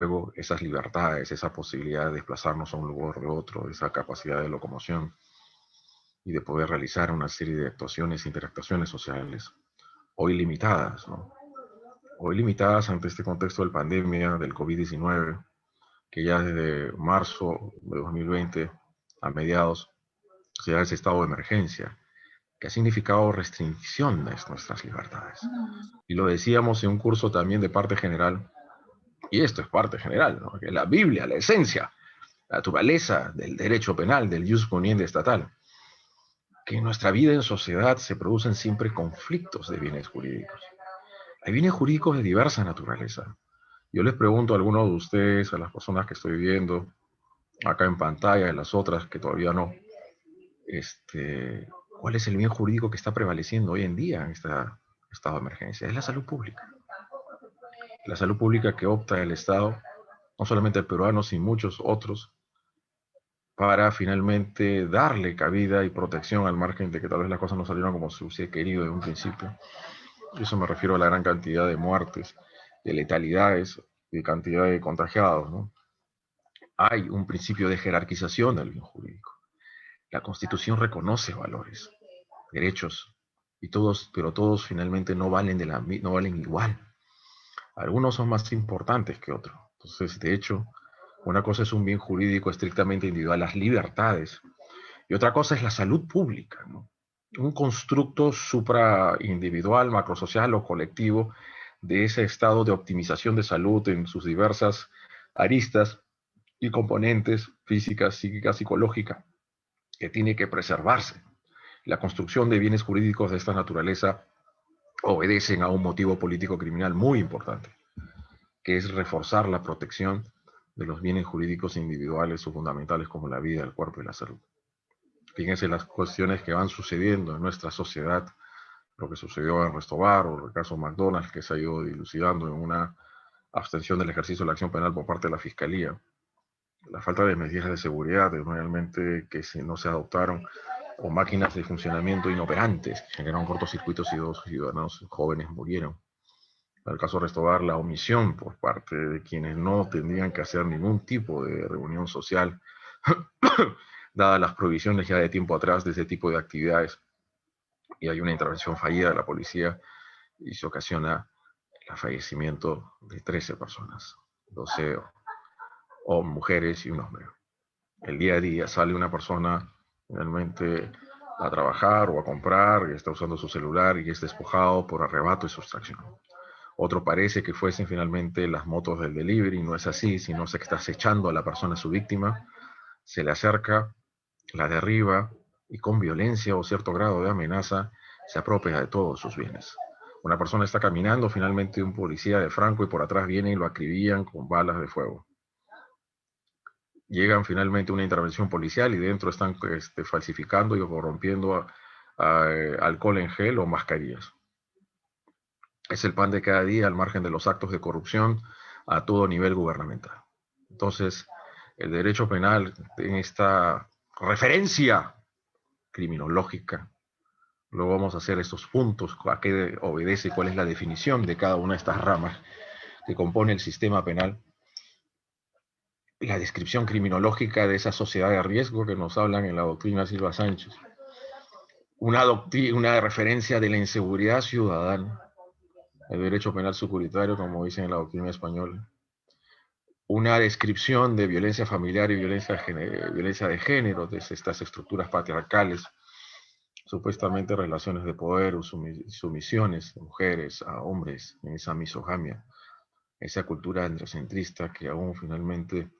luego esas libertades, esa posibilidad de desplazarnos a un lugar de otro, esa capacidad de locomoción y de poder realizar una serie de actuaciones, interactuaciones sociales, hoy limitadas, ¿no? Hoy limitadas ante este contexto de pandemia, del COVID-19, que ya desde marzo de 2020 a mediados se da ese estado de emergencia, que ha significado restricción de nuestras libertades. Y lo decíamos en un curso también de parte general, y esto es parte general, ¿no? Que la Biblia, la esencia, la naturaleza del derecho penal, del jus poniente estatal, que en nuestra vida en sociedad se producen siempre conflictos de bienes jurídicos. Hay bienes jurídicos de diversa naturaleza. Yo les pregunto a algunos de ustedes, a las personas que estoy viendo acá en pantalla, y las otras que todavía no, ¿cuál es el bien jurídico que está prevaleciendo hoy en día en este estado de emergencia? Es la salud pública. La salud pública que opta el Estado, no solamente el peruano, sino muchos otros, para finalmente darle cabida y protección al margen de que tal vez las cosas no salieron como se hubiese querido en un principio. Y eso me refiero a la gran cantidad de muertes, de letalidades y cantidad de contagiados, ¿no? Hay un principio de jerarquización del bien jurídico. La Constitución reconoce valores, derechos, y todos, pero todos finalmente no valen igual. Algunos son más importantes que otros. Entonces, de hecho, una cosa es un bien jurídico estrictamente individual, las libertades, y otra cosa es la salud pública, ¿no? Un constructo supraindividual, macrosocial o colectivo de ese estado de optimización de salud en sus diversas aristas y componentes físicas, psíquicas, psicológicas, que tiene que preservarse. La construcción de bienes jurídicos de esta naturaleza obedecen a un motivo político criminal muy importante, que es reforzar la protección de los bienes jurídicos individuales o fundamentales como la vida, el cuerpo y la salud. Fíjense las cuestiones que van sucediendo en nuestra sociedad, lo que sucedió en Restobar o el caso McDonald's, que se ha ido dilucidando en una abstención del ejercicio de la acción penal por parte de la Fiscalía, la falta de medidas de seguridad realmente que no se adoptaron, o máquinas de funcionamiento inoperantes que generaron cortocircuitos y dos ciudadanos jóvenes murieron. En el caso de Restobar, la omisión por parte de quienes no tendrían que hacer ningún tipo de reunión social, dadas las prohibiciones ya de tiempo atrás de ese tipo de actividades, y hay una intervención fallida de la policía y se ocasiona el fallecimiento de 13 personas, 12 o mujeres y un hombre. El día a día sale una persona realmente a trabajar o a comprar y está usando su celular y es despojado por arrebato y sustracción. Otro parece que fuesen finalmente las motos del delivery, no es así, sino se está acechando a la persona, su víctima, se le acerca, la derriba y con violencia o cierto grado de amenaza se apropia de todos sus bienes. Una persona está caminando, finalmente un policía de Franco y por atrás viene y lo acribillan con balas de fuego. Llegan finalmente a una intervención policial y dentro están falsificando y corrompiendo alcohol en gel o mascarillas. Es el pan de cada día al margen de los actos de corrupción a todo nivel gubernamental. Entonces, el derecho penal en esta referencia criminológica, luego vamos a hacer estos puntos, a qué obedece, cuál es la definición de cada una de estas ramas que compone el sistema penal, la descripción criminológica de esa sociedad de riesgo que nos hablan en la doctrina Silva Sánchez, una referencia de la inseguridad ciudadana, el derecho penal securitario, como dicen en la doctrina española, una descripción de violencia familiar y violencia de género, de estas estructuras patriarcales, supuestamente relaciones de poder o sumisiones de mujeres a hombres, en esa misogamia, esa cultura androcentrista que aún finalmente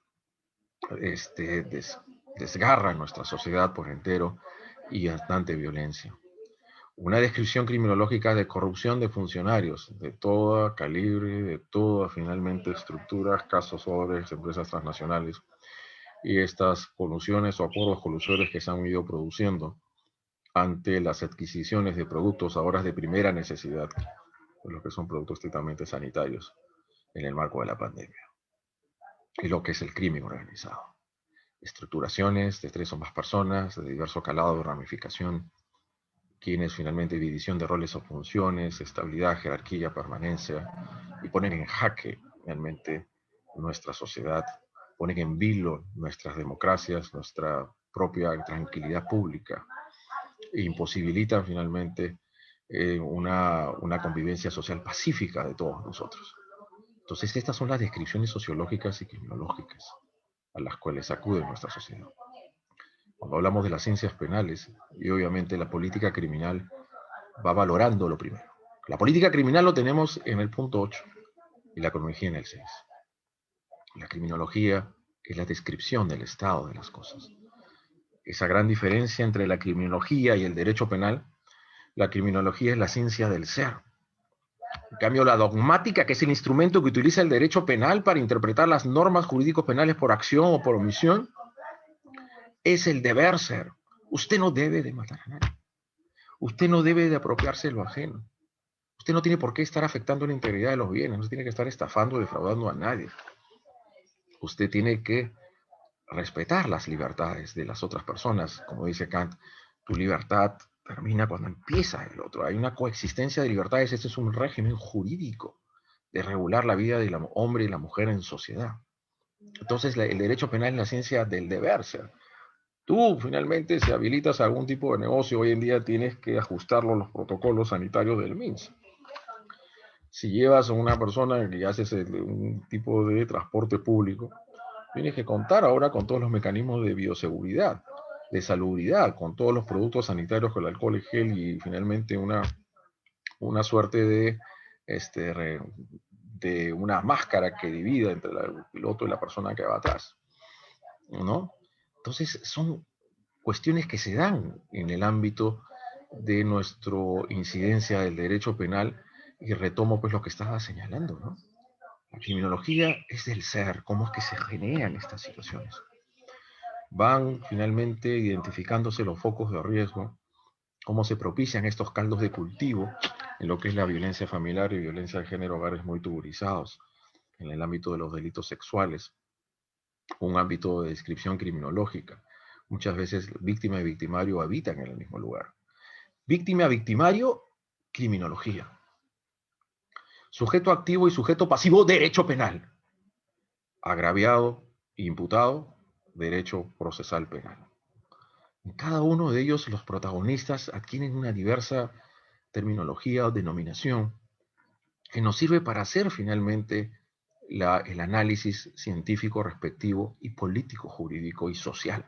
desgarra nuestra sociedad por entero y bastante violencia. Una descripción criminológica de corrupción de funcionarios de toda calibre, de toda finalmente estructuras, casos sobre empresas transnacionales y estas colusiones o acuerdos colusorios que se han ido produciendo ante las adquisiciones de productos ahora de primera necesidad, lo que son productos estrictamente sanitarios en el marco de la pandemia, y lo que es el crimen organizado. Estructuraciones de 3 o más personas, de diverso calado de ramificación, quienes finalmente división de roles o funciones, estabilidad, jerarquía, permanencia, y ponen en jaque realmente nuestra sociedad, ponen en vilo nuestras democracias, nuestra propia tranquilidad pública e imposibilitan finalmente una convivencia social pacífica de todos nosotros. Entonces, estas son las descripciones sociológicas y criminológicas a las cuales acude nuestra sociedad. Cuando hablamos de las ciencias penales, y obviamente la política criminal va valorando lo primero. La política criminal lo tenemos en el punto 8 y la criminología en el 6. La criminología es la descripción del estado de las cosas. Esa gran diferencia entre la criminología y el derecho penal, la criminología es la ciencia del ser. En cambio, la dogmática, que es el instrumento que utiliza el derecho penal para interpretar las normas jurídicos penales por acción o por omisión, es el deber ser. Usted no debe de matar a nadie. Usted no debe de apropiarse de lo ajeno. Usted no tiene por qué estar afectando la integridad de los bienes. No tiene que estar estafando o defraudando a nadie. Usted tiene que respetar las libertades de las otras personas. Como dice Kant, tu libertad termina cuando empieza el otro. Hay una coexistencia de libertades. Este es un régimen jurídico de regular la vida del hombre y la mujer en sociedad. Entonces, el derecho penal es la ciencia del deber ser. Tú, finalmente, si habilitas algún tipo de negocio, hoy en día tienes que ajustarlo a los protocolos sanitarios del MINSA. Si llevas a una persona que haces un tipo de transporte público, tienes que contar ahora con todos los mecanismos de bioseguridad, de salubridad, con todos los productos sanitarios, con el alcohol y gel y finalmente una suerte de una máscara que divida entre el piloto y la persona que va atrás, ¿no? Entonces son cuestiones que se dan en el ámbito de nuestra incidencia del derecho penal y retomo pues lo que estaba señalando, ¿no? La criminología es del ser, cómo es que se generan estas situaciones. Van finalmente identificándose los focos de riesgo, cómo se propician estos caldos de cultivo en lo que es la violencia familiar y violencia de género, hogares muy tuburizados, en el ámbito de los delitos sexuales, un ámbito de descripción criminológica. Muchas veces víctima y victimario habitan en el mismo lugar. Víctima, victimario, criminología. Sujeto activo y sujeto pasivo, derecho penal. Agraviado, imputado, derecho procesal penal. En cada uno de ellos los protagonistas adquieren una diversa terminología o denominación que nos sirve para hacer finalmente el análisis científico respectivo y político, jurídico y social.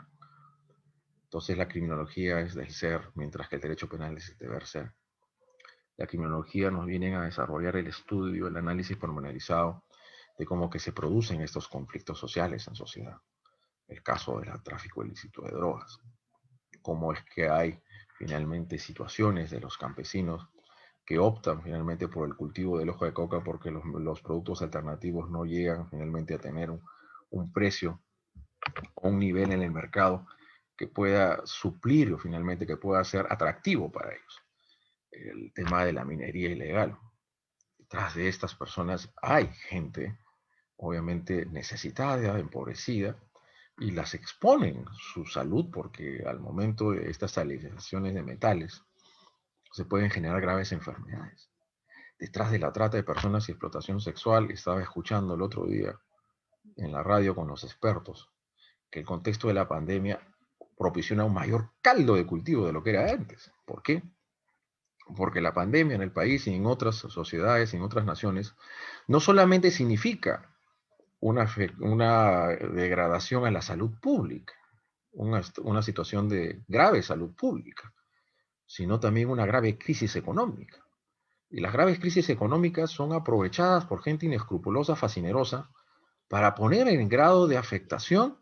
Entonces la criminología es del ser, mientras que el derecho penal es el deber ser. La criminología nos viene a desarrollar el estudio, el análisis pormenorizado de cómo que se producen estos conflictos sociales en sociedad. El caso del tráfico ilícito de drogas. Cómo es que hay finalmente situaciones de los campesinos que optan finalmente por el cultivo del hoja de coca porque los productos alternativos no llegan finalmente a tener un precio o un nivel en el mercado que pueda suplir o finalmente que pueda ser atractivo para ellos. El tema de la minería ilegal. Detrás de estas personas hay gente, obviamente necesitada, empobrecida, y las exponen su salud porque al momento de estas salinizaciones de metales se pueden generar graves enfermedades. Detrás de la trata de personas y explotación sexual, estaba escuchando el otro día en la radio con los expertos que el contexto de la pandemia propiciona un mayor caldo de cultivo de lo que era antes. ¿Por qué? Porque la pandemia en el país y en otras sociedades y en otras naciones no solamente significa una degradación a la salud pública, una situación de grave salud pública, sino también una grave crisis económica. Y las graves crisis económicas son aprovechadas por gente inescrupulosa, fascinerosa, para poner en grado de afectación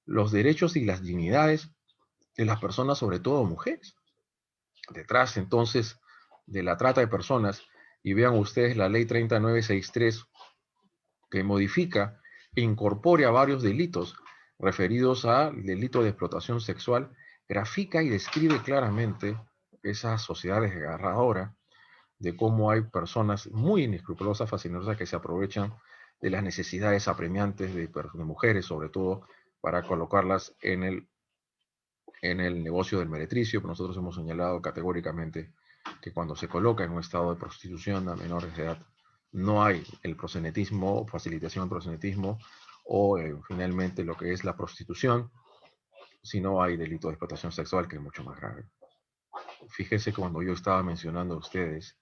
los derechos y las dignidades de las personas, sobre todo mujeres. Detrás, entonces, de la trata de personas, y vean ustedes la ley 3963, que modifica e incorpora varios delitos referidos al delito de explotación sexual, grafica y describe claramente esa sociedad desgarradora de cómo hay personas muy inescrupulosas, fascinosas, que se aprovechan de las necesidades apremiantes de mujeres, sobre todo, para colocarlas en el negocio del meretricio. Nosotros hemos señalado categóricamente que cuando se coloca en un estado de prostitución a menores de edad, no hay el proxenetismo, facilitación del proxenetismo, o finalmente lo que es la prostitución, sino hay delito de explotación sexual, que es mucho más grave. Fíjese que cuando yo estaba mencionando a ustedes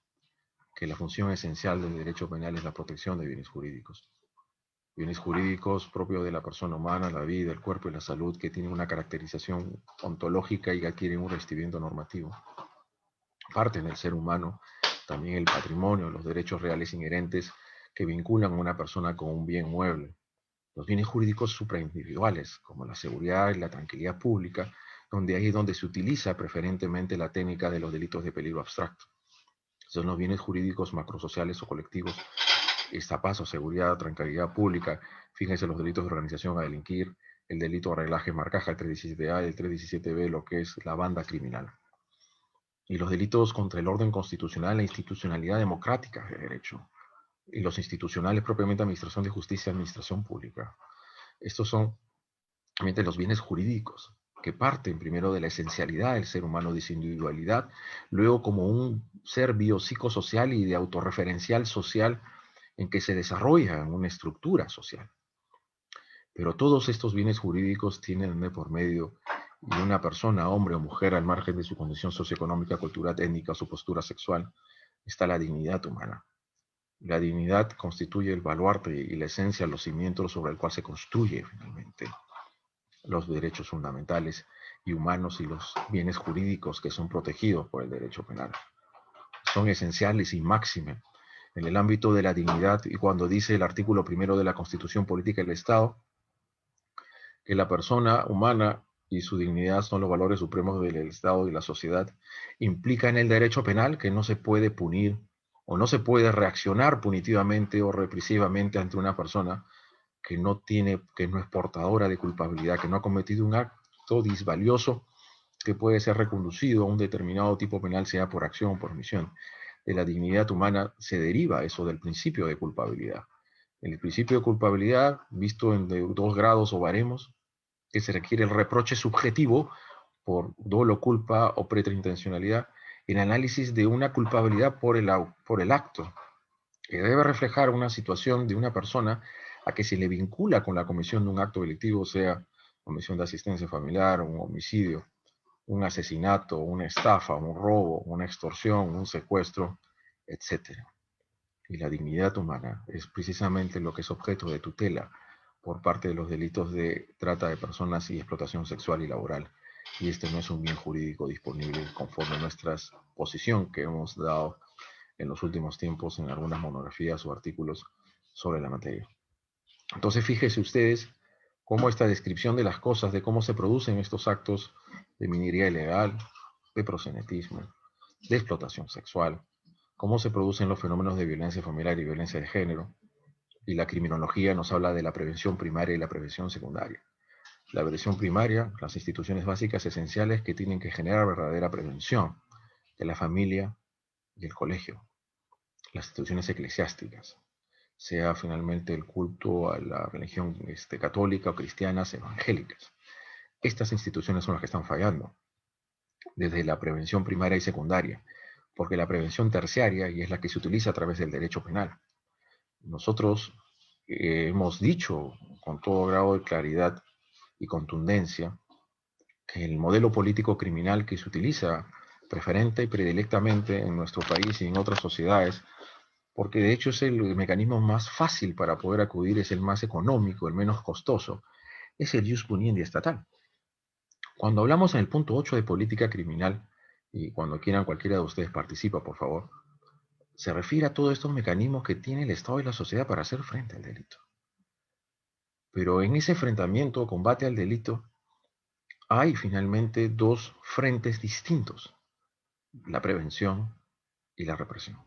que la función esencial del derecho penal es la protección de bienes jurídicos. Bienes jurídicos propios de la persona humana, la vida, el cuerpo y la salud, que tienen una caracterización ontológica y que adquieren un revestimiento normativo. Parten del ser humano, también el patrimonio, los derechos reales inherentes que vinculan a una persona con un bien mueble. Los bienes jurídicos supraindividuales, como la seguridad y la tranquilidad pública, donde ahí es donde se utiliza preferentemente la técnica de los delitos de peligro abstracto. Son los bienes jurídicos macrosociales o colectivos, esta paz o seguridad, tranquilidad pública. Fíjense los delitos de organización a delinquir, el delito de reglaje marcaja, el 317A y el 317B, lo que es la banda criminal. Y los delitos contra el orden constitucional e la institucionalidad democrática de derecho. Y los institucionales propiamente administración de justicia, administración pública. Estos son realmente los bienes jurídicos, que parten primero de la esencialidad del ser humano, de su individualidad, luego como un ser biopsicosocial y de autorreferencial social en que se desarrolla una estructura social. Pero todos estos bienes jurídicos tienen de por medio y una persona, hombre o mujer, al margen de su condición socioeconómica, cultural, étnica o su postura sexual, está la dignidad humana. La dignidad constituye el baluarte y la esencia, los cimientos sobre el cual se construye finalmente los derechos fundamentales y humanos y los bienes jurídicos que son protegidos por el derecho penal. Son esenciales y máxime en el ámbito de la dignidad, y cuando dice el artículo 1 de la Constitución Política del Estado que la persona humana y su dignidad son los valores supremos del Estado y la sociedad, implica en el derecho penal que no se puede punir o no se puede reaccionar punitivamente o represivamente ante una persona que no es portadora de culpabilidad, que no ha cometido un acto disvalioso que puede ser reconducido a un determinado tipo penal, sea por acción o por omisión. De la dignidad humana se deriva eso del principio de culpabilidad. El principio de culpabilidad, visto en dos grados o baremos, que se requiere el reproche subjetivo por dolo, culpa o preterintencionalidad, el análisis de una culpabilidad por el acto, que debe reflejar una situación de una persona a que se le vincula con la comisión de un acto delictivo, sea comisión de asistencia familiar, un homicidio, un asesinato, una estafa, un robo, una extorsión, un secuestro, etc. Y la dignidad humana es precisamente lo que es objeto de tutela por parte de los delitos de trata de personas y explotación sexual y laboral. Y este no es un bien jurídico disponible conforme a nuestra posición que hemos dado en los últimos tiempos en algunas monografías o artículos sobre la materia. Entonces, fíjense ustedes cómo esta descripción de las cosas, de cómo se producen estos actos de minería ilegal, de proxenetismo, de explotación sexual, cómo se producen los fenómenos de violencia familiar y violencia de género, y la criminología nos habla de la prevención primaria y la prevención secundaria. La prevención primaria, las instituciones básicas esenciales que tienen que generar verdadera prevención de la familia y el colegio, las instituciones eclesiásticas, sea finalmente el culto a la religión católica o cristianas evangélicas. Estas instituciones son las que están fallando, desde la prevención primaria y secundaria, porque la prevención terciaria, y es la que se utiliza a través del derecho penal. Nosotros hemos dicho con todo grado de claridad y contundencia que el modelo político criminal que se utiliza preferente y predilectamente en nuestro país y en otras sociedades, porque de hecho es el mecanismo más fácil para poder acudir, es el más económico, el menos costoso, es el ius puniendi estatal. Cuando hablamos en el punto 8 de política criminal, y cuando quieran cualquiera de ustedes participa, por favor, se refiere a todos estos mecanismos que tiene el Estado y la sociedad para hacer frente al delito. Pero en ese enfrentamiento, combate al delito, hay finalmente dos frentes distintos, la prevención y la represión.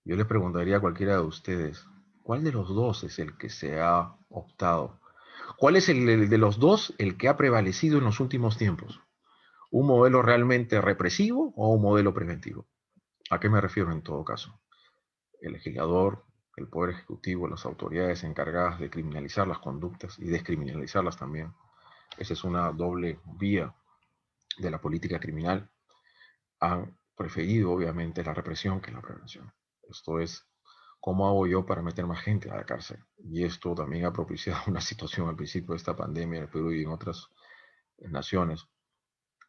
Yo les preguntaría a cualquiera de ustedes, ¿cuál de los dos es el que se ha optado? ¿Cuál es el de los dos el que ha prevalecido en los últimos tiempos? ¿Un modelo realmente represivo o un modelo preventivo? ¿A qué me refiero en todo caso? El legislador, el Poder Ejecutivo, las autoridades encargadas de criminalizar las conductas y descriminalizarlas también. Esa es una doble vía de la política criminal. Han preferido, obviamente, la represión que la prevención. Esto es ¿cómo hago yo para meter más gente a la cárcel? Y esto también ha propiciado una situación al principio de esta pandemia en el Perú y en otras naciones,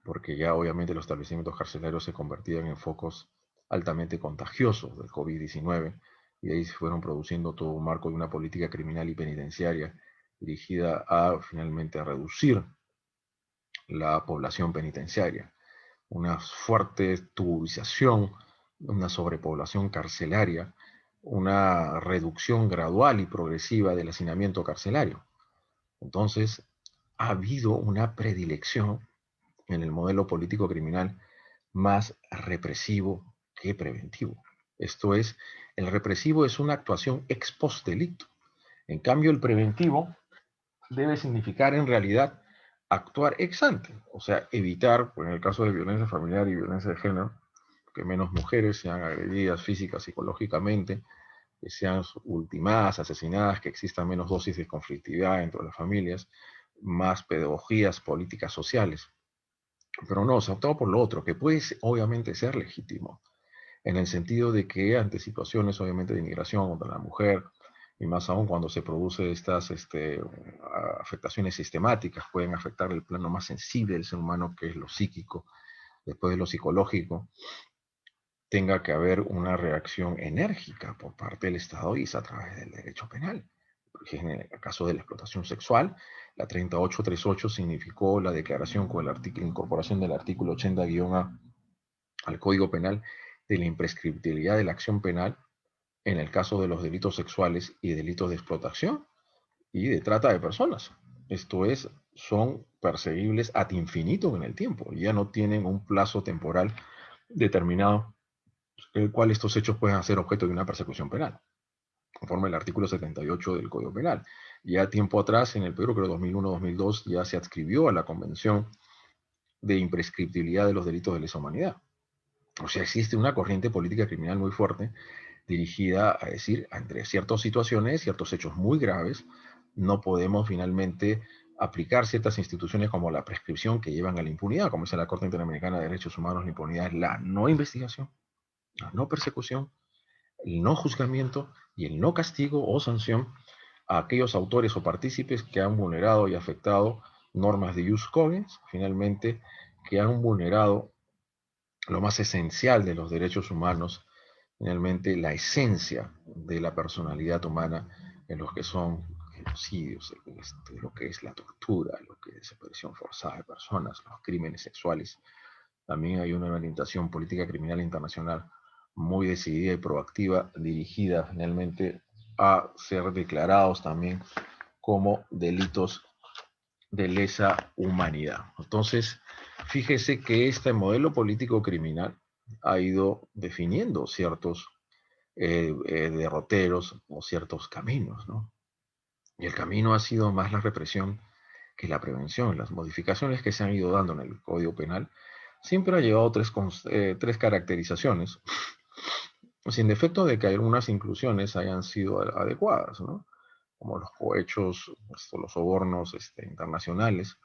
porque ya obviamente los establecimientos carcelarios se convertían en focos altamente contagiosos del COVID-19 y ahí se fueron produciendo todo un marco de una política criminal y penitenciaria dirigida a finalmente a reducir la población penitenciaria, una fuerte tubulización, una sobrepoblación carcelaria, una reducción gradual y progresiva del hacinamiento carcelario. Entonces, ha habido una predilección en el modelo político criminal más represivo que preventivo. Esto es, el represivo es una actuación ex post delicto. En cambio, el preventivo debe significar en realidad actuar ex ante, o sea, evitar, pues en el caso de violencia familiar y violencia de género, que menos mujeres sean agredidas física, psicológicamente, que sean ultimadas, asesinadas, que exista menos dosis de conflictividad dentro de las familias, más pedagogías políticas sociales. Pero no, se ha optado por lo otro, que puede obviamente ser legítimo, en el sentido de que ante situaciones obviamente de inmigración contra la mujer, y más aún cuando se producen estas afectaciones sistemáticas, pueden afectar el plano más sensible del ser humano, que es lo psíquico, después de lo psicológico, tenga que haber una reacción enérgica por parte del Estado y es a través del derecho penal. Porque en el caso de la explotación sexual, la 3838 significó la declaración con la incorporación del artículo 80-A al Código Penal de la imprescriptibilidad de la acción penal en el caso de los delitos sexuales y delitos de explotación y de trata de personas. Esto es, son perseguibles ad infinitum en el tiempo. Ya no tienen un plazo temporal determinado el cual estos hechos pueden ser objeto de una persecución penal, conforme el artículo 78 del Código Penal. Ya tiempo atrás, en el Perú, creo 2001-2002, ya se adscribió a la Convención de Imprescriptibilidad de los Delitos de Lesa Humanidad. O sea, existe una corriente política criminal muy fuerte dirigida a decir, entre ciertas situaciones, ciertos hechos muy graves, no podemos finalmente aplicar ciertas instituciones como la prescripción que llevan a la impunidad, como dice la Corte Interamericana de Derechos Humanos. La impunidad es la no investigación, la no persecución, el no juzgamiento y el no castigo o sanción a aquellos autores o partícipes que han vulnerado y afectado normas de ius cogens, finalmente, que han vulnerado lo más esencial de los derechos humanos, finalmente la esencia de la personalidad humana, en los que son genocidios, lo que es la tortura, lo que es desaparición forzada de personas, los crímenes sexuales. También hay una orientación política criminal internacional muy decidida y proactiva, dirigida finalmente a ser declarados también como delitos de lesa humanidad. Entonces, fíjese que este modelo político criminal ha ido definiendo ciertos derroteros o ciertos caminos, ¿no? Y el camino ha sido más la represión que la prevención. Las modificaciones que se han ido dando en el Código Penal siempre ha llevado tres caracterizaciones, sin defecto de que algunas inclusiones hayan sido adecuadas, ¿no? Como los cohechos, los sobornos internacionales,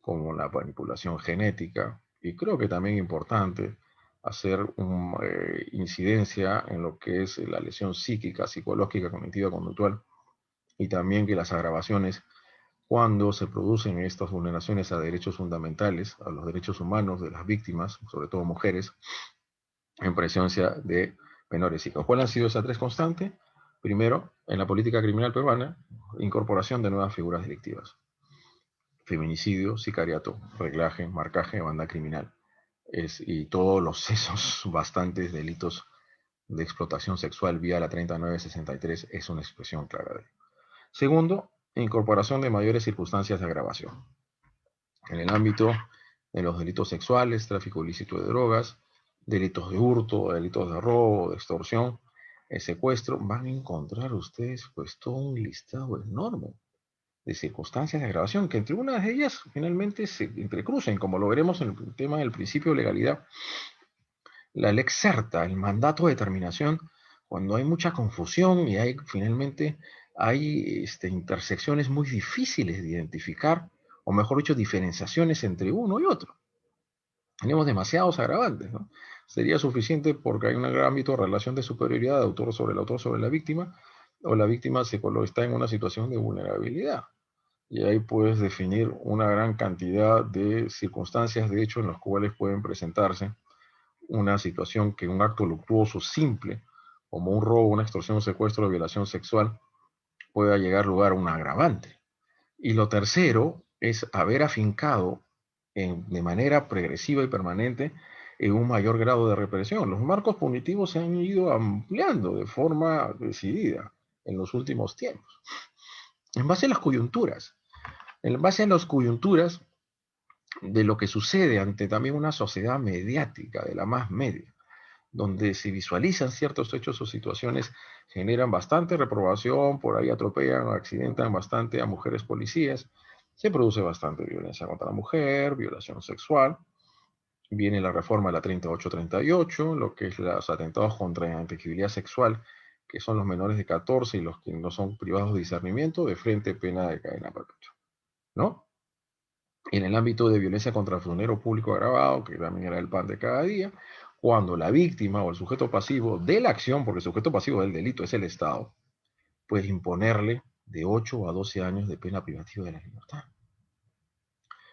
como la manipulación genética, y creo que también es importante hacer una incidencia en lo que es la lesión psíquica, psicológica, cognitiva, conductual, y también que las agravaciones cuando se producen estas vulneraciones a derechos fundamentales, a los derechos humanos de las víctimas, sobre todo mujeres, en presencia de menores hijos. ¿Cuáles han sido esas tres constantes? Primero, en la política criminal peruana, incorporación de nuevas figuras delictivas. Feminicidio, sicariato, reglaje, marcaje, banda criminal. Y todos esos bastantes delitos de explotación sexual vía la 3963 es una expresión clara de ello. Segundo, incorporación de mayores circunstancias de agravación. En el ámbito de los delitos sexuales, tráfico ilícito de drogas, delitos de hurto, delitos de robo, de extorsión, secuestro, van a encontrar ustedes pues todo un listado enorme de circunstancias de agravación, que entre unas de ellas finalmente se entrecrucen, como lo veremos en el tema del principio de legalidad. La lex certa, el mandato de determinación, cuando hay mucha confusión y finalmente hay intersecciones muy difíciles de identificar, o mejor dicho, diferenciaciones entre uno y otro. Tenemos demasiados agravantes, ¿no? sería suficiente porque hay un gran ámbito de relación de superioridad de autor sobre el autor sobre la víctima, o la víctima está en una situación de vulnerabilidad. Y ahí puedes definir una gran cantidad de circunstancias, de hecho, en las cuales pueden presentarse una situación que un acto luctuoso simple, como un robo, una extorsión, un secuestro o violación sexual, pueda llegar lugar a un agravante. Y lo tercero es haber afincado de manera progresiva y permanente en un mayor grado de represión. Los marcos punitivos se han ido ampliando de forma decidida en los últimos tiempos. En base a las coyunturas, en base a las coyunturas de lo que sucede ante también una sociedad mediática de la más media, donde se visualizan ciertos hechos o situaciones, generan bastante reprobación, por ahí atropellan o accidentan bastante a mujeres policías, se produce bastante violencia contra la mujer, violación sexual, viene la reforma de la 3838, lo que es los atentados contra la intangibilidad sexual, que son los menores de 14 y los que no son privados de discernimiento, de frente pena de cadena perpetua, ¿no? En el ámbito de violencia contra el funcionario público agravado, que también era el pan de cada día, cuando la víctima o el sujeto pasivo de la acción, porque el sujeto pasivo del delito es el Estado, puede imponerle de 8 a 12 años de pena privativa de la libertad.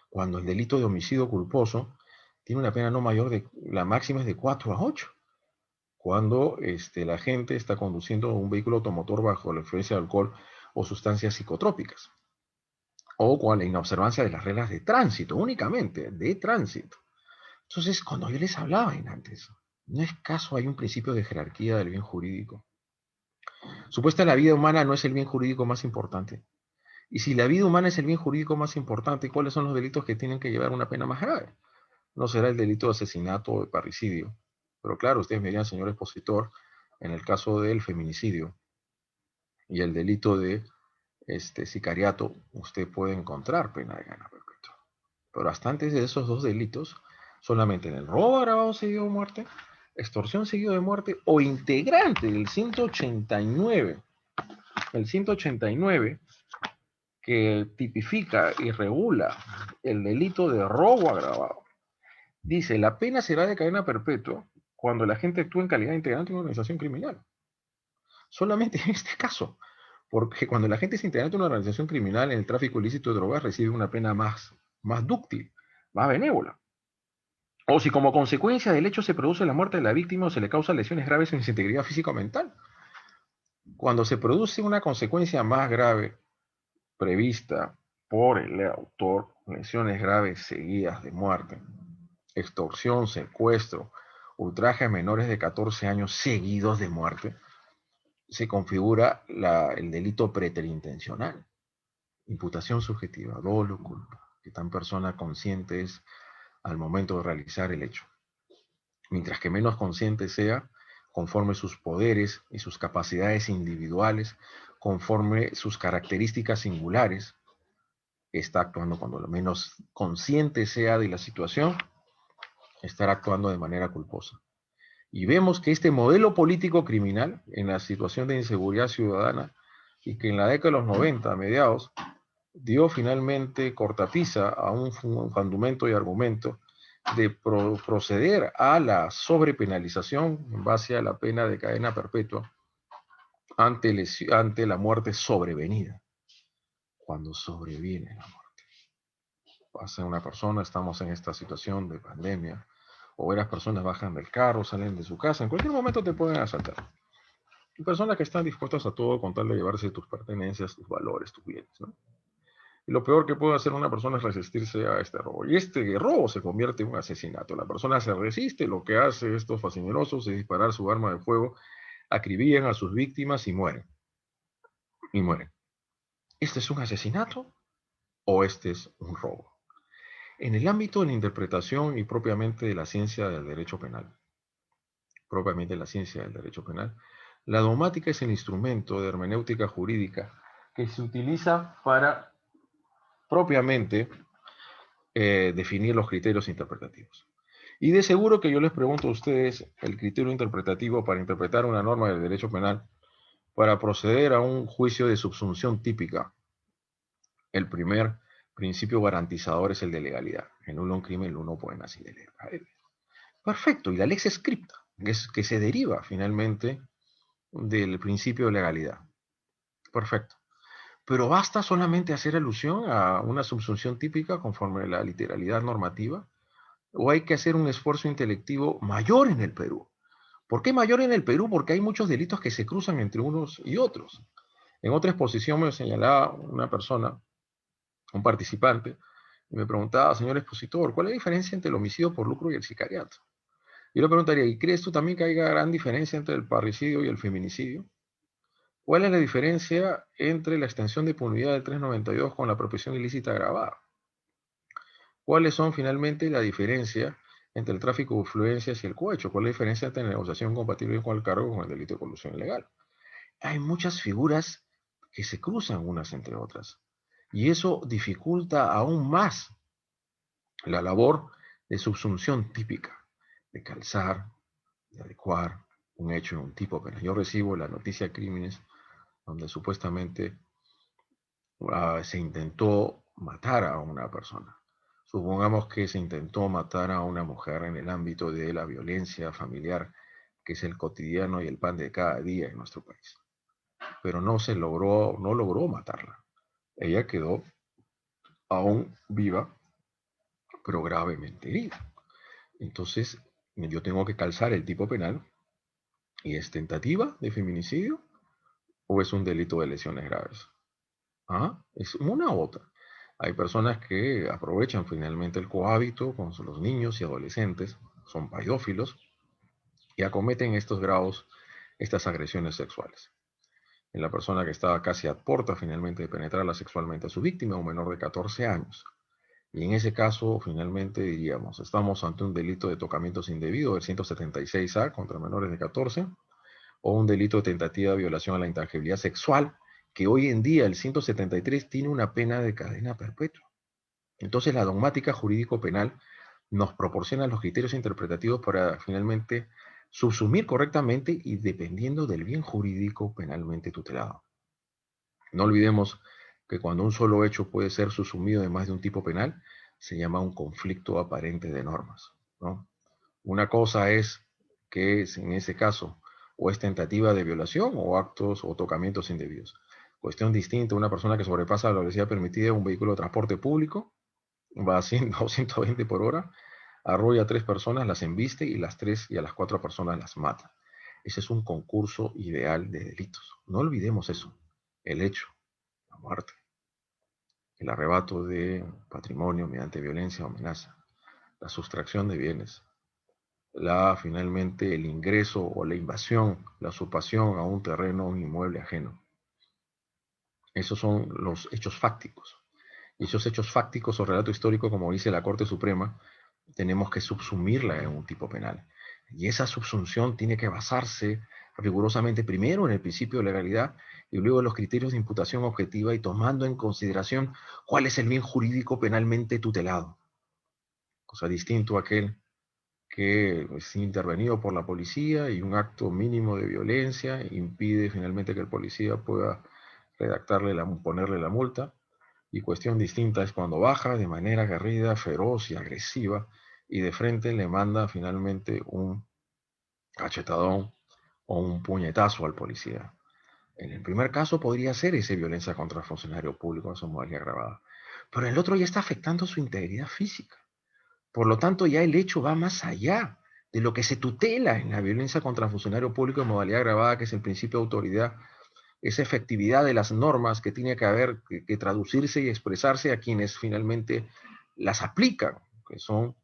Cuando el delito de homicidio culposo tiene una pena no mayor de, la máxima es de 4 a 8. Cuando la gente está conduciendo un vehículo automotor bajo la influencia de alcohol o sustancias psicotrópicas, o con la inobservancia de las reglas de tránsito, únicamente de tránsito. Entonces, cuando yo les hablaba antes, ¿no es caso hay un principio de jerarquía del bien jurídico? Supuesta la vida humana no es el bien jurídico más importante. Y si la vida humana es el bien jurídico más importante, ¿cuáles son los delitos que tienen que llevar una pena más grave? No será el delito de asesinato o de parricidio. Pero claro, ustedes me dirían, señor expositor, en el caso del feminicidio y el delito de sicariato, usted puede encontrar pena de cadena perpetua. Pero hasta antes de esos dos delitos, solamente en el robo agravado seguido de muerte, extorsión seguido de muerte o integrante del 189, el 189 que tipifica y regula el delito de robo agravado. Dice, la pena será de cadena perpetua cuando la gente actúa en calidad de integrante de una organización criminal. Solamente en este caso, porque cuando la gente es integrante de una organización criminal en el tráfico ilícito de drogas recibe una pena más dúctil, más benévola. O si como consecuencia del hecho se produce la muerte de la víctima o se le causa lesiones graves en su integridad física o mental. Cuando se produce una consecuencia más grave prevista por el autor, lesiones graves seguidas de muerte, extorsión, secuestro, ultraje a menores de 14 años seguidos de muerte, se configura el delito preterintencional, imputación subjetiva, dolo, culpa, que tan persona consciente es al momento de realizar el hecho. Mientras que menos consciente sea, conforme sus poderes y sus capacidades individuales, conforme sus características singulares, está actuando cuando lo menos consciente sea de la situación, estará actuando de manera culposa. Y vemos que este modelo político criminal, en la situación de inseguridad ciudadana, y que en la década de los 90, a mediados, dio finalmente cortapisa a un fundamento y argumento de proceder a la sobrepenalización en base a la pena de cadena perpetua ante la muerte sobrevenida, cuando sobreviene la muerte. Pasa una persona, estamos en esta situación de pandemia, o varias personas bajan del carro, salen de su casa, en cualquier momento te pueden asaltar. Y personas que están dispuestas a todo con tal de llevarse tus pertenencias, tus valores, tus bienes, ¿no? Y lo peor que puede hacer una persona es resistirse a este robo. Y este robo se convierte en un asesinato. La persona se resiste, lo que hace estos fascinerosos es disparar su arma de fuego, acribillan a sus víctimas y mueren. Y mueren. ¿Este es un asesinato o este es un robo? En el ámbito de la interpretación y propiamente de la ciencia del derecho penal, la dogmática es el instrumento de hermenéutica jurídica que se utiliza para propiamente definir los criterios interpretativos. Y de seguro que yo les pregunto a ustedes el criterio interpretativo para interpretar una norma del derecho penal, para proceder a un juicio de subsunción típica. El primer principio garantizador es el de legalidad. En un crimen, el uno puede nacer de legal. Perfecto, y la lex scripta, que se deriva finalmente del principio de legalidad. Perfecto. Pero basta solamente hacer alusión a una subsunción típica conforme a la literalidad normativa, o hay que hacer un esfuerzo intelectivo mayor en el Perú. ¿Por qué mayor en el Perú? Porque hay muchos delitos que se cruzan entre unos y otros. En otra exposición me señalaba una persona, un participante, y me preguntaba, señor expositor, ¿cuál es la diferencia entre el homicidio por lucro y el sicariato? Yo le preguntaría, ¿y crees tú también que hay gran diferencia entre el parricidio y el feminicidio? ¿Cuál es la diferencia entre la extensión de impunidad del 392 con la apropiación ilícita agravada? ¿Cuáles son finalmente la diferencia entre el tráfico de influencias y el cohecho? ¿Cuál es la diferencia entre la negociación compatible con el cargo con el delito de colusión ilegal? Hay muchas figuras que se cruzan unas entre otras y eso dificulta aún más la labor de subsunción típica, de calzar, de adecuar un hecho en un tipo penal. Yo recibo la noticia de crímenes donde supuestamente se intentó matar a una persona. Supongamos que se intentó matar a una mujer en el ámbito de la violencia familiar, que es el cotidiano y el pan de cada día en nuestro país. Pero no logró matarla. Ella quedó aún viva, pero gravemente herida. Entonces, yo tengo que calzar el tipo penal y es tentativa de feminicidio o es un delito de lesiones graves. ¿Ah? Es una u otra. Hay personas que aprovechan finalmente el cohábito con los niños y adolescentes, son pedófilos y acometen estos grados, estas agresiones sexuales. En la persona que estaba casi a porta finalmente de penetrarla sexualmente a su víctima, un menor de 14 años. Y en ese caso, finalmente diríamos, estamos ante un delito de tocamientos indebidos del 176A contra menores de 14 o un delito de tentativa de violación a la intangibilidad sexual, que hoy en día el 173 tiene una pena de cadena perpetua. Entonces la dogmática jurídico-penal nos proporciona los criterios interpretativos para finalmente subsumir correctamente y dependiendo del bien jurídico penalmente tutelado. No olvidemos que cuando un solo hecho puede ser subsumido de más de un tipo penal, se llama un conflicto aparente de normas, ¿no? Una cosa es que es, en ese caso, o es tentativa de violación o actos o tocamientos indebidos. Cuestión distinta, una persona que sobrepasa la velocidad permitida en un vehículo de transporte público, va a 100 o 120 por hora, arrolla a 3 personas, las embiste y a las 4 personas las mata. Ese es un concurso ideal de delitos. No olvidemos eso. El hecho, la muerte, el arrebato de patrimonio mediante violencia o amenaza, la sustracción de bienes, finalmente el ingreso o la invasión, la usurpación a un terreno o un inmueble ajeno. Esos son los hechos fácticos. Y esos hechos fácticos o relato histórico, como dice la Corte Suprema, tenemos que subsumirla en un tipo penal. Y esa subsunción tiene que basarse rigurosamente primero en el principio de legalidad y luego en los criterios de imputación objetiva y tomando en consideración cuál es el bien jurídico penalmente tutelado. Cosa distinto a aquel que es intervenido por la policía y un acto mínimo de violencia impide finalmente que el policía pueda ponerle la multa. Y cuestión distinta es cuando baja de manera aguerrida, feroz y agresiva y de frente le manda finalmente un cachetadón o un puñetazo al policía. En el primer caso podría ser esa violencia contra el funcionario público en su modalidad agravada, pero el otro ya está afectando su integridad física. Por lo tanto, ya el hecho va más allá de lo que se tutela en la violencia contra el funcionario público en modalidad agravada, que es el principio de autoridad, esa efectividad de las normas que tiene que haber, que traducirse y expresarse a quienes finalmente las aplican, que son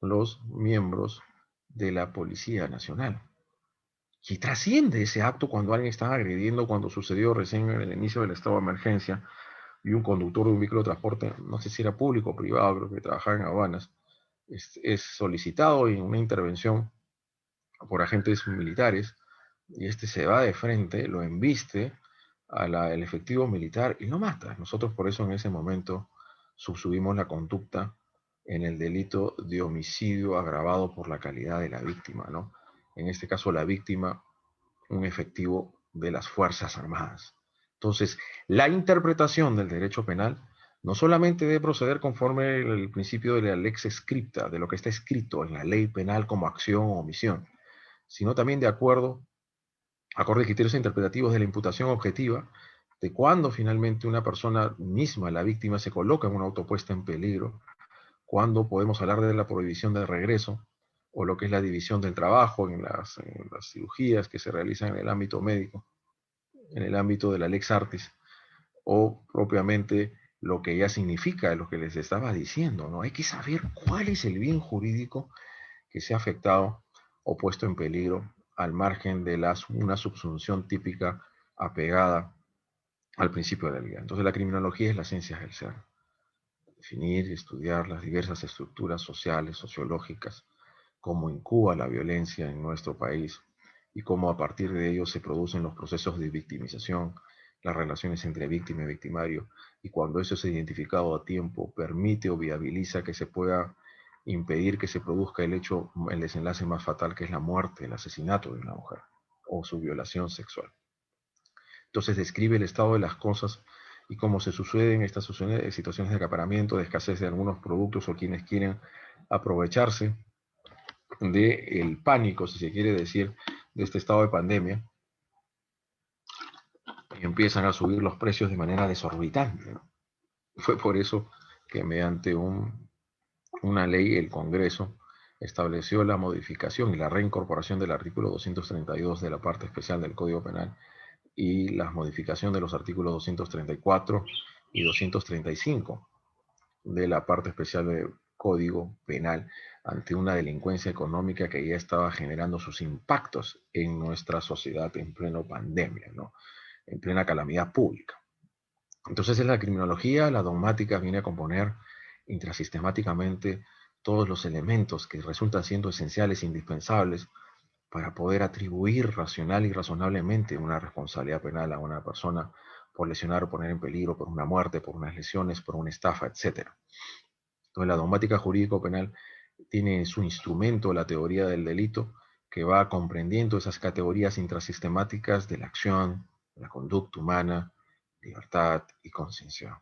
los miembros de la Policía Nacional. Y trasciende ese acto cuando alguien está agrediendo, cuando sucedió recién en el inicio del estado de emergencia, y un conductor de un vehículo de transporte, no sé si era público o privado, creo que trabajaba en aduanas, es solicitado en una intervención por agentes militares y este se va de frente, lo embiste al efectivo militar y lo mata. Nosotros por eso en ese momento subsumimos la conducta en el delito de homicidio agravado por la calidad de la víctima, ¿no? En este caso la víctima, un efectivo de las Fuerzas Armadas. Entonces, la interpretación del derecho penal no solamente debe proceder conforme el principio de la lex scripta, de lo que está escrito en la ley penal como acción o omisión, sino también de acuerdo acorde a criterios interpretativos de la imputación objetiva, de cuando finalmente una persona misma, la víctima, se coloca en una autopuesta en peligro, cuando podemos hablar de la prohibición del regreso, o lo que es la división del trabajo en las cirugías que se realizan en el ámbito médico, en el ámbito de la lex artis, o propiamente lo que ya significa, lo que les estaba diciendo, ¿no? Hay que saber cuál es el bien jurídico que se ha afectado o puesto en peligro al margen de una subsunción típica apegada al principio de la legalidad. Entonces la criminología es la ciencia del ser. Definir y estudiar las diversas estructuras sociales, sociológicas, cómo incuba la violencia en nuestro país y cómo a partir de ello se producen los procesos de victimización, las relaciones entre víctima y victimario, y cuando eso es identificado a tiempo, permite o viabiliza que se pueda impedir que se produzca el desenlace más fatal, que es la muerte, el asesinato de una mujer o su violación sexual. Entonces describe el estado de las cosas y cómo se suceden estas situaciones de acaparamiento, de escasez de algunos productos o quienes quieren aprovecharse del pánico, si se quiere decir, de este estado de pandemia, y empiezan a subir los precios de manera desorbitante, ¿no? Fue por eso que mediante una ley el Congreso estableció la modificación y la reincorporación del artículo 232 de la parte especial del Código Penal y la modificación de los artículos 234 y 235 de la parte especial del Código Penal ante una delincuencia económica que ya estaba generando sus impactos en nuestra sociedad en pleno pandemia, ¿no? En plena calamidad pública. Entonces en la criminología, la dogmática viene a componer intrasistemáticamente todos los elementos que resultan siendo esenciales e indispensables para poder atribuir racional y razonablemente una responsabilidad penal a una persona por lesionar o poner en peligro, por una muerte, por unas lesiones, por una estafa, etc. Entonces la dogmática jurídico-penal tiene en su instrumento la teoría del delito, que va comprendiendo esas categorías intrasistemáticas de la acción, la conducta humana, libertad y conciencia,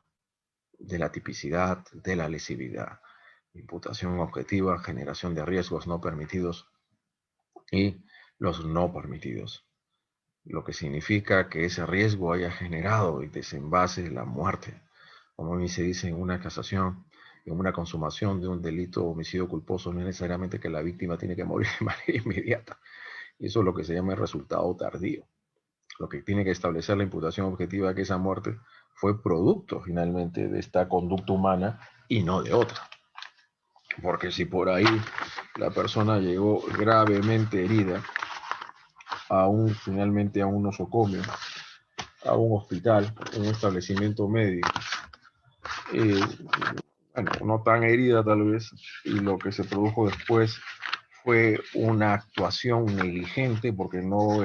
de la tipicidad, de la lesividad, imputación objetiva, generación de riesgos no permitidos y los no permitidos, lo que significa que ese riesgo haya generado y desenvase la muerte, como a mí se dice en una casación, en una consumación de un delito o homicidio culposo, no es necesariamente que la víctima tiene que morir de manera inmediata, y eso es lo que se llama el resultado tardío. Lo que tiene que establecer la imputación objetiva es que esa muerte fue producto finalmente de esta conducta humana y no de otra. Porque si por ahí la persona llegó gravemente herida finalmente a un nosocomio, a un hospital, un establecimiento médico, eh, bueno, no tan herida tal vez, y lo que se produjo después fue una actuación negligente porque no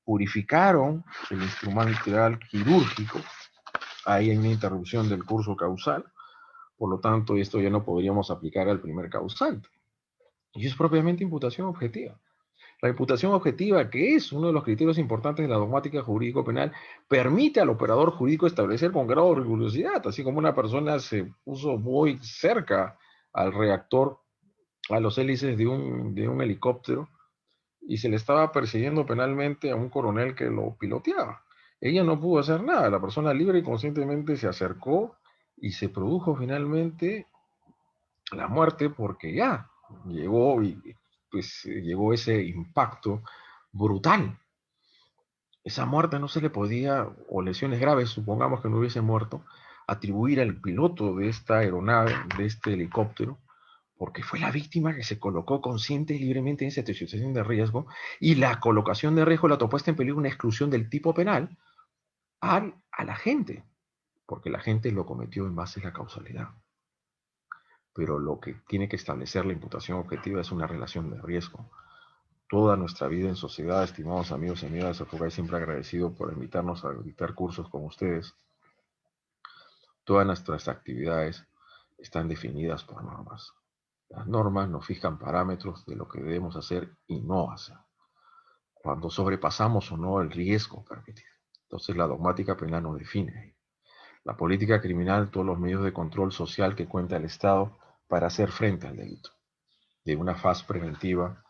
purificaron el instrumental quirúrgico, ahí hay una interrupción del curso causal, por lo tanto esto ya no podríamos aplicar al primer causante. Y es propiamente imputación objetiva. La imputación objetiva, que es uno de los criterios importantes de la dogmática jurídico-penal, permite al operador jurídico establecer con grado de rigurosidad, así como una persona se puso muy cerca al reactor, a los hélices de un helicóptero, y se le estaba persiguiendo penalmente a un coronel que lo piloteaba. Ella no pudo hacer nada, la persona libre y conscientemente se acercó y se produjo finalmente la muerte porque ya llegó y pues llegó ese impacto brutal. Esa muerte no se le podía, o lesiones graves, supongamos que no hubiese muerto, atribuir al piloto de esta aeronave, de este helicóptero, porque fue la víctima que se colocó consciente y libremente en esa situación de riesgo, y la colocación de riesgo la puesta en peligro una exclusión del tipo penal a la gente, porque la gente lo cometió en base a la causalidad. Pero lo que tiene que establecer la imputación objetiva es una relación de riesgo. Toda nuestra vida en sociedad, estimados amigos y amigas, Afogay siempre agradecido por invitarnos a dictar cursos con ustedes. Todas nuestras actividades están definidas por normas. Las normas nos fijan parámetros de lo que debemos hacer y no hacer, cuando sobrepasamos o no el riesgo permitido. Entonces la dogmática penal nos define. La política criminal, todos los medios de control social que cuenta el Estado para hacer frente al delito, de una faz preventiva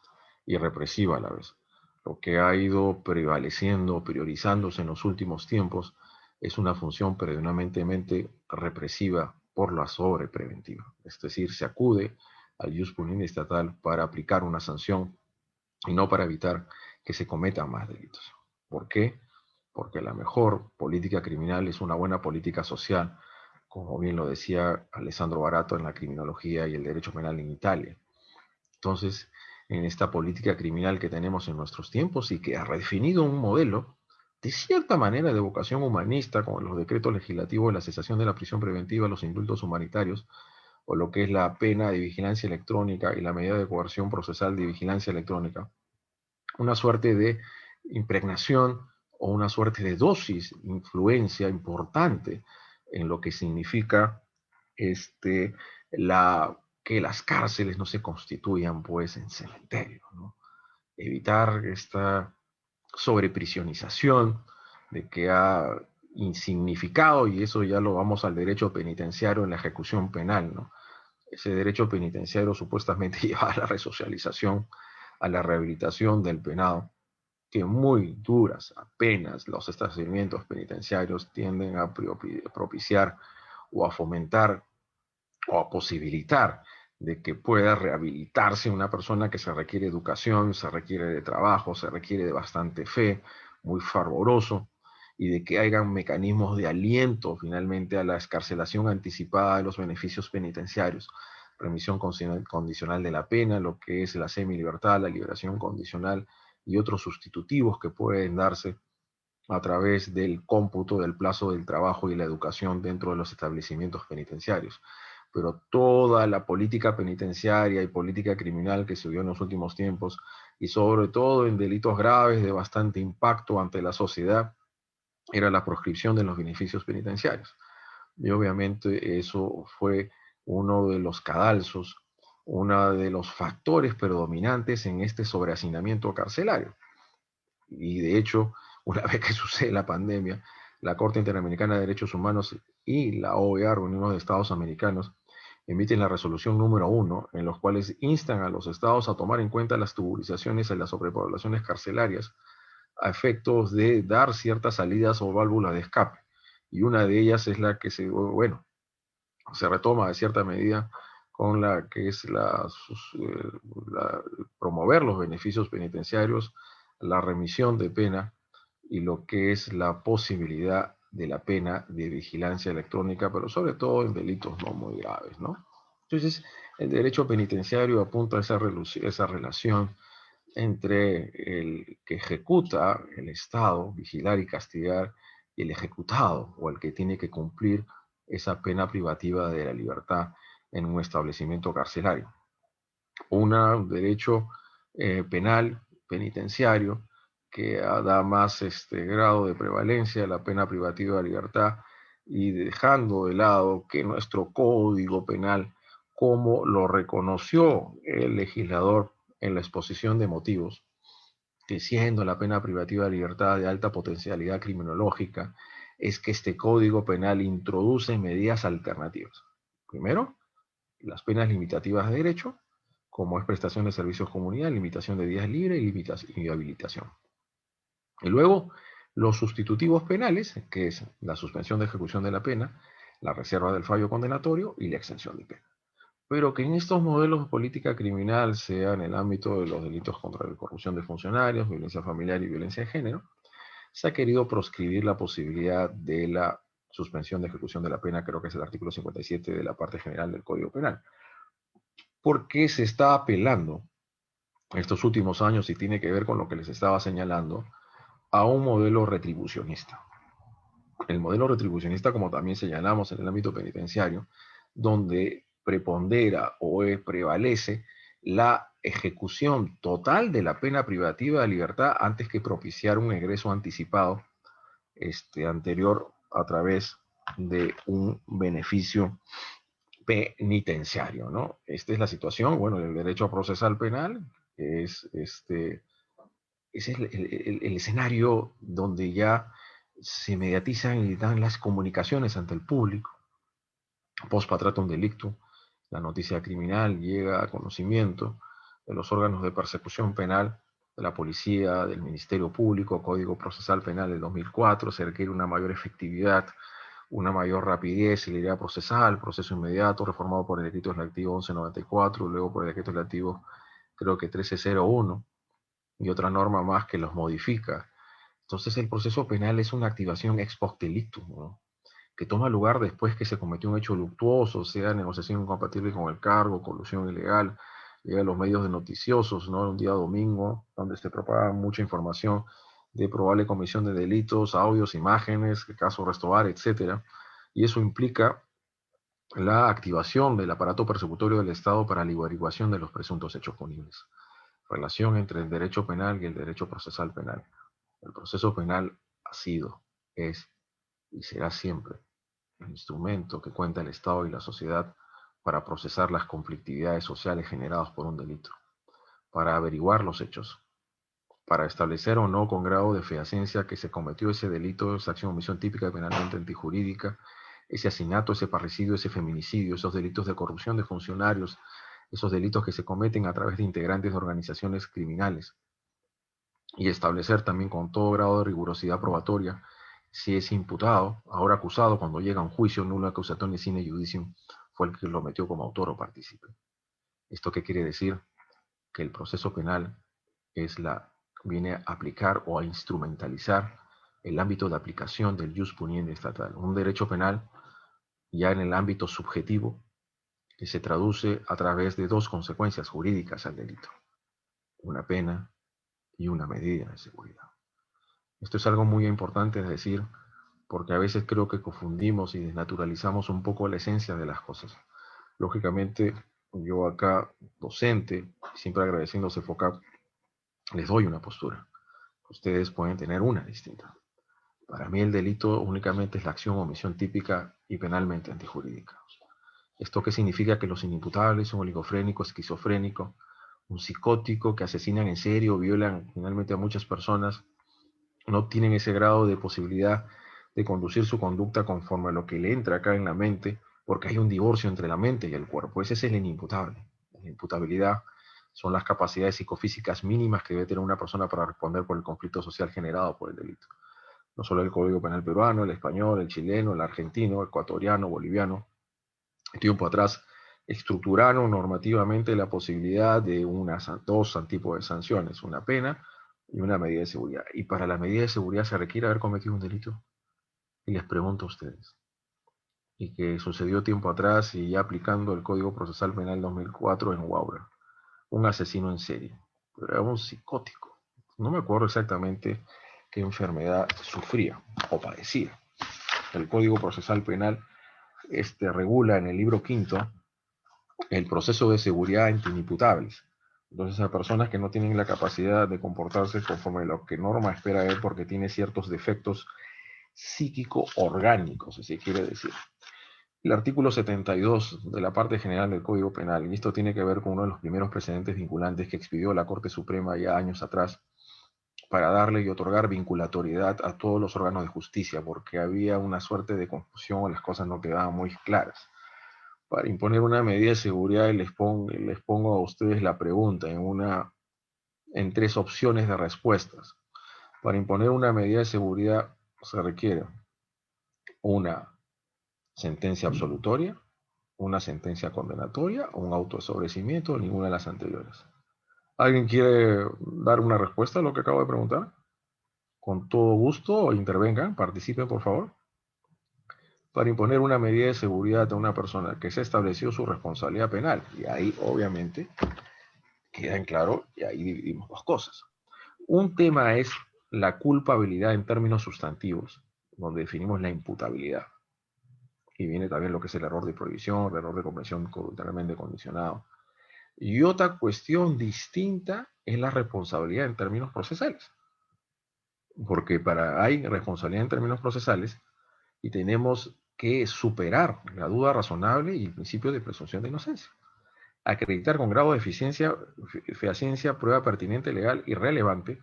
y represiva a la vez. Lo que ha ido prevaleciendo, priorizándose en los últimos tiempos, es una función predominantemente represiva por la sobrepreventiva. Es decir, se acude al ius puniendi estatal para aplicar una sanción y no para evitar que se cometan más delitos. ¿Por qué? Porque la mejor política criminal es una buena política social, como bien lo decía Alessandro Barato en la criminología y el derecho penal en Italia. Entonces, en esta política criminal que tenemos en nuestros tiempos y que ha redefinido un modelo de cierta manera de vocación humanista, como los decretos legislativos de la cesación de la prisión preventiva, los indultos humanitarios, o lo que es la pena de vigilancia electrónica y la medida de coerción procesal de vigilancia electrónica, una suerte de impregnación o una suerte de dosis, influencia importante en lo que significa que las cárceles no se constituyan pues en cementerios, ¿no? Evitar esta sobreprisionización de que ha insignificado, y eso ya lo vamos al derecho penitenciario en la ejecución penal, ¿no? Ese derecho penitenciario supuestamente lleva a la resocialización, a la rehabilitación del penado, que muy duras apenas los establecimientos penitenciarios tienden a propiciar o a fomentar o a posibilitar de que pueda rehabilitarse una persona que se requiere educación, se requiere de trabajo, se requiere de bastante fe, muy fervoroso, y de que hayan mecanismos de aliento finalmente a la escarcelación anticipada de los beneficios penitenciarios, remisión condicional de la pena, lo que es la semilibertad, la liberación condicional y otros sustitutivos que pueden darse a través del cómputo del plazo del trabajo y la educación dentro de los establecimientos penitenciarios. Pero toda la política penitenciaria y política criminal que se vio en los últimos tiempos, y sobre todo en delitos graves de bastante impacto ante la sociedad, era la proscripción de los beneficios penitenciarios. Y obviamente eso fue uno de los cadalzos, uno de los factores predominantes en este sobrehacinamiento carcelario. Y de hecho, una vez que sucede la pandemia, la Corte Interamericana de Derechos Humanos y la OEA, Reunión de Estados Americanos, emiten la resolución número 1, en los cuales instan a los estados a tomar en cuenta las tuburizaciones y las sobrepoblaciones carcelarias a efectos de dar ciertas salidas o válvulas de escape. Y una de ellas es la que se retoma de cierta medida con la que es promover los beneficios penitenciarios, la remisión de pena y lo que es la posibilidad de la pena de vigilancia electrónica, pero sobre todo en delitos no muy graves, ¿no? Entonces, el derecho penitenciario apunta a esa relación entre el que ejecuta el Estado, vigilar y castigar, y el ejecutado, o el que tiene que cumplir esa pena privativa de la libertad en un establecimiento carcelario. Un derecho penal, penitenciario, que da más grado de prevalencia a la pena privativa de libertad y dejando de lado que nuestro código penal, como lo reconoció el legislador en la exposición de motivos, que siendo la pena privativa de libertad de alta potencialidad criminológica, es que este código penal introduce medidas alternativas. Primero, las penas limitativas de derecho, como es prestación de servicios comunidad, limitación de días libres y habilitación. Y luego, los sustitutivos penales, que es la suspensión de ejecución de la pena, la reserva del fallo condenatorio y la exención de pena. Pero que en estos modelos de política criminal, sea en el ámbito de los delitos contra la corrupción de funcionarios, violencia familiar y violencia de género, se ha querido proscribir la posibilidad de la suspensión de ejecución de la pena, creo que es el artículo 57 de la parte general del Código Penal. Porque se está apelando estos últimos años, y tiene que ver con lo que les estaba señalando, a un modelo retribucionista. El modelo retribucionista, como también señalamos en el ámbito penitenciario, donde prepondera o prevalece la ejecución total de la pena privativa de libertad antes que propiciar un egreso anticipado anterior a través de un beneficio penitenciario, ¿no? Esta es la situación, bueno, el derecho procesal penal, que es el escenario donde ya se mediatizan y dan las comunicaciones ante el público. Post patratum delictum, la noticia criminal llega a conocimiento de los órganos de persecución penal, de la policía, del Ministerio Público, Código Procesal Penal del 2004, se requiere una mayor efectividad, una mayor rapidez, celeridad procesal, proceso inmediato, reformado por el decreto legislativo 1194, luego por el decreto legislativo creo que 1301, y otra norma más que los modifica. Entonces el proceso penal es una activación ex post delictum, ¿no?, que toma lugar después que se cometió un hecho luctuoso, sea negociación incompatible con el cargo, colusión ilegal, llega a los medios de noticiosos, ¿no?, un día domingo, donde se propaga mucha información de probable comisión de delitos, audios, imágenes, caso Restobar, etcétera, y eso implica la activación del aparato persecutorio del Estado para la averiguación de los presuntos hechos punibles. Relación entre el derecho penal y el derecho procesal penal. El proceso penal ha sido, es y será siempre el instrumento que cuenta el Estado y la sociedad para procesar las conflictividades sociales generadas por un delito, para averiguar los hechos, para establecer o no con grado de fehacencia que se cometió ese delito, esa acción o omisión típica penalmente antijurídica, ese asesinato, ese parricidio, ese feminicidio, esos delitos de corrupción de funcionarios, esos delitos que se cometen a través de integrantes de organizaciones criminales, y establecer también con todo grado de rigurosidad probatoria si ese imputado, ahora acusado, cuando llega a un juicio nulo acusatorio sine judicium, fue el que lo metió como autor o partícipe. ¿Esto qué quiere decir? Que el proceso penal viene a aplicar o a instrumentalizar el ámbito de aplicación del jus puniendi estatal, un derecho penal ya en el ámbito subjetivo que se traduce a través de dos consecuencias jurídicas al delito: una pena y una medida de seguridad. Esto es algo muy importante de decir, porque a veces creo que confundimos y desnaturalizamos un poco la esencia de las cosas. Lógicamente, yo acá, docente, siempre agradeciendo FOCAP, les doy una postura. Ustedes pueden tener una distinta. Para mí el delito únicamente es la acción o omisión típica y penalmente antijurídica. ¿Esto qué significa? Que los inimputables, un oligofrénico, esquizofrénico, un psicótico que asesinan en serio, violan finalmente a muchas personas, no tienen ese grado de posibilidad de conducir su conducta conforme a lo que le entra acá en la mente, porque hay un divorcio entre la mente y el cuerpo. Ese es el inimputable. La imputabilidad son las capacidades psicofísicas mínimas que debe tener una persona para responder por el conflicto social generado por el delito. No solo el Código Penal peruano, el español, el chileno, el argentino, el ecuatoriano, boliviano. Tiempo atrás estructuraron normativamente la posibilidad de dos tipos de sanciones: una pena y una medida de seguridad. Y para la medida de seguridad se requiere haber cometido un delito. Y les pregunto a ustedes, y que sucedió tiempo atrás y ya aplicando el Código Procesal Penal 2004 en Huaura, un asesino en serie, pero era un psicótico. No me acuerdo exactamente qué enfermedad sufría o padecía. El Código Procesal Penal regula en el libro quinto el proceso de seguridad entre inimputables. Entonces, a personas que no tienen la capacidad de comportarse conforme a lo que norma espera él porque tiene ciertos defectos psíquico-orgánicos, así quiere decir. El artículo 72 de la parte general del Código Penal, y esto tiene que ver con uno de los primeros precedentes vinculantes que expidió la Corte Suprema ya años atrás, para darle y otorgar vinculatoriedad a todos los órganos de justicia, porque había una suerte de confusión o las cosas no quedaban muy claras. Para imponer una medida de seguridad, les pongo a ustedes la pregunta en tres opciones de respuestas. Para imponer una medida de seguridad se requiere una sentencia absolutoria, una sentencia condenatoria o un auto de sobreseimiento o ninguna de las anteriores. ¿Alguien quiere dar una respuesta a lo que acabo de preguntar? Con todo gusto, intervengan, participen, por favor. Para imponer una medida de seguridad a una persona que se estableció su responsabilidad penal, y ahí obviamente queda en claro, y ahí dividimos dos cosas. Un tema es la culpabilidad en términos sustantivos, donde definimos la imputabilidad. Y viene también lo que es el error de prohibición, el error de comprensión voluntariamente condicionado. Y otra cuestión distinta es la responsabilidad en términos procesales. Porque hay responsabilidad en términos procesales y tenemos que superar la duda razonable y el principio de presunción de inocencia. Acreditar con grado de fehaciencia, prueba pertinente, legal y relevante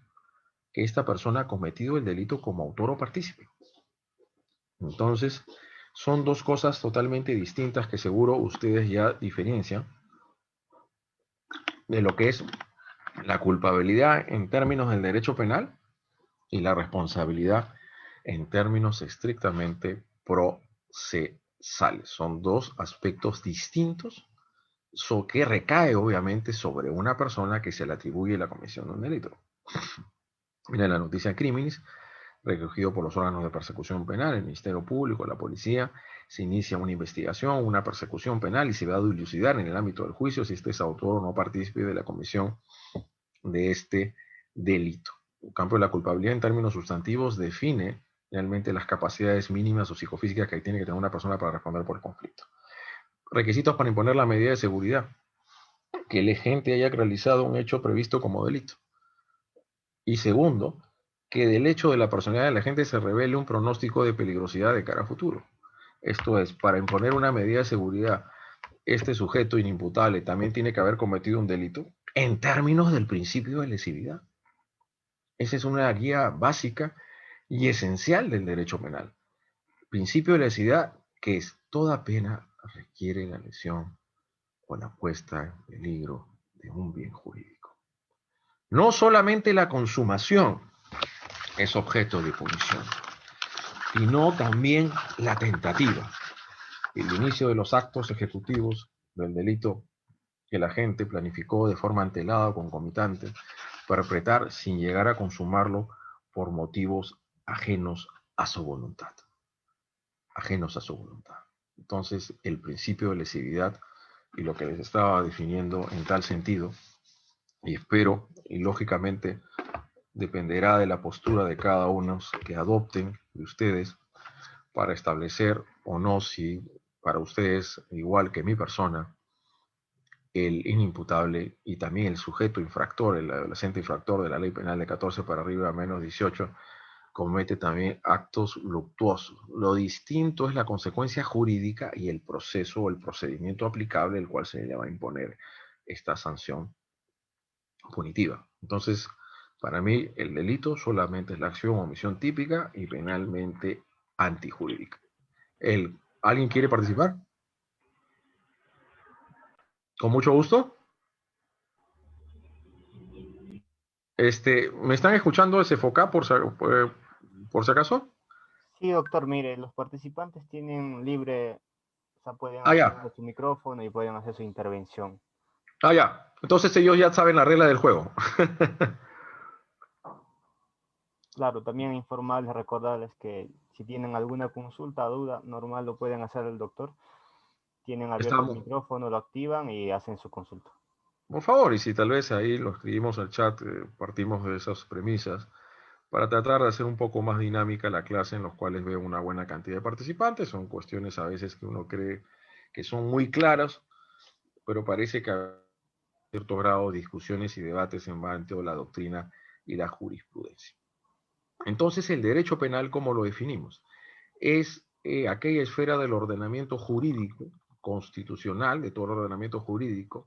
que esta persona ha cometido el delito como autor o partícipe. Entonces, son dos cosas totalmente distintas que seguro ustedes ya diferencian de lo que es la culpabilidad en términos del derecho penal y la responsabilidad en términos estrictamente procesales. Son dos aspectos distintos que recae obviamente sobre una persona que se le atribuye la comisión de un delito. Mira la noticia Criminis, recogido por los órganos de persecución penal, el Ministerio Público, la policía, se inicia una investigación, una persecución penal y se va a dilucidar en el ámbito del juicio si este es autor o no partícipe de la comisión de este delito. El campo de la culpabilidad en términos sustantivos define realmente las capacidades mínimas o psicofísicas que tiene que tener una persona para responder por el conflicto. Requisitos para imponer la medida de seguridad: que el agente haya realizado un hecho previsto como delito. Y segundo, que del hecho de la personalidad del agente se revele un pronóstico de peligrosidad de cara a futuro. Esto es, para imponer una medida de seguridad, este sujeto inimputable también tiene que haber cometido un delito en términos del principio de lesividad. Esa es una guía básica y esencial del derecho penal. Principio de lesividad, que es toda pena requiere la lesión o la puesta en peligro de un bien jurídico. No solamente la consumación es objeto de punición, sino también la tentativa, el inicio de los actos ejecutivos del delito que la gente planificó de forma antelada o concomitante, perpetrar sin llegar a consumarlo por motivos ajenos a su voluntad. Ajenos a su voluntad. Entonces, el principio de lesividad y lo que les estaba definiendo en tal sentido, y espero, y lógicamente, dependerá de la postura de cada uno que adopten de ustedes para establecer o no si para ustedes, igual que mi persona, el inimputable y también el sujeto infractor, el adolescente infractor de la ley penal de 14 para arriba a menos 18, comete también actos luctuosos. Lo distinto es la consecuencia jurídica y el proceso o el procedimiento aplicable, el cual se le va a imponer esta sanción punitiva. Entonces, para mí, el delito solamente es la acción o omisión típica y penalmente antijurídica. ¿Alguien quiere participar? Con mucho gusto. ¿Me están escuchando ese FOCA por si acaso? Sí, doctor, mire, los participantes tienen libre, o sea, pueden Ah, activar ya. su micrófono y pueden hacer su intervención. Ah, ya. Entonces ellos ya saben la regla del juego. Claro, también informarles, recordarles que si tienen alguna consulta, duda, normal lo pueden hacer el doctor. Tienen abierto el Estamos. micrófono, lo activan y hacen su consulta. Por favor, y si tal vez ahí lo escribimos al chat, partimos de esas premisas para tratar de hacer un poco más dinámica la clase en los cuales veo una buena cantidad de participantes. Son cuestiones a veces que uno cree que son muy claras, pero parece que hay cierto grado de discusiones y debates en base a la doctrina y la jurisprudencia. Entonces, el derecho penal, ¿cómo lo definimos? Es aquella esfera del ordenamiento jurídico, constitucional, de todo el ordenamiento jurídico,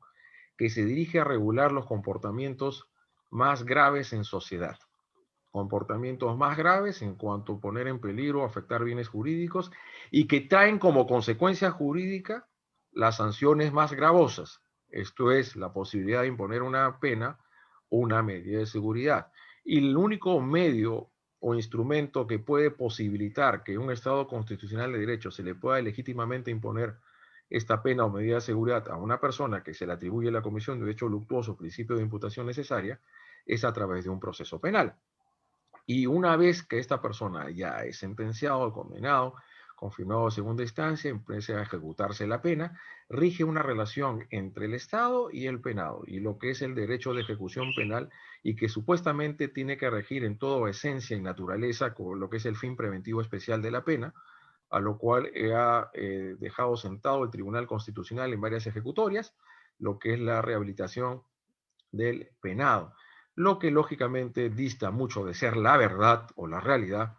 que se dirige a regular los comportamientos más graves en sociedad. Comportamientos más graves en cuanto a poner en peligro o afectar bienes jurídicos y que traen como consecuencia jurídica las sanciones más gravosas. Esto es, la posibilidad de imponer una pena o una medida de seguridad. Y el único medio o instrumento que puede posibilitar que un Estado constitucional de derecho se le pueda legítimamente imponer esta pena o medida de seguridad a una persona que se le atribuye la comisión de hecho luctuoso, principio de imputación necesaria, es a través de un proceso penal. Y una vez que esta persona ya es sentenciado o condenado, confirmado de segunda instancia, empieza a ejecutarse la pena, rige una relación entre el Estado y el penado, y lo que es el derecho de ejecución penal, y que supuestamente tiene que regir en toda esencia y naturaleza con lo que es el fin preventivo especial de la pena, a lo cual ha dejado sentado el Tribunal Constitucional en varias ejecutorias, lo que es la rehabilitación del penado, lo que lógicamente dista mucho de ser la verdad o la realidad,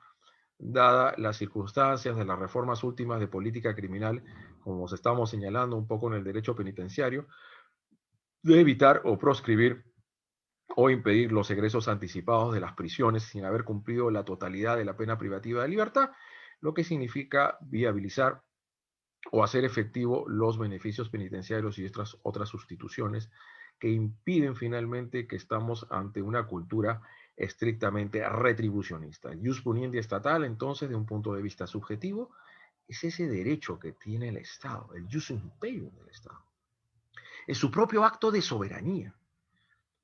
dada las circunstancias de las reformas últimas de política criminal, como se estamos señalando un poco en el derecho penitenciario, de evitar o proscribir o impedir los egresos anticipados de las prisiones sin haber cumplido la totalidad de la pena privativa de libertad, lo que significa viabilizar o hacer efectivo los beneficios penitenciarios y otras sustituciones que impiden finalmente que estamos ante una cultura estrictamente retribucionista. El ius puniendi estatal, entonces, de un punto de vista subjetivo, es ese derecho que tiene el Estado, el ius imperium del Estado, en su propio acto de soberanía,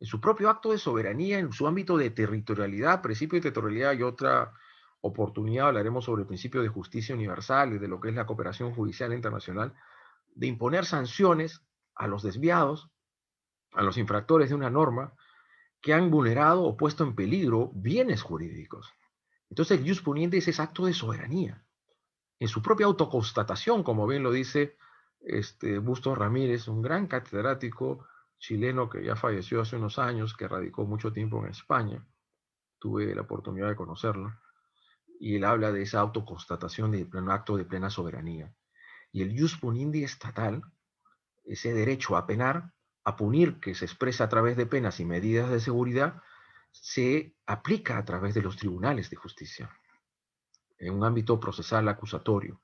en su propio acto de soberanía, en su ámbito de territorialidad, principio de territorialidad y otra oportunidad hablaremos sobre el principio de justicia universal y de lo que es la cooperación judicial internacional, de imponer sanciones a los desviados, a los infractores de una norma que han vulnerado o puesto en peligro bienes jurídicos. Entonces el ius puniendi es ese acto de soberanía, en su propia autoconstatación, como bien lo dice Bustos Ramírez, un gran catedrático chileno que ya falleció hace unos años, que radicó mucho tiempo en España. Tuve la oportunidad de conocerlo. Y él habla de esa autoconstatación de un acto de plena soberanía. Y el ius puniendi estatal, ese derecho a penar, a punir, que se expresa a través de penas y medidas de seguridad, se aplica a través de los tribunales de justicia, en un ámbito procesal acusatorio.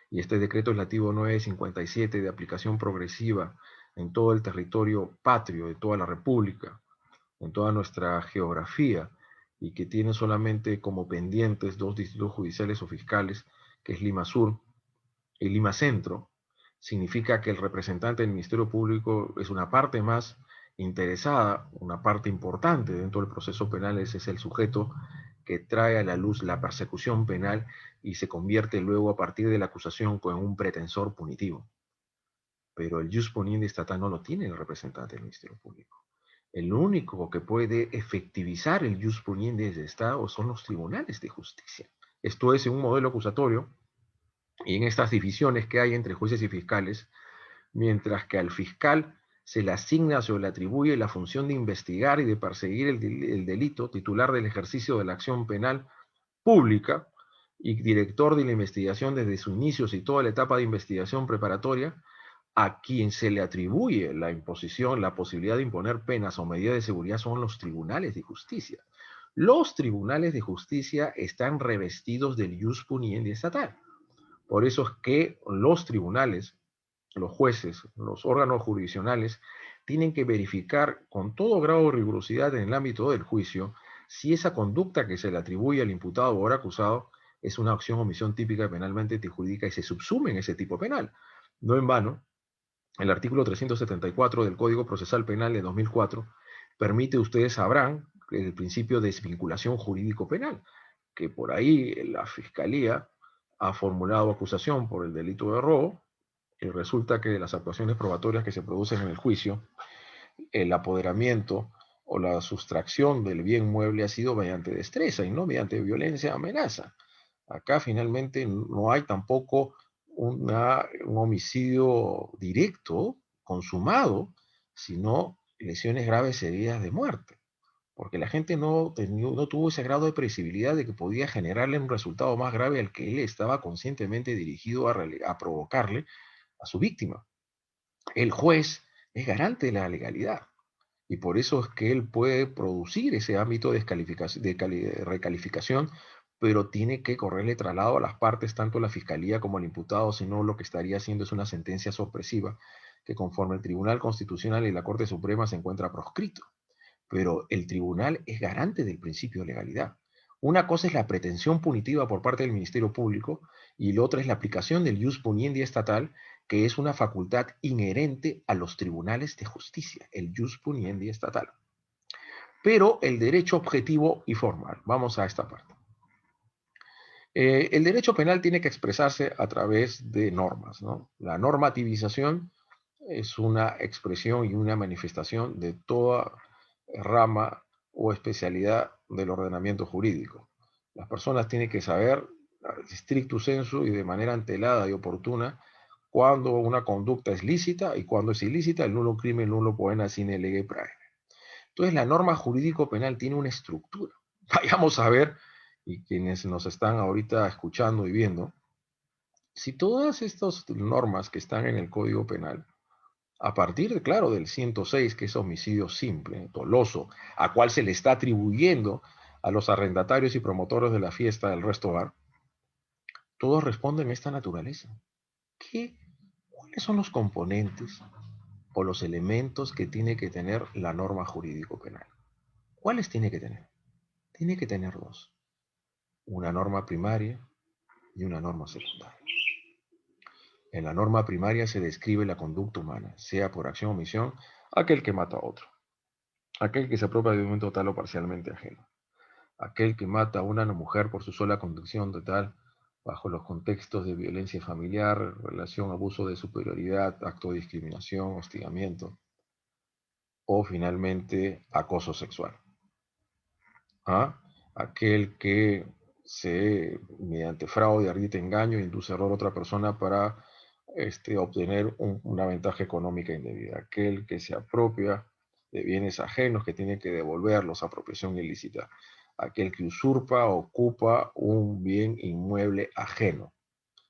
Y este decreto legislativo 957 de aplicación progresiva en todo el territorio patrio de toda la República, en toda nuestra geografía, y que tiene solamente como pendientes dos distritos judiciales o fiscales, que es Lima Sur y Lima Centro, significa que el representante del Ministerio Público es una parte más interesada, una parte importante dentro del proceso penal. Ese es el sujeto que trae a la luz la persecución penal y se convierte luego a partir de la acusación en un pretensor punitivo. Pero el ius puniendi estatal no lo tiene el representante del Ministerio Público. El único que puede efectivizar el ius puniendi del Estado son los tribunales de justicia. Esto es en un modelo acusatorio y en estas divisiones que hay entre jueces y fiscales, mientras que al fiscal se le asigna o se le atribuye la función de investigar y de perseguir el delito, titular del ejercicio de la acción penal pública y director de la investigación desde sus inicios y toda la etapa de investigación preparatoria, a quien se le atribuye la imposición, la posibilidad de imponer penas o medidas de seguridad son los tribunales de justicia. Los tribunales de justicia están revestidos del ius puniendi estatal. Por eso es que los tribunales, los jueces, los órganos jurisdiccionales, tienen que verificar con todo grado de rigurosidad en el ámbito del juicio si esa conducta que se le atribuye al imputado o al acusado es una acción o omisión típica penalmente jurídica y se subsume en ese tipo penal. No en vano, el artículo 374 del Código Procesal Penal de 2004 permite, ustedes sabrán, el principio de desvinculación jurídico-penal, que por ahí la Fiscalía ha formulado acusación por el delito de robo, y resulta que las actuaciones probatorias que se producen en el juicio, el apoderamiento o la sustracción del bien mueble ha sido mediante destreza y no mediante violencia o amenaza. Acá finalmente no hay tampoco un homicidio directo, consumado, sino lesiones graves y heridas de muerte. Porque la gente no tuvo ese grado de previsibilidad de que podía generarle un resultado más grave al que él estaba conscientemente dirigido a provocarle a su víctima. El juez es garante de la legalidad y por eso es que él puede producir ese ámbito de recalificación, pero tiene que correrle traslado a las partes, tanto la fiscalía como el imputado, si no lo que estaría haciendo es una sentencia sorpresiva que conforme el Tribunal Constitucional y la Corte Suprema se encuentra proscrito. Pero el tribunal es garante del principio de legalidad. Una cosa es la pretensión punitiva por parte del Ministerio Público y la otra es la aplicación del ius puniendi estatal, que es una facultad inherente a los tribunales de justicia, el ius puniendi estatal. Pero el derecho objetivo y formal, vamos a esta parte. El derecho penal tiene que expresarse a través de normas, ¿no? La normativización es una expresión y una manifestación de toda rama o especialidad del ordenamiento jurídico. Las personas tienen que saber, stricto sensu y de manera antelada y oportuna, cuando una conducta es lícita y cuando es ilícita, el nulo crimen, nulo poena sine lege prae. Entonces, la norma jurídico penal tiene una estructura. Vayamos a ver, y quienes nos están ahorita escuchando y viendo, si todas estas normas que están en el Código Penal, a partir de, claro, del 106, que es homicidio simple, doloso, a cual se le está atribuyendo a los arrendatarios y promotores de la fiesta del resto bar, Todos responden a esta naturaleza. ¿Cuáles son los componentes o los elementos que tiene que tener la norma jurídico-penal? ¿Cuáles tiene que tener? Tiene que tener dos. Una norma primaria y una norma secundaria. En la norma primaria se describe la conducta humana, sea por acción o omisión, aquel que mata a otro, aquel que se apropia de un momento total o parcialmente ajeno, aquel que mata a una mujer por su sola conducción total, bajo los contextos de violencia familiar, relación, abuso de superioridad, acto de discriminación, hostigamiento, o finalmente acoso sexual. ¿Ah? Aquel que mediante fraude, ardite, engaño, induce error a otra persona para obtener una ventaja económica indebida. Aquel que se apropia de bienes ajenos que tiene que devolverlos, apropiación ilícita. Aquel que usurpa, ocupa un bien inmueble ajeno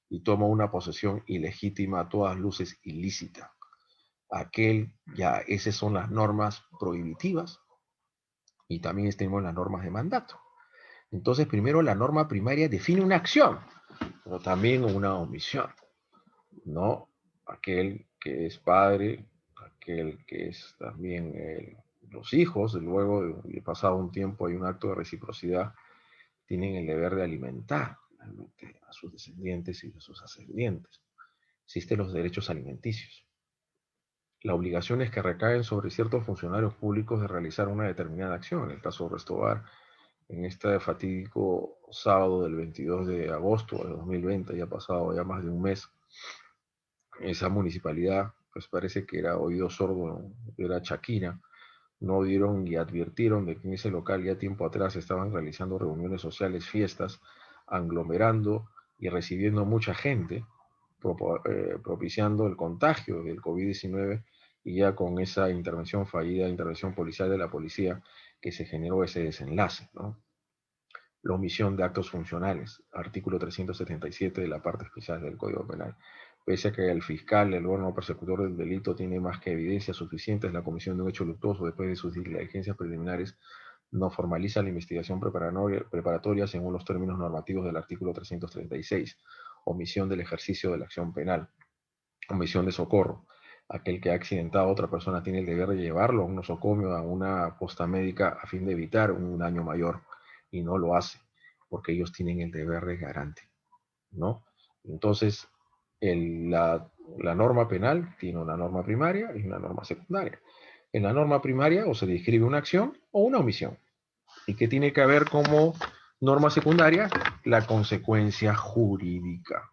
y toma una posesión ilegítima a todas luces ilícita. Esas son las normas prohibitivas y también tenemos las normas de mandato. Entonces, primero la norma primaria define una acción, pero también una omisión, ¿no? Aquel que es padre, aquel que es también los hijos, luego de pasado un tiempo hay un acto de reciprocidad, tienen el deber de alimentar a sus descendientes y a sus ascendientes. Existen los derechos alimenticios. Las obligaciones que recaen sobre ciertos funcionarios públicos de realizar una determinada acción. En el caso de Restobar, en este fatídico sábado del 22 de agosto de 2020, ya ha pasado ya más de un mes, esa municipalidad, pues parece que era oído sordo, era Chaquina, no dieron y advirtieron de que en ese local ya tiempo atrás estaban realizando reuniones sociales, fiestas, aglomerando y recibiendo mucha gente, propiciando el contagio del COVID-19 y ya con esa intervención fallida, intervención policial de la policía, que se generó ese desenlace, ¿no? La omisión de actos funcionales, artículo 377 de la parte especial del Código Penal. Pese a que el fiscal, el órgano persecutor del delito, tiene más que evidencias suficientes, la comisión de un hecho luctuoso después de sus diligencias preliminares no formaliza la investigación preparatoria según los términos normativos del artículo 336. Omisión del ejercicio de la acción penal. Omisión de socorro. Aquel que ha accidentado a otra persona tiene el deber de llevarlo a un nosocomio, a una posta médica, a fin de evitar un daño mayor, y no lo hace, porque ellos tienen el deber de garante, ¿no? Entonces, la norma penal tiene una norma primaria y una norma secundaria. En la norma primaria o se describe una acción o una omisión. ¿Y qué tiene que haber como norma secundaria? La consecuencia jurídica.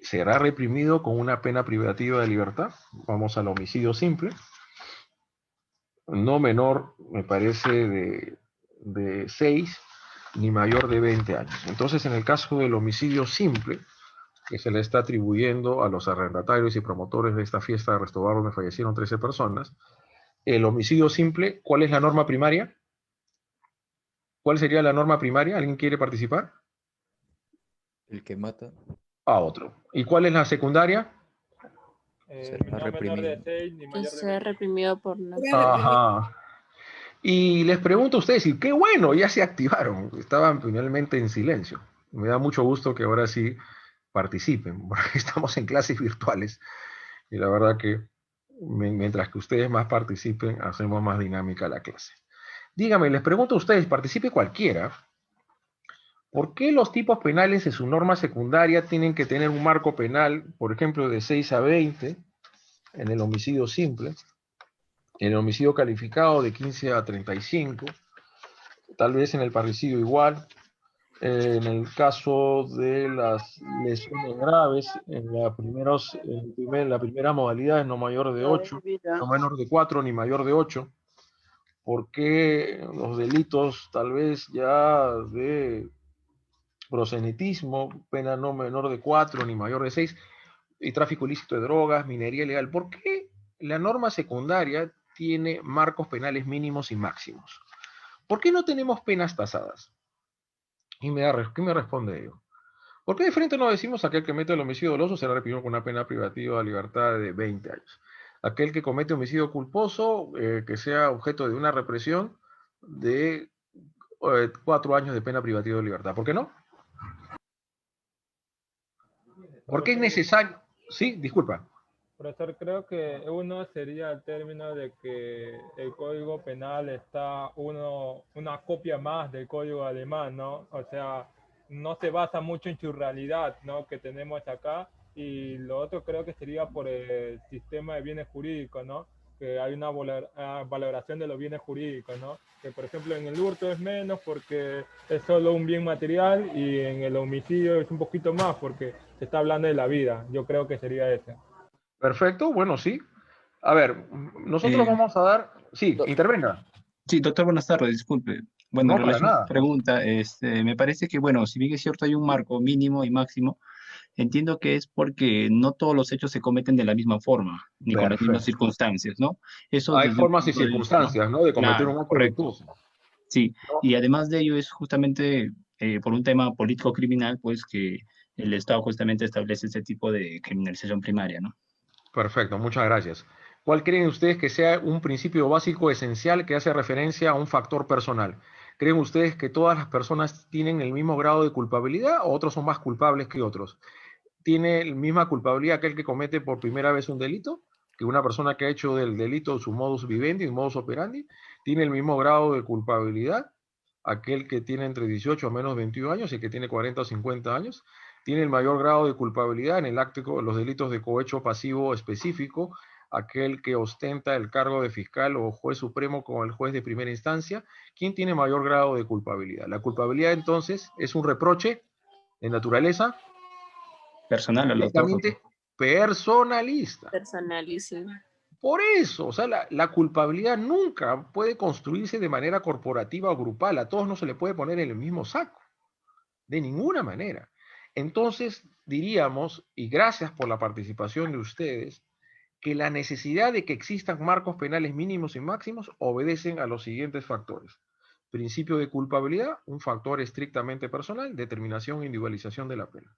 ¿Será reprimido con una pena privativa de libertad? Vamos al homicidio simple. No menor, me parece, de 6, ni mayor de 20 años. Entonces, en el caso del homicidio simple, que se le está atribuyendo a los arrendatarios y promotores de esta fiesta de Restobar donde fallecieron 13 personas, el homicidio simple, ¿cuál es la norma primaria? ¿Cuál sería la norma primaria? ¿Alguien quiere participar? El que mata A otro. ¿Y cuál es la secundaria? será No menor de reprimido. 6 ni Que mayor de sea 20. reprimido por no. Ajá. Y les pregunto a ustedes, y qué bueno, ya se activaron, estaban finalmente en silencio. Me da mucho gusto que ahora sí participen, porque estamos en clases virtuales y la verdad que mientras que ustedes más participen, hacemos más dinámica la clase. Dígame, les pregunto a ustedes, participe cualquiera, ¿por qué los tipos penales en su norma secundaria tienen que tener un marco penal, por ejemplo, de 6 a 20 en el homicidio simple, en el homicidio calificado de 15 a 35, tal vez en el parricidio igual, en el caso de las lesiones graves, en la primera modalidad es no mayor de 8, no menor de 4 ni mayor de 8, porque los delitos tal vez ya de prosenitismo, pena no menor de 4 ni mayor de 6, y tráfico ilícito de drogas, minería ilegal, ¿por qué la norma secundaria tiene marcos penales mínimos y máximos? ¿Por qué no tenemos penas tasadas? ¿Qué me responde ello? ¿Por qué de frente no decimos aquel que comete el homicidio doloso será reprimido con una pena privativa de libertad de 20 años? Aquel que comete homicidio culposo, que sea objeto de una represión de 4 años de pena privativa de libertad. ¿Por qué no? ¿Por qué es necesario? Sí, disculpa. Profesor, creo que uno sería el término de que el Código Penal está una copia más del Código Alemán, ¿no? O sea, no se basa mucho en su realidad, ¿no? Que tenemos acá. Y lo otro creo que sería por el sistema de bienes jurídicos, ¿no? Que hay una valoración de los bienes jurídicos, ¿no? Que por ejemplo en el hurto es menos porque es solo un bien material y en el homicidio es un poquito más porque se está hablando de la vida. Yo creo que sería ese. Perfecto, bueno, sí. A ver, nosotros Eh, vamos a dar... Sí, do- intervenga. sí, doctor, buenas tardes, disculpe. Bueno, en No, para relación a su nada. pregunta, me parece que, bueno, si bien es cierto hay un marco mínimo y máximo, entiendo que es porque no todos los hechos se cometen de la misma forma, ni con las mismas Perfecto. circunstancias, ¿no? Eso Hay desde un formas y punto de vista, ¿no? circunstancias, ¿no? De cometer Claro, un acto correcto. delictuoso, Sí, ¿no? y además de ello es justamente por un tema político-criminal, pues que el Estado justamente establece ese tipo de criminalización primaria, ¿no? Perfecto, muchas gracias. ¿Cuál creen ustedes que sea un principio básico esencial que hace referencia a un factor personal? ¿Creen ustedes que todas las personas tienen el mismo grado de culpabilidad o otros son más culpables que otros? ¿Tiene la misma culpabilidad aquel que comete por primera vez un delito que una persona que ha hecho del delito su modus vivendi, modus operandi? ¿Tiene el mismo grado de culpabilidad aquel que tiene entre 18 a menos 21 años y que tiene 40 o 50 años? ¿Tiene el mayor grado de culpabilidad en el acto, los delitos de cohecho pasivo específico aquel que ostenta el cargo de fiscal o juez supremo como el juez de primera instancia? ¿Quién tiene mayor grado de culpabilidad? La culpabilidad entonces es un reproche de naturaleza Personal al autor, doctor. netamente personalista. Personalísimo. Por eso, o sea, la culpabilidad nunca puede construirse de manera corporativa o grupal. A todos no se le puede poner en el mismo saco, de ninguna manera. Entonces, diríamos, y gracias por la participación de ustedes, que la necesidad de que existan marcos penales mínimos y máximos obedecen a los siguientes factores. Principio de culpabilidad, un factor estrictamente personal, determinación e individualización de la pena.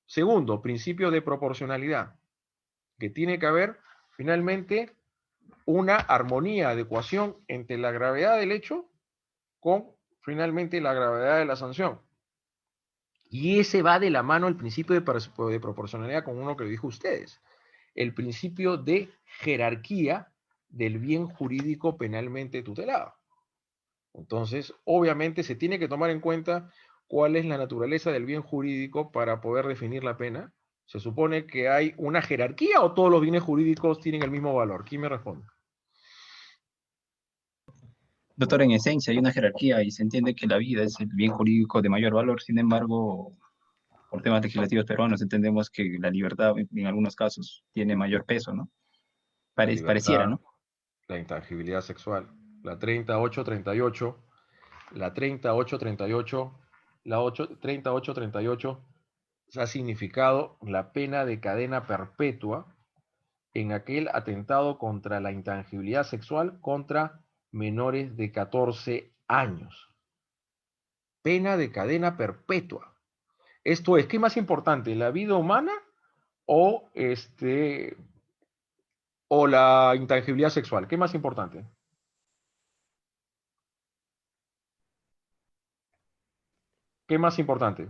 Segundo, principio de proporcionalidad, que tiene que haber finalmente una armonía, adecuación entre la gravedad del hecho con finalmente la gravedad de la sanción. Y ese va de la mano el principio de proporcionalidad con uno que le dijo a ustedes, el principio de jerarquía del bien jurídico penalmente tutelado. Entonces, obviamente se tiene que tomar en cuenta cuál es la naturaleza del bien jurídico para poder definir la pena. ¿Se supone que hay una jerarquía o todos los bienes jurídicos tienen el mismo valor? ¿Quién me responde? Doctor, en esencia hay una jerarquía y se entiende que la vida es el bien jurídico de mayor valor. Sin embargo, por temas legislativos peruanos entendemos que la libertad en algunos casos tiene mayor peso, ¿no? La Pareciera, libertad, ¿no? la intangibilidad sexual, la 3838, la 3838, la 3838 ha significado la pena de cadena perpetua en aquel atentado contra la intangibilidad sexual contra menores de 14 años. Pena de cadena perpetua. Esto es, ¿qué más importante? ¿La vida humana o, o la intangibilidad sexual? ¿Qué más importante? ¿Qué más importante?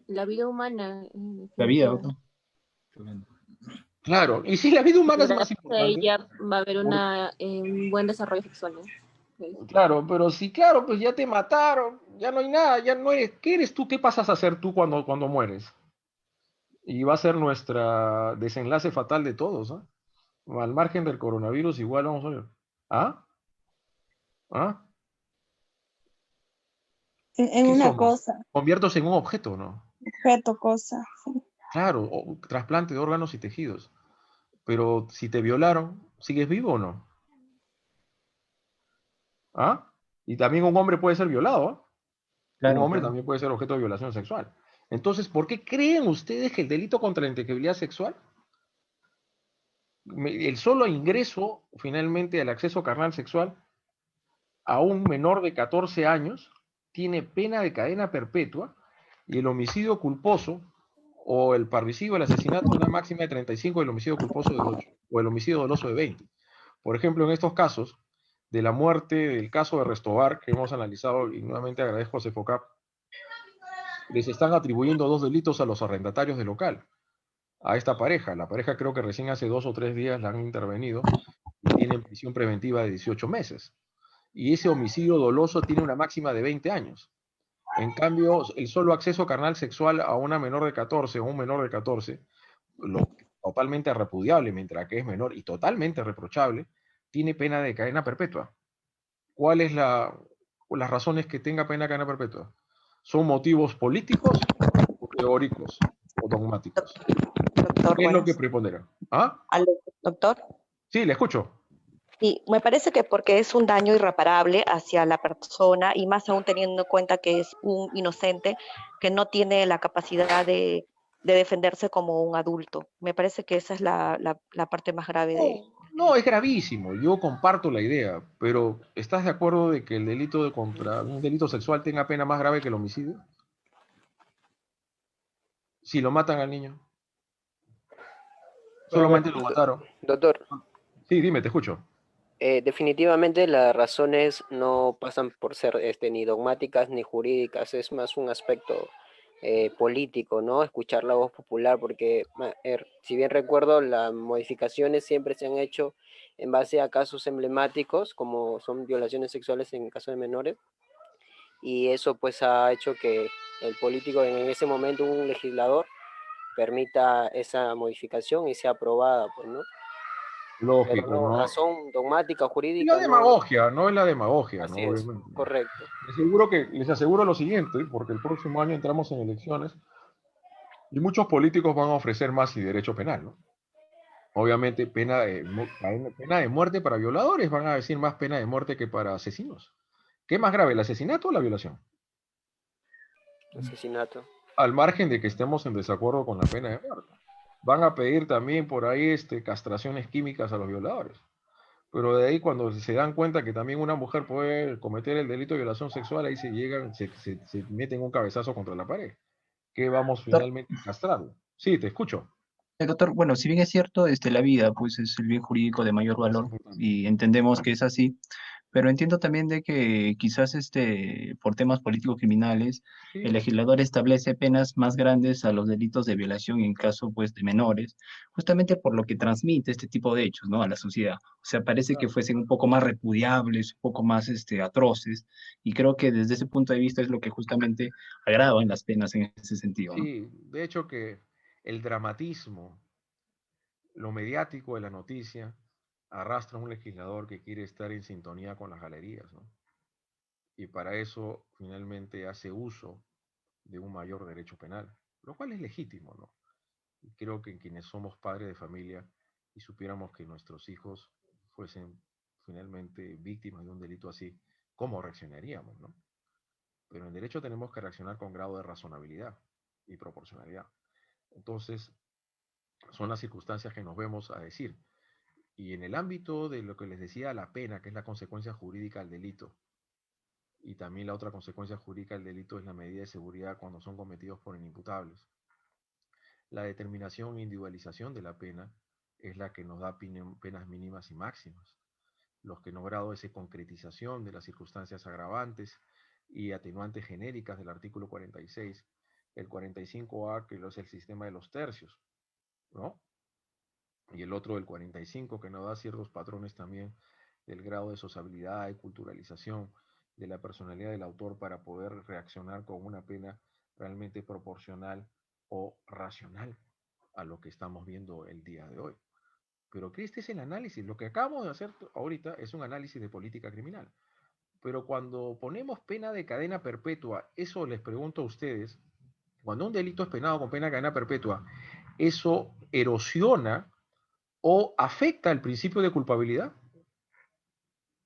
La vida humana, en La vida, definitiva. doctor. Claro, y si la vida humana es más Gracias a importante, ella va a haber por- un buen desarrollo sexual, ¿no? Ok. claro, pero si claro, pues ya te mataron, ya no hay nada, ya no eres, ¿qué eres tú? ¿Qué pasas a ser tú cuando mueres? Y va a ser nuestra desenlace fatal de todos, ¿ah? Al margen del coronavirus, igual vamos a ver. ¿Ah? ¿Ah? En ¿Qué una somos? cosa, Conviertos en un objeto, ¿no? objeto, cosa. Sí. Claro, trasplante de órganos y tejidos. Pero si te violaron, ¿sigues vivo o no? ¿Ah? Y también un hombre puede ser violado, ¿ah? Un Claro, hombre claro. también puede ser objeto de violación sexual. Entonces, ¿por qué creen ustedes que el delito contra la integridad sexual, el solo ingreso finalmente al acceso carnal sexual a un menor de 14 años, tiene pena de cadena perpetua y el homicidio culposo o el parricidio, el asesinato, una máxima de 35 y el homicidio culposo de 8 o el homicidio doloso de 20? Por ejemplo, en estos casos, de la muerte del caso de Restobar, que hemos analizado y nuevamente agradezco a CEFOCAP, les están atribuyendo 2 delitos a los arrendatarios del local, a esta pareja. La pareja creo que recién hace 2 o 3 días la han intervenido y tienen prisión preventiva de 18 meses. Y ese homicidio doloso tiene una máxima de 20 años. En cambio, el solo acceso carnal sexual a una menor de 14 o un menor de 14, lo totalmente repudiable mientras que es menor y totalmente reprochable, tiene pena de cadena perpetua. ¿Cuáles las razones que tenga pena de cadena perpetua? ¿Son motivos políticos o teóricos o dogmáticos? Doctor, ¿Qué es lo que buenas. prepondera? ¿Ah? ¿Aló, doctor? Sí, le escucho. Sí, me parece que porque es un daño irreparable hacia la persona y más aún teniendo en cuenta que es un inocente que no tiene la capacidad de defenderse como un adulto. Me parece que esa es la parte más grave de... No, es gravísimo. Yo comparto la idea, pero ¿estás de acuerdo de que el delito de contra un delito sexual tenga pena más grave que el homicidio? Si lo matan al niño. Pero a ver, Solamente lo mataron. Doctor, Sí, dime, te escucho. definitivamente las razones no pasan por ser ni dogmáticas ni jurídicas, es más un aspecto político, ¿no? Escuchar la voz popular, porque si bien recuerdo, las modificaciones siempre se han hecho en base a casos emblemáticos, como son violaciones sexuales en caso de menores, y eso pues ha hecho que el político en ese momento, un legislador, permita esa modificación y sea aprobada, pues, ¿no? Pero Lógico, no, ¿no? razón dogmática, Y la jurídica, no, demagogia, no es la demagogia, ¿no? así es, Obviamente. correcto. Les aseguro lo siguiente, porque el próximo año entramos en elecciones y muchos políticos van a ofrecer más y derecho penal, ¿no? Obviamente pena de muerte para violadores, van a decir más pena de muerte que para asesinos. ¿Qué es más grave, el asesinato o la violación? Asesinato. Al margen de que estemos en desacuerdo con la pena de muerte. Van a pedir también por ahí castraciones químicas a los violadores. Pero de ahí cuando se dan cuenta que también una mujer puede cometer el delito de violación sexual, ahí se meten un cabezazo contra la pared. Que vamos Doctor, finalmente a castrarlo. Sí, te escucho. doctor, bueno, si bien es cierto, la vida pues es el bien jurídico de mayor Más valor importante. y entendemos que es así, pero entiendo también de que quizás por temas políticos criminales el Sí, legislador establece penas más grandes a los delitos de violación en caso pues de menores, justamente por lo que transmite este tipo de hechos, ¿no? A la sociedad. O sea, parece que fuesen un poco más repudiables, un poco más atroces, y creo que desde ese punto de vista es lo que justamente agrava en las penas en ese sentido, ¿no? sí, de hecho que el dramatismo, lo mediático de la noticia, arrastra a un legislador que quiere estar en sintonía con las galerías, ¿no? Y para eso finalmente hace uso de un mayor derecho penal, lo cual es legítimo, ¿no? Y creo que quienes somos padres de familia y supiéramos que nuestros hijos fuesen finalmente víctimas de un delito así, ¿cómo reaccionaríamos, no? Pero en derecho tenemos que reaccionar con grado de razonabilidad y proporcionalidad. Entonces, son las circunstancias que nos vemos a decir. Y en el ámbito de lo que les decía, la pena, que es la consecuencia jurídica del delito, y también la otra consecuencia jurídica del delito es la medida de seguridad cuando son cometidos por inimputables. La determinación e individualización de la pena es la que nos da penas mínimas y máximas, los que nos grado esa concretización de las circunstancias agravantes y atenuantes genéricas del artículo 46, el 45A, que es el sistema de los tercios, ¿no? Y el otro del 45, que nos da ciertos patrones también del grado de sociabilidad y culturalización de la personalidad del autor para poder reaccionar con una pena realmente proporcional o racional a lo que estamos viendo el día de hoy. Pero que este es el análisis. Lo que acabamos de hacer ahorita es un análisis de política criminal. Pero cuando ponemos pena de cadena perpetua, eso les pregunto a ustedes, cuando un delito es penado con pena de cadena perpetua, ¿eso erosiona o afecta el principio de culpabilidad?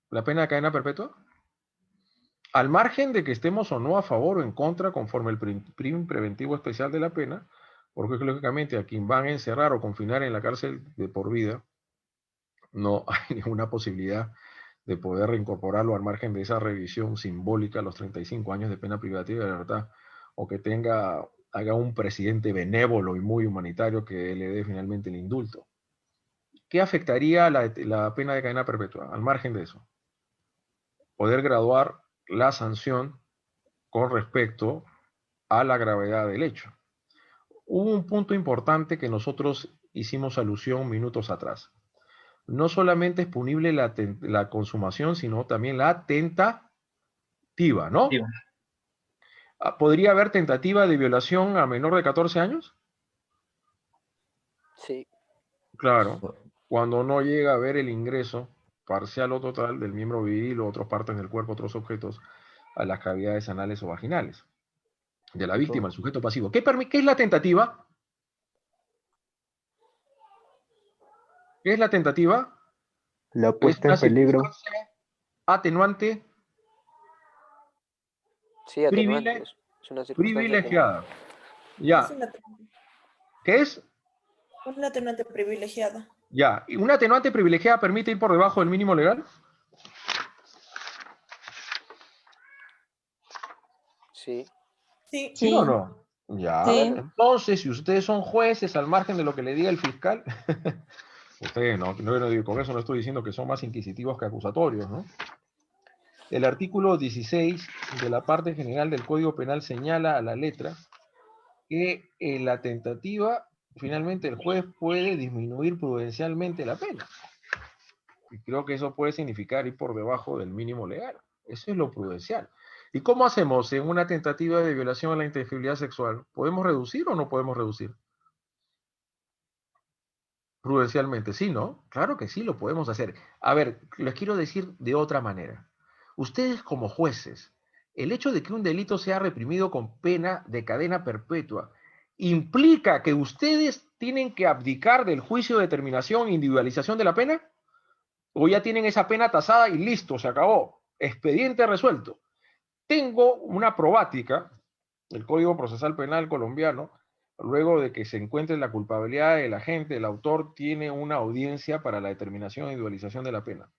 ¿La pena de cadena perpetua? Al margen de que estemos o no a favor o en contra conforme el PRIM preventivo especial de la pena, porque lógicamente a quien van a encerrar o confinar en la cárcel de por vida, no hay ninguna posibilidad de poder reincorporarlo al margen de esa revisión simbólica a los 35 años de pena privativa de libertad, o que haga un presidente benévolo y muy humanitario que le dé finalmente el indulto. ¿Qué afectaría la pena de cadena perpetua? Al margen de eso, poder graduar la sanción con respecto a la gravedad del hecho. Hubo un punto importante que nosotros hicimos alusión minutos atrás. No solamente es punible la consumación, sino también la tentativa, ¿no? Digo, ¿Podría haber tentativa de violación a menor de 14 años? Sí, Claro, cuando no llega a ver el ingreso parcial o total del miembro viril o otras partes del cuerpo, otros objetos, a las cavidades anales o vaginales de la víctima, el sujeto pasivo. ¿Qué es la tentativa? ¿Qué es la tentativa? La Es puesta una en peligro. circunstancia atenuante sí, atenuante. Es una circunstancia atenuante. privilegiada. Es Ya. ¿Qué es? una atenuante privilegiada. Ya. ¿Y una atenuante privilegiada permite ir por debajo del mínimo legal? Sí. Sí. ¿Sí o no? Ya. Sí. Entonces, si ustedes son jueces al margen de lo que le diga el fiscal, ustedes con eso no estoy diciendo que son más inquisitivos que acusatorios, ¿no? El artículo 16 de la parte general del Código Penal señala a la letra que en la tentativa, finalmente el juez puede disminuir prudencialmente la pena. Y creo que eso puede significar ir por debajo del mínimo legal. Eso es lo prudencial. ¿Y cómo hacemos en una tentativa de violación a la integridad sexual? ¿Podemos reducir o no podemos reducir? Prudencialmente, sí, ¿no? Claro que sí, lo podemos hacer. A ver, les quiero decir de otra manera. Ustedes como jueces, el hecho de que un delito sea reprimido con pena de cadena perpetua implica que ustedes tienen que abdicar del juicio de determinación e individualización de la pena, o ya tienen esa pena tasada y listo, se acabó. Expediente resuelto. Tengo una probática, el Código Procesal Penal colombiano, luego de que se encuentre la culpabilidad del agente, el autor tiene una audiencia para la determinación e individualización de la pena.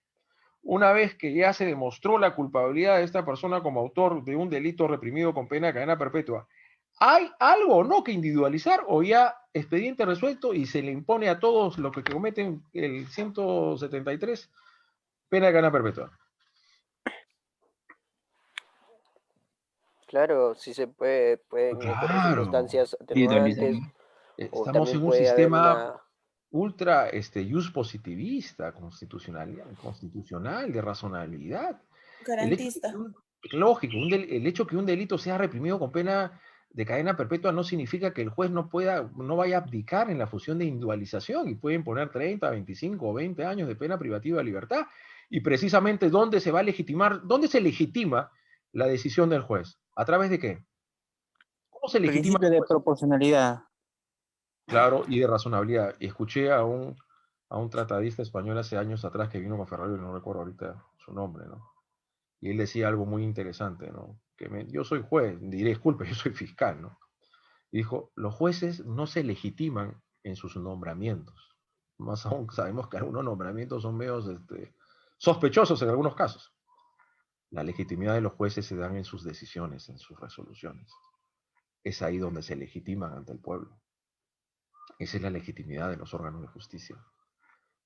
Una vez que ya se demostró la culpabilidad de esta persona como autor de un delito reprimido con pena de cadena perpetua, ¿hay algo o no que individualizar o ya expediente resuelto y se le impone a todos los que cometen el 173 pena de cadena perpetua? Claro, sí se pueden ocurrir Claro. circunstancias individualizar, atenuantes, ¿no? o Estamos también en un puede haber sistema una... ultra ius positivista, constitucional, de razonabilidad. El hecho de Garantista. lógico, el hecho que un delito sea reprimido con pena de cadena perpetua no significa que el juez no vaya a abdicar en la función de individualización y puede imponer 30, 25 o 20 años de pena privativa de libertad. Y precisamente, ¿dónde se va a legitimar? ¿Dónde se legitima la decisión del juez? ¿A través de qué? ¿Cómo se legitima? Principio de proporcionalidad. Claro, y de razonabilidad. Y escuché a un tratadista español hace años atrás que vino con Ferrari, no recuerdo ahorita su nombre, ¿no? Y él decía algo muy interesante, ¿no? Yo soy juez, diré, disculpe, yo soy fiscal, ¿no? Y dijo, los jueces no se legitiman en sus nombramientos. Más aún sabemos que algunos nombramientos son medios sospechosos en algunos casos. La legitimidad de los jueces se dan en sus decisiones, en sus resoluciones. Es ahí donde se legitiman ante el pueblo. Esa es la legitimidad de los órganos de justicia.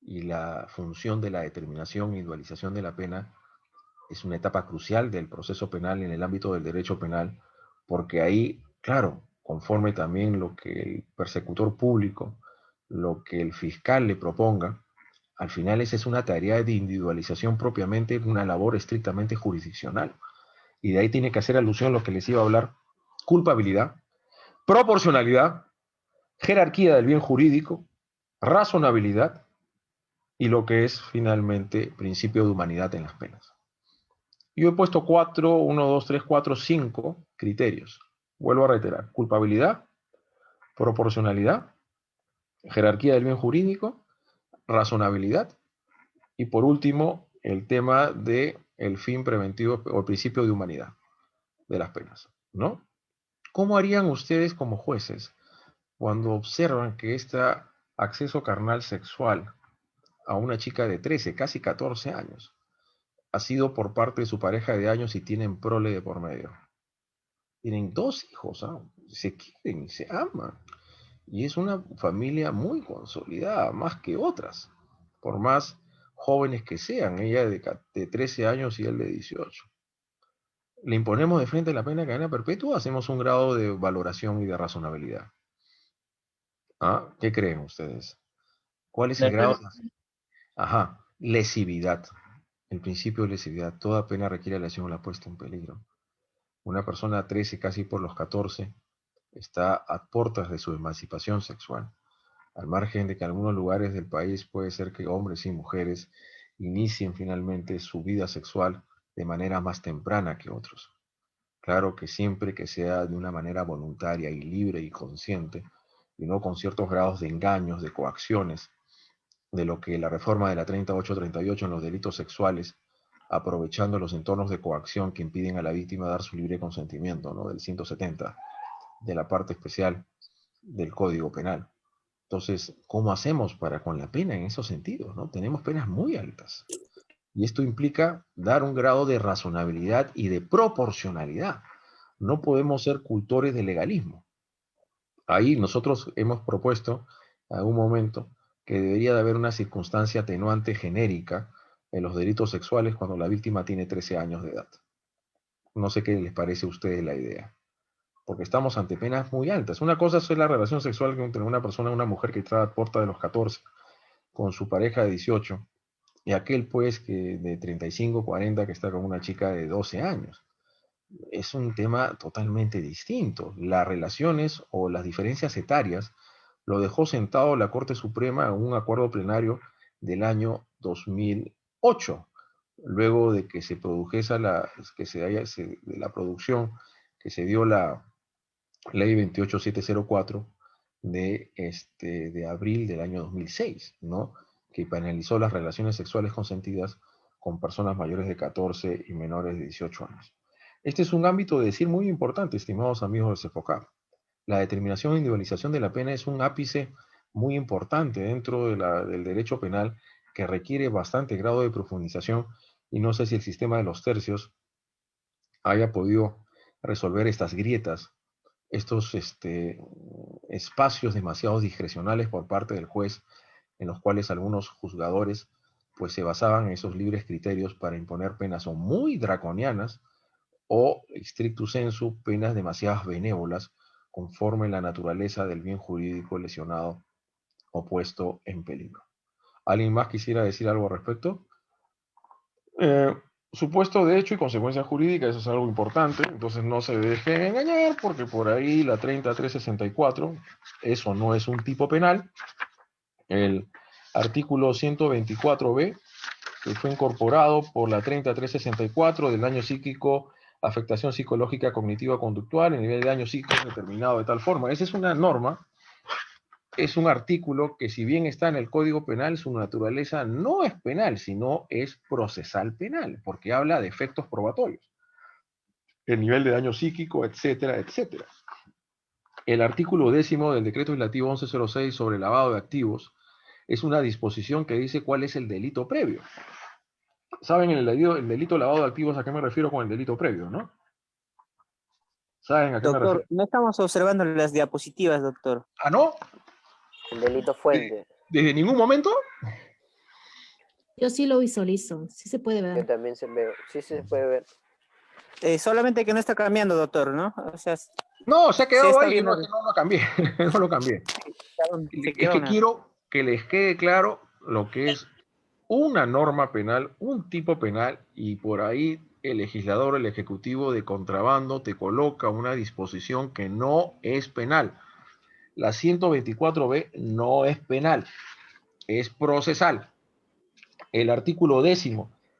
Y la función de la determinación e individualización de la pena es una etapa crucial del proceso penal en el ámbito del derecho penal, porque ahí, claro, conforme también lo que el persecutor público, lo que el fiscal le proponga, al final esa es una tarea de individualización propiamente, una labor estrictamente jurisdiccional. Y de ahí tiene que hacer alusión lo que les iba a hablar: culpabilidad, proporcionalidad, jerarquía del bien jurídico, razonabilidad y lo que es finalmente principio de humanidad en las penas. Yo he puesto 5 criterios. Vuelvo a reiterar: culpabilidad, proporcionalidad, jerarquía del bien jurídico, razonabilidad y por último el tema de el fin preventivo o el principio de humanidad de las penas, ¿no? ¿Cómo harían ustedes como jueces cuando observan que este acceso carnal sexual a una chica de 13, casi 14 años, ha sido por parte de su pareja de años y tienen prole de por medio? Tienen 2 hijos, se quieren y se aman. Y es una familia muy consolidada, más que otras, por más jóvenes que sean, ella de 13 años y él de 18. ¿Le imponemos de frente la pena de cadena perpetua o hacemos un grado de valoración y de razonabilidad? ¿Ah? ¿Qué creen ustedes? ¿Cuál es el grado? Ajá, lesividad. El principio de lesividad. Toda pena requiere lesión o la puesta en peligro. Una persona de 13, casi por los 14, está a puertas de su emancipación sexual. Al margen de que en algunos lugares del país puede ser que hombres y mujeres inicien finalmente su vida sexual de manera más temprana que otros. Claro que siempre que sea de una manera voluntaria y libre y consciente, y no con ciertos grados de engaños, de coacciones, de lo que la reforma de la 38-38 en los delitos sexuales, aprovechando los entornos de coacción que impiden a la víctima dar su libre consentimiento, ¿no? Del 170, de la parte especial del Código Penal. Entonces, ¿cómo hacemos para con la pena en esos sentidos, ¿no? Tenemos penas muy altas. Y esto implica dar un grado de razonabilidad y de proporcionalidad. No podemos ser cultores del legalismo. Ahí nosotros hemos propuesto en algún momento que debería de haber una circunstancia atenuante genérica en los delitos sexuales cuando la víctima tiene 13 años de edad. No sé qué les parece a ustedes la idea, porque estamos ante penas muy altas. Una cosa es la relación sexual entre una persona y una mujer que está a puerta de los 14 con su pareja de 18 y aquel pues que de 35, 40 que está con una chica de 12 años. Es un tema totalmente distinto. Las relaciones o las diferencias etarias lo dejó sentado la Corte Suprema en un acuerdo plenario del año 2008, luego de que se produjese de la producción que se dio la ley 28704 de abril del año 2006, ¿no? Que penalizó las relaciones sexuales consentidas con personas mayores de 14 y menores de 18 años. Este es un ámbito de decir muy importante, estimados amigos del CEFOCAP. La determinación e individualización de la pena es un ápice muy importante dentro del derecho penal que requiere bastante grado de profundización y no sé si el sistema de los tercios haya podido resolver estas grietas, estos espacios demasiado discrecionales por parte del juez en los cuales algunos juzgadores pues se basaban en esos libres criterios para imponer penas o muy draconianas o, stricto sensu, penas demasiadas benévolas conforme la naturaleza del bien jurídico lesionado o puesto en peligro. ¿Alguien más quisiera decir algo al respecto? Supuesto de hecho y consecuencia jurídica, eso es algo importante, entonces no se dejen engañar porque por ahí la 30364, eso no es un tipo penal. El artículo 124b, que fue incorporado por la 30364 del daño psíquico, afectación psicológica cognitiva conductual, el nivel de daño psíquico determinado de tal forma. Esa es una norma, es un artículo que si bien está en el Código Penal, su naturaleza no es penal, sino es procesal penal, porque habla de efectos probatorios, el nivel de daño psíquico, etcétera, etcétera. El artículo 10 del Decreto Legislativo 1106 sobre lavado de activos es una disposición que dice cuál es el delito previo. ¿Saben el delito lavado de activos a qué me refiero con el delito previo, no? ¿Saben a qué me refiero? Doctor, no estamos observando las diapositivas, doctor. ¿Ah, no? El delito fuente. ¿Desde ningún momento? Yo sí lo visualizo, sí se puede Yo ver. también se veo. Sí se puede ver. Solamente que no está cambiando, doctor, ¿no? O sea, no, se ha quedado sí ahí, bien no lo cambié, no lo cambié. Es que quiero que les quede claro lo que es una norma penal, un tipo penal, y por ahí el legislador, el ejecutivo de contrabando te coloca una disposición que no es penal. La 124b no es penal, es procesal. El artículo 10,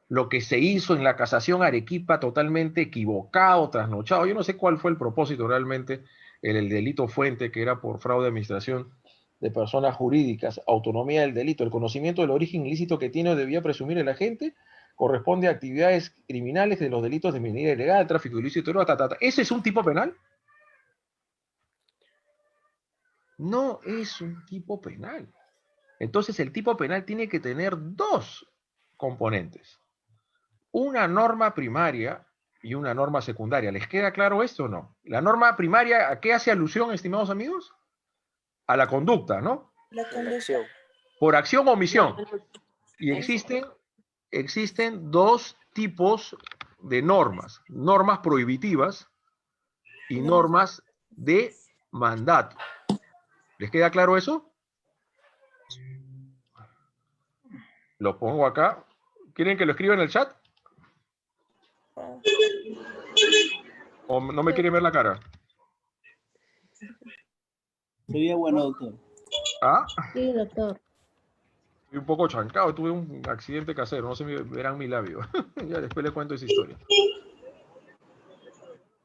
lo que se hizo en la casación Arequipa totalmente equivocado, trasnochado. Yo no sé cuál fue el propósito realmente, el delito fuente, que era por fraude de administración de personas jurídicas, autonomía del delito, el conocimiento del origen ilícito que tiene o debía presumir el agente, corresponde a actividades criminales de los delitos de minería ilegal, tráfico ilícito, ¿ese es un tipo penal? No es un tipo penal. Entonces el tipo penal tiene que tener dos componentes. Una norma primaria y una norma secundaria. ¿Les queda claro esto o no? La norma primaria, ¿a qué hace alusión, estimados amigos? A la conducta, ¿no? La conducción. Por acción o omisión. Y existen dos tipos de normas, normas prohibitivas y normas de mandato. ¿Les queda claro eso? Lo pongo acá. ¿Quieren que lo escriba en el chat? ¿O no me quieren ver la cara? Sería bueno, doctor. ¿Ah? Sí, doctor. Estoy un poco chancado, tuve un accidente casero, no se me verán mi labio. Ya después les cuento esa historia.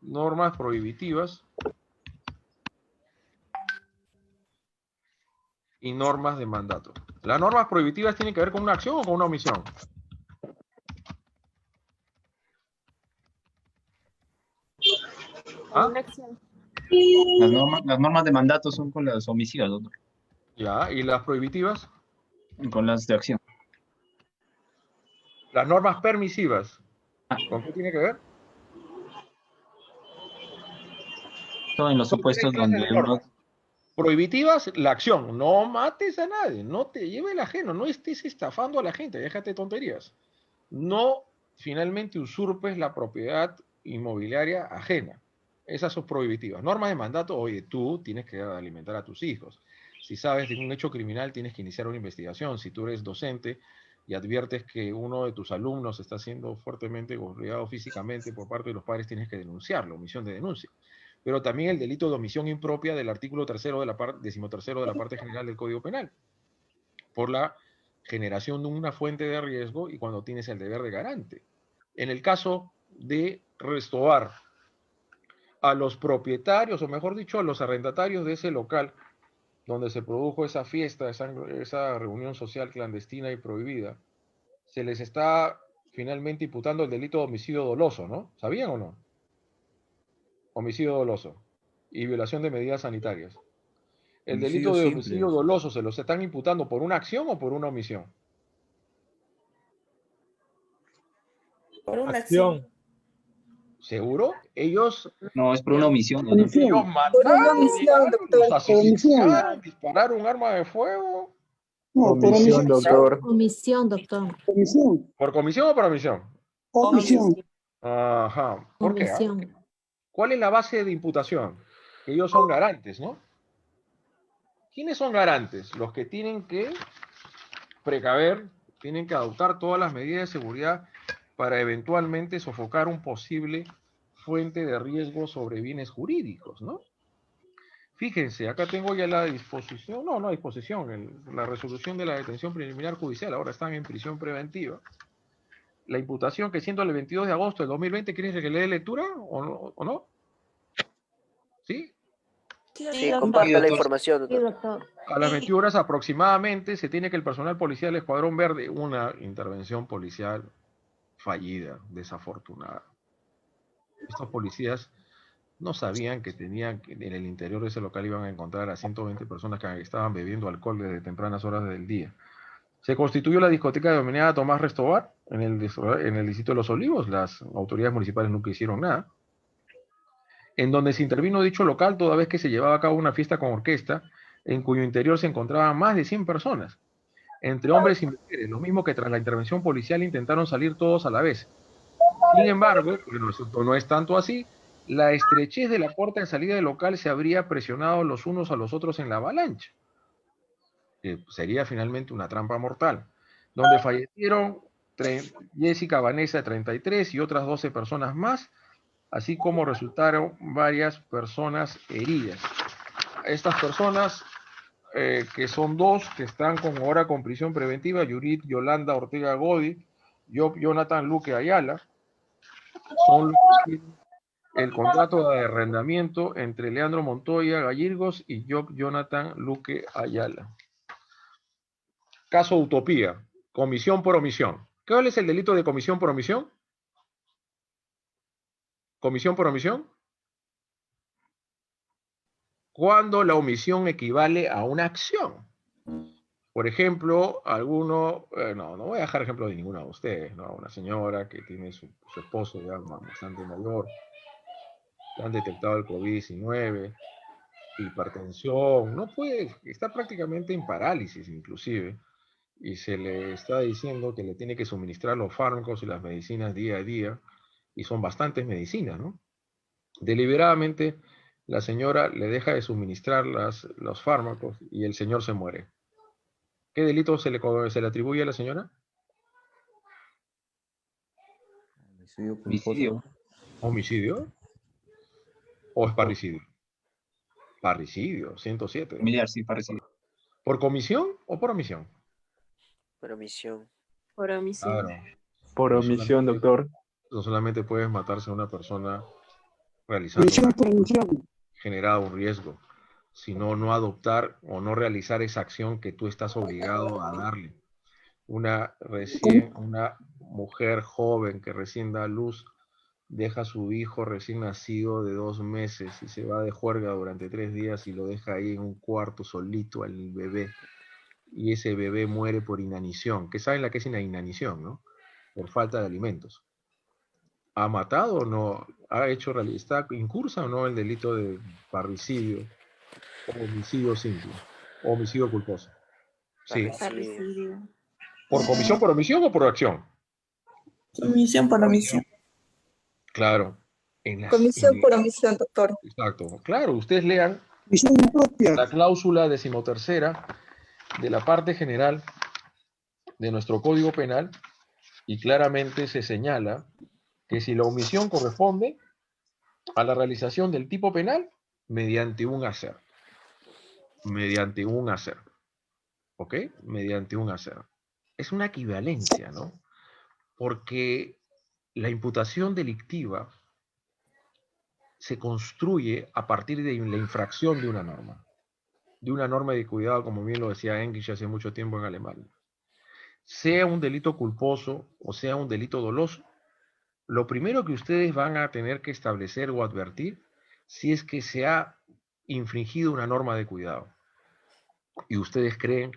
Normas prohibitivas y normas de mandato. Las normas prohibitivas tienen que ver con una acción o con una omisión. ¿Ah? Las normas de mandato son con las omisivas, doctor. Ya, ¿y las prohibitivas? Con las de acción. Las normas permisivas, ¿con qué tiene que ver? Son en los supuestos donde uno... Prohibitivas, la acción. No mates a nadie, no te lleve el ajeno, no estés estafando a la gente, déjate tonterías. No, finalmente, usurpes la propiedad inmobiliaria ajena. Esas son prohibitivas. Normas de mandato, oye, tú tienes que alimentar a tus hijos. Si sabes de un hecho criminal, tienes que iniciar una investigación. Si tú eres docente y adviertes que uno de tus alumnos está siendo fuertemente golpeado físicamente por parte de los padres, tienes que denunciarlo, omisión de denuncia. Pero también el delito de omisión impropia del artículo 3º de la decimotercero de la parte general del Código Penal, por la generación de una fuente de riesgo y cuando tienes el deber de garante. En el caso de restobar a los propietarios, o mejor dicho, a los arrendatarios de ese local donde se produjo esa fiesta, esa reunión social clandestina y prohibida, se les está finalmente imputando el delito de homicidio doloso, ¿no? ¿Sabían o no? Homicidio doloso y violación de medidas sanitarias. El Homicidio delito de simple. homicidio doloso se los están imputando por una acción o por una omisión. Por una acción. ¿Seguro? Ellos... No, es por una omisión. Ellos mataron, los asesinaron, dispararon un arma de fuego. No, por omisión, doctor. Omisión, doctor. Omisión. ¿Por comisión o por omisión? Omisión. Ajá. ¿Por qué? Omisión. ¿Cuál es la base de imputación? Que ellos son garantes, ¿no? ¿Quiénes son garantes? Los que tienen que precaver, tienen que adoptar todas las medidas de seguridad para eventualmente sofocar un posible fuente de riesgo sobre bienes jurídicos, ¿no? Fíjense, acá tengo ya la disposición, no disposición, la resolución de la detención preliminar judicial, ahora están en prisión preventiva. La imputación que siendo el 22 de agosto del 2020, ¿quieren que le dé lectura o no? ¿Sí? Sí, comparte la información, Sí, doctor. doctor. A las 20 horas aproximadamente se tiene que el personal policial del Escuadrón Verde, una intervención policial fallida, desafortunada. Estos policías no sabían que tenían que en el interior de ese local iban a encontrar a 120 personas que estaban bebiendo alcohol desde tempranas horas del día. Se constituyó la discoteca denominada Tomás Restobar en el distrito de Los Olivos. Las autoridades municipales nunca hicieron nada. En donde se intervino dicho local toda vez que se llevaba a cabo una fiesta con orquesta, en cuyo interior se encontraban más de 100 personas, entre hombres y mujeres, lo mismo que tras la intervención policial intentaron salir todos a la vez. Sin embargo, bueno, eso no es tanto así, la estrechez de la puerta de salida del local se habría presionado los unos a los otros en la avalancha, que sería finalmente una trampa mortal, donde fallecieron Jessica Vanessa, 33, y otras 12 personas más, así como resultaron varias personas heridas. Estas personas, que son dos, que están ahora con prisión preventiva, Yurit Yolanda Ortega Godi, Jonathan Luque Ayala, son los que tienen el contrato de arrendamiento entre Leandro Montoya Gallirgos y Jonathan Luque Ayala. Caso Utopía, comisión por omisión. ¿Cuál es el delito de comisión por omisión? ¿Comisión por omisión? Cuando la omisión equivale a una acción. Por ejemplo, no voy a dejar ejemplo de ninguno de ustedes, ¿no? Una señora que tiene su esposo ya bastante mayor, le han detectado el COVID-19, hipertensión, no puede, está prácticamente en parálisis inclusive, y se le está diciendo que le tiene que suministrar los fármacos y las medicinas día a día, y son bastantes medicinas, ¿no? Deliberadamente la señora le deja de suministrar los fármacos y el señor se muere. ¿Qué delito se le atribuye a la señora? Homicidio. ¿Homicidio? ¿O es parricidio? Parricidio, 107. Familiar, sí, parricidio. ¿Por comisión o por omisión? Por omisión. Por omisión. Claro. Por No omisión, solamente- doctor. No solamente puedes matarse a una persona realizando Omisión por omisión. generado un riesgo, sino no adoptar o no realizar esa acción que tú estás obligado a darle. Una mujer joven que recién da a luz deja a su hijo recién nacido de 2 meses y se va de juerga durante 3 días y lo deja ahí en un cuarto solito al bebé, y ese bebé muere por inanición. ¿Qué saben la que es la inanición, no? Por falta de alimentos. ¿Ha matado o no? ¿Está incursa o no el delito de parricidio o homicidio simple o homicidio culposo? Sí. Parricidio. ¿Por comisión, por omisión o por acción? Omisión por omisión. Claro. Comisión por omisión, doctor. Exacto. Claro, ustedes lean Omisión propia. la cláusula 13ª de la parte general de nuestro Código Penal y claramente se señala que si la omisión corresponde a la realización del tipo penal mediante un hacer. Mediante un hacer. ¿Ok? Mediante un hacer. Es una equivalencia, ¿no? Porque la imputación delictiva se construye a partir de la infracción de una norma de cuidado, como bien lo decía Engels hace mucho tiempo en Alemania. Sea un delito culposo o sea un delito doloso, lo primero que ustedes van a tener que establecer o advertir si es que se ha infringido una norma de cuidado y ustedes creen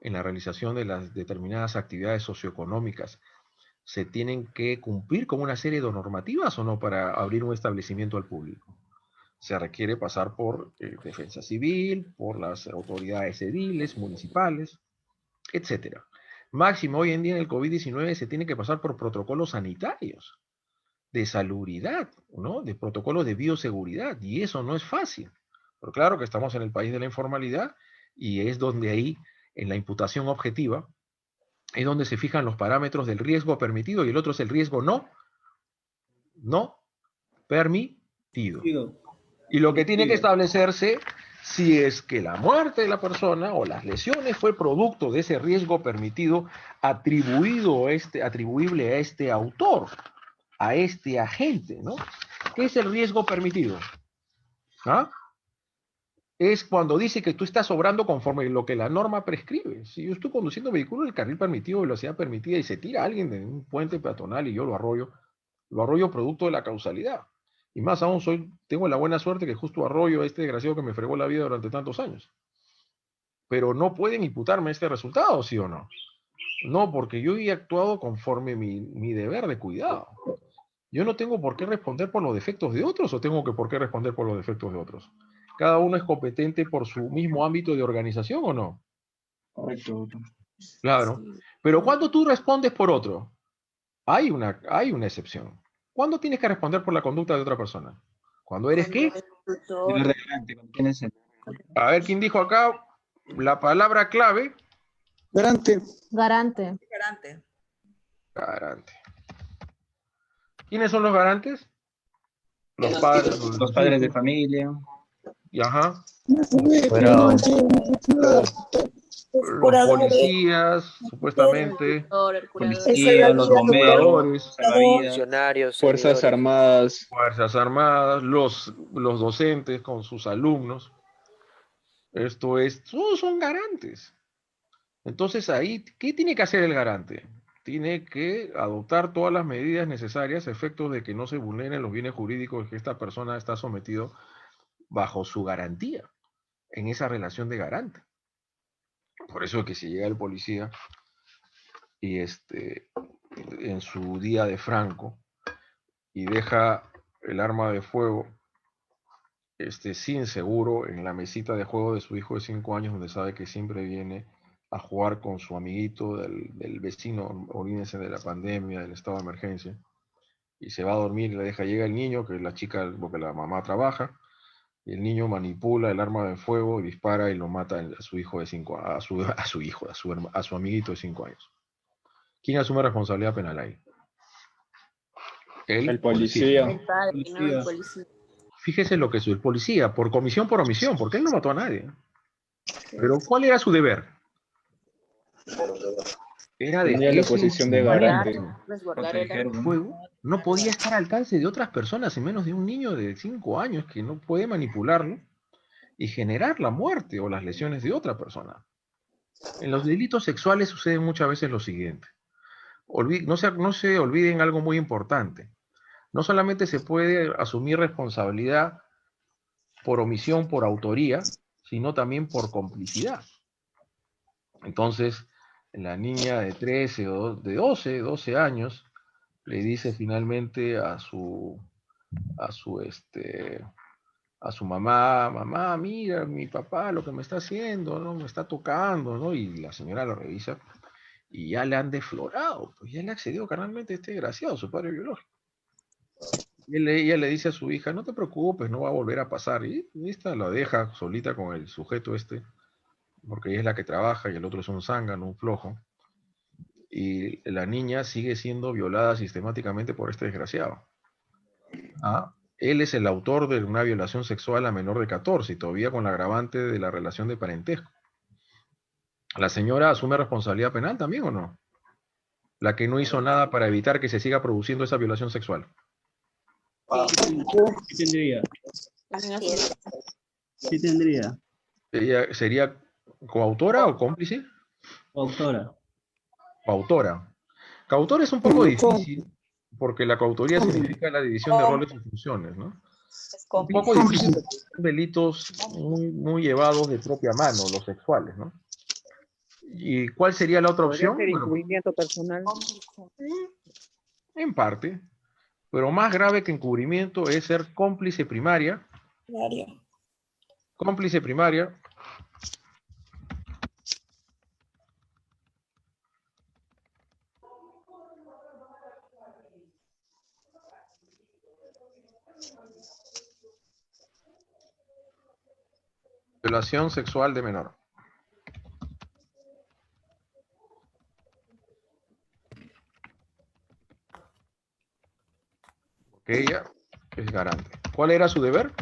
en la realización de las determinadas actividades socioeconómicas, ¿se tienen que cumplir con una serie de normativas o no para abrir un establecimiento al público? Se requiere pasar por defensa civil, por las autoridades ediles, municipales, etcétera. Máximo, hoy en día en el COVID-19 se tiene que pasar por protocolos sanitarios, de salubridad, ¿no? De protocolos de bioseguridad, y eso no es fácil. Pero claro que estamos en el país de la informalidad y es donde ahí, en la imputación objetiva, es donde se fijan los parámetros del riesgo permitido y el otro es el riesgo no permitido. Y lo que tiene que establecerse si es que la muerte de la persona o las lesiones fue producto de ese riesgo permitido atribuible a este autor, a este agente, ¿no? ¿Qué es el riesgo permitido? ¿Ah? Es cuando dice que tú estás obrando conforme lo que la norma prescribe. Si yo estoy conduciendo vehículo en el carril permitido, velocidad permitida, y se tira alguien de un puente peatonal y yo lo arroyo producto de la causalidad. Y más aún, tengo la buena suerte que justo arroyo a este desgraciado que me fregó la vida durante tantos años. Pero no pueden imputarme este resultado, ¿sí o no? No, porque yo he actuado conforme mi deber de cuidado. Yo no tengo por qué responder por los defectos de otros o tengo por qué responder por los defectos de otros. Cada uno es competente por su mismo ámbito de organización, ¿o no? Correcto. Claro. Pero cuando tú respondes por otro, hay una excepción. ¿Cuándo tienes que responder por la conducta de otra persona? ¿Cuando eres qué? A ver, ¿quién dijo acá la palabra clave? Garante. Garante. Garante. Garante. ¿Quiénes son los garantes? Los padres de familia. Y ajá. Pero- Los policías, supuestamente. Policía, los bomberos, Funcionarios, Fuerzas servidores. Armadas. Fuerzas Armadas, los docentes con sus alumnos. Todos son garantes. Entonces ahí, ¿qué tiene que hacer el garante? Tiene que adoptar todas las medidas necesarias a efectos de que no se vulneren los bienes jurídicos que esta persona está sometido bajo su garantía, en esa relación de garante. Por eso es que si llega el policía y en su día de Franco y deja el arma de fuego sin seguro en la mesita de juego de su hijo de 5 años, donde sabe que siempre viene a jugar con su amiguito del vecino, olvídense de la pandemia, del estado de emergencia, y se va a dormir, le deja, llega el niño, que la chica, porque la mamá trabaja, y el niño manipula el arma de fuego y dispara y lo mata a su hijo de 5 años, a su amiguito de 5 años. ¿Quién asume responsabilidad penal ahí? El policía. El padre, ¿no? El policía. Fíjese lo que es el policía, por comisión por omisión, porque él no mató a nadie. Pero ¿cuál era su deber? Era de Tenía la posición de garante. Resguardar el fuego. No podía estar al alcance de otras personas, y menos de un niño de 5 años que no puede manipularlo y generar la muerte o las lesiones de otra persona. En los delitos sexuales sucede muchas veces lo siguiente. No se olviden algo muy importante. No solamente se puede asumir responsabilidad por omisión, por autoría, sino también por complicidad. Entonces, la niña de 13 o de 12 años le dice finalmente a su mamá, mira, mi papá lo que me está haciendo, ¿no? Me está tocando, ¿no? Y la señora lo revisa y ya le han deflorado, pues ya le accedió carnalmente a este desgraciado, su padre biológico. Ella le dice a su hija, no te preocupes, no va a volver a pasar. Y esta la deja solita con el sujeto porque ella es la que trabaja y el otro es un zángano, un flojo. Y la niña sigue siendo violada sistemáticamente por este desgraciado. Él es el autor de una violación sexual a menor de 14 y todavía con la agravante de la relación de parentesco. ¿La señora asume responsabilidad penal también o no? La que no hizo nada para evitar que se siga produciendo esa violación sexual. Sí tendría. Sí tendría. ¿Ella sería coautora o cómplice? Coautora. Coautora. Coautora es un poco difícil porque la coautoría significa la división de roles y funciones, ¿no? Un poco difícil, son delitos muy llevados de propia mano, los sexuales, ¿no? ¿Y cuál sería la otra opción? ¿Podría ser encubrimiento personal? En parte, pero más grave que encubrimiento es ser cómplice primaria. Cómplice primaria. Violación sexual de menor. Porque ella es garante. ¿Cuál era su deber?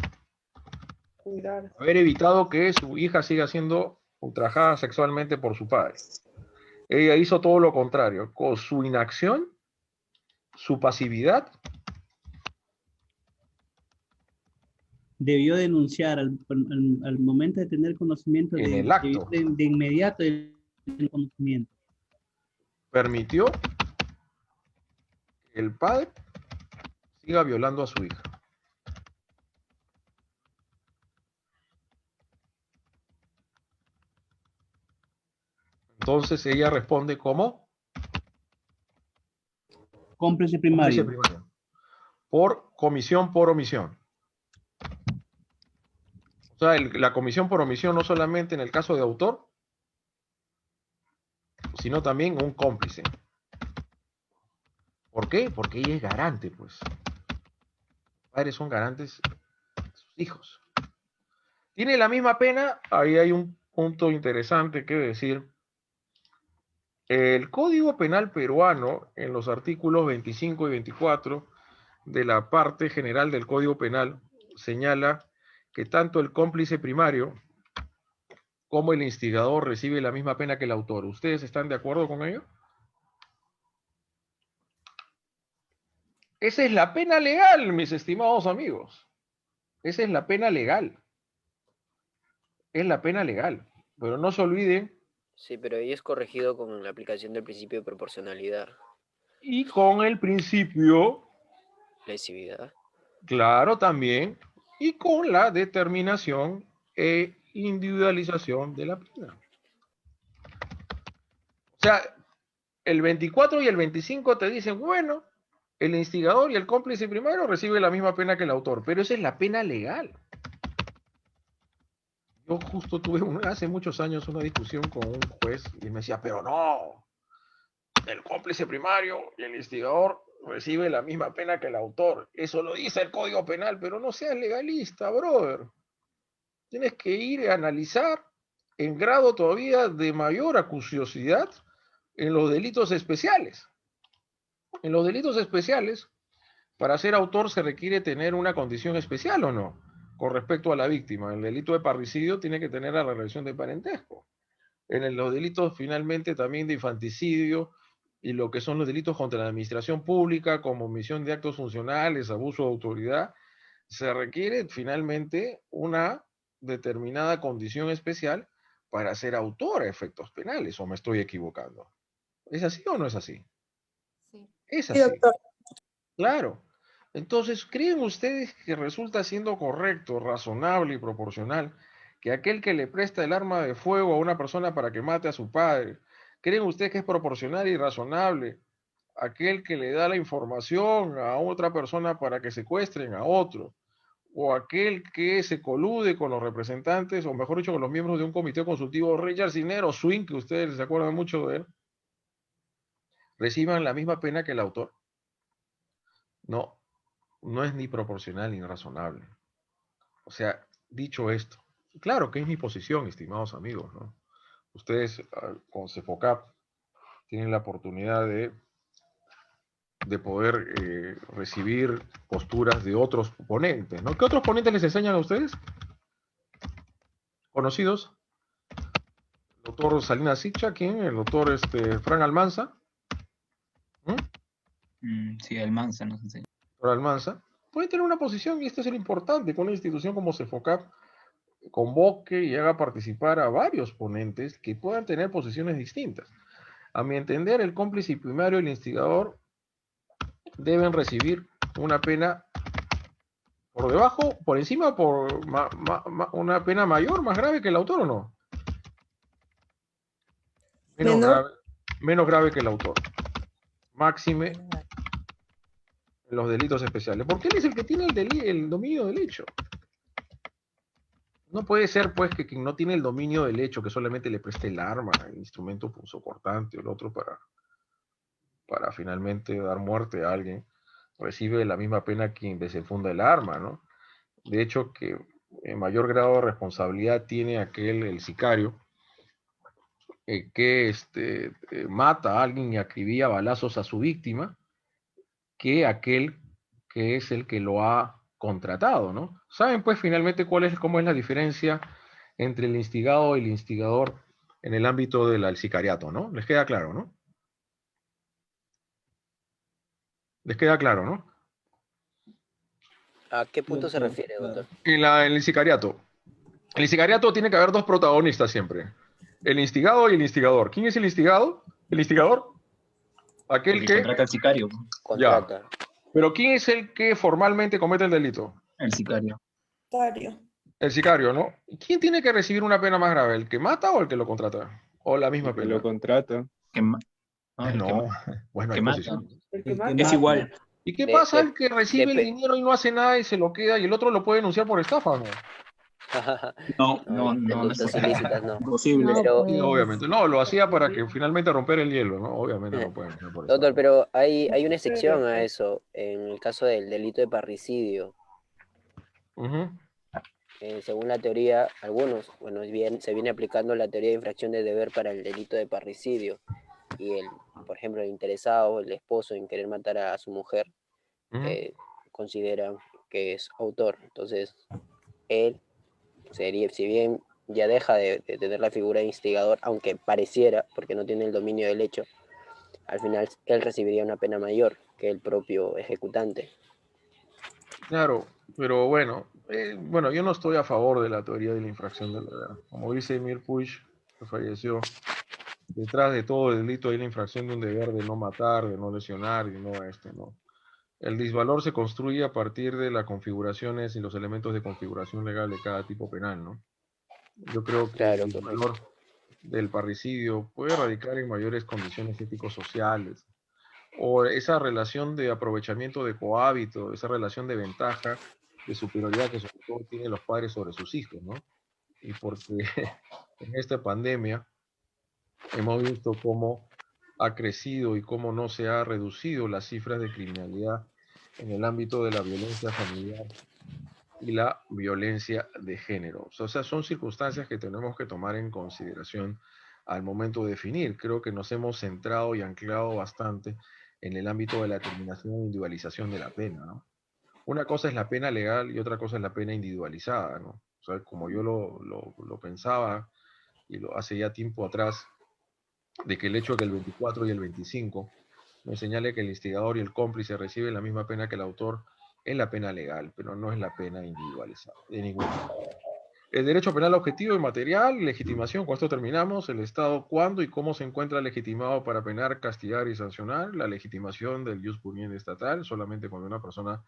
Cuidar. Haber evitado que su hija siga siendo ultrajada sexualmente por su padre. Ella hizo todo lo contrario. Con su inacción, su pasividad, debió denunciar al momento de tener conocimiento en el acto. De inmediato el conocimiento. Permitió que el padre siga violando a su hija. Entonces ella responde como cómplice primario. Por comisión por omisión. O sea, la comisión por omisión no solamente en el caso de autor, sino también un cómplice. ¿Por qué? Porque ella es garante, pues. Los padres son garantes de sus hijos. ¿Tiene la misma pena? Ahí hay un punto interesante que decir. El Código Penal peruano, en los artículos 25 y 24 de la parte general del Código Penal, señala que tanto el cómplice primario como el instigador recibe la misma pena que el autor. ¿Ustedes están de acuerdo con ello? Esa es la pena legal, mis estimados amigos. Esa es la pena legal. Es la pena legal. Pero no se olviden. Sí, pero ahí es corregido con la aplicación del principio de proporcionalidad. Y con el principio... lesividad. Claro, también. Y con la determinación e individualización de la pena. O sea, el 24 y el 25 te dicen, bueno, el instigador y el cómplice primero reciben la misma pena que el autor, pero esa es la pena legal. Yo justo tuve hace muchos años una discusión con un juez y me decía, pero no, el cómplice primario y el instigador recibe la misma pena que el autor. Eso lo dice el Código Penal, pero no seas legalista, brother. Tienes que ir a analizar en grado todavía de mayor acuciosidad en los delitos especiales. En los delitos especiales, para ser autor se requiere tener una condición especial o no, con respecto a la víctima. El delito de parricidio tiene que tener la relación de parentesco. En los delitos finalmente también de infanticidio y lo que son los delitos contra la administración pública, como omisión de actos funcionales, abuso de autoridad, se requiere finalmente una determinada condición especial para ser autor a efectos penales, ¿o me estoy equivocando? ¿Es así o no es así? Sí. Es así. Claro. Entonces, ¿creen ustedes que resulta siendo correcto, razonable y proporcional que aquel que le presta el arma de fuego a una persona para que mate a su padre, creen ustedes que es proporcional y razonable aquel que le da la información a otra persona para que secuestren a otro, o aquel que se colude con los representantes, o mejor dicho, con los miembros de un comité consultivo, Richard Cisneros Swing, que ustedes se acuerdan mucho de él, reciban la misma pena que el autor? No, no es ni proporcional ni razonable. O sea, dicho esto, claro que es mi posición, estimados amigos, ¿no? Ustedes con CEFOCAP tienen la oportunidad de poder recibir posturas de otros ponentes, ¿no? ¿Qué otros ponentes les enseñan a ustedes? ¿Conocidos? El doctor Salinas Sicha, ¿quién? El doctor Fran Almanza. Sí, Almanza nos enseña. Doctor Almanza. Puede tener una posición, y esto es lo importante, que una institución como CEFOCAP convoque y haga participar a varios ponentes que puedan tener posiciones distintas. A mi entender, el cómplice primario y el instigador deben recibir una pena por debajo, por encima, por una pena mayor, más grave que el autor, ¿o no? Menos grave que el autor. Máxime en los delitos especiales. Porque él es el que tiene el dominio del hecho. No puede ser, pues, que quien no tiene el dominio del hecho, que solamente le preste el arma, el instrumento punzocortante o el otro para finalmente dar muerte a alguien, recibe la misma pena quien desenfunda el arma, ¿no? De hecho, que en mayor grado de responsabilidad tiene el sicario, que mata a alguien y acribilla balazos a su víctima, que aquel que es el que lo ha contratado, ¿no? ¿Saben, pues, finalmente cómo es la diferencia entre el instigado y el instigador en el ámbito del sicariato, ¿no? ¿Les queda claro, no? ¿Les queda claro, no? ¿A qué punto se refiere, doctor? En el sicariato. En el sicariato tiene que haber dos protagonistas siempre. El instigado y el instigador. ¿Quién es el instigado? ¿El instigador? Aquel que contrata al sicario. Contrata. Ya. Pero ¿quién es el que formalmente comete el delito? El sicario. El sicario, ¿no? ¿Quién tiene que recibir una pena más grave? ¿El que mata o el que lo contrata? ¿O la misma pena? Lo contrata. No, bueno, hay posiciones. Es igual. ¿Y qué pasa el que recibe el dinero y no hace nada y se lo queda y el otro lo puede denunciar por estafa o no? No es ilícitas, no. posible. Pero, Sí, obviamente. No, lo hacía para que finalmente romper el hielo, ¿no? Obviamente no pueden denunciar por estafa. doctor, pero hay una excepción a eso en el caso del delito de parricidio. Según la teoría, se viene aplicando la teoría de infracción de deber para el delito de parricidio. Y por ejemplo, el interesado, el esposo en querer matar a su mujer, considera que es autor. Entonces, él sería, si bien ya deja de tener la figura de instigador, aunque pareciera, porque no tiene el dominio del hecho, al final él recibiría una pena mayor que el propio ejecutante. Claro, pero bueno, yo no estoy a favor de la teoría de la infracción de deber. Como dice Emir Puig, que falleció, detrás de todo el delito hay la infracción de un deber de no matar, de no lesionar y no ¿no? El disvalor se construye a partir de las configuraciones y los elementos de configuración legal de cada tipo penal, ¿no? Yo creo que el disvalor del parricidio puede radicar en mayores condiciones ético-sociales, o esa relación de aprovechamiento de cohábito, esa relación de ventaja, de superioridad que sobre todo tienen los padres sobre sus hijos, ¿no? Y porque en esta pandemia hemos visto cómo ha crecido y cómo no se ha reducido las cifras de criminalidad en el ámbito de la violencia familiar y la violencia de género. O sea, son circunstancias que tenemos que tomar en consideración al momento de definir. Creo que nos hemos centrado y anclado bastante en el ámbito de la determinación e individualización de la pena, ¿no? Una cosa es la pena legal y otra cosa es la pena individualizada, ¿no? O sea, como yo lo pensaba y hace ya tiempo atrás, de que el hecho de que el 24 y el 25 me señale que el instigador y el cómplice reciben la misma pena que el autor es la pena legal, pero no es la pena individualizada, de ninguna manera. El derecho penal objetivo y material, legitimación, con esto terminamos. El Estado, cuándo y cómo se encuentra legitimado para penar, castigar y sancionar. La legitimación del jus puniendi estatal, solamente cuando una persona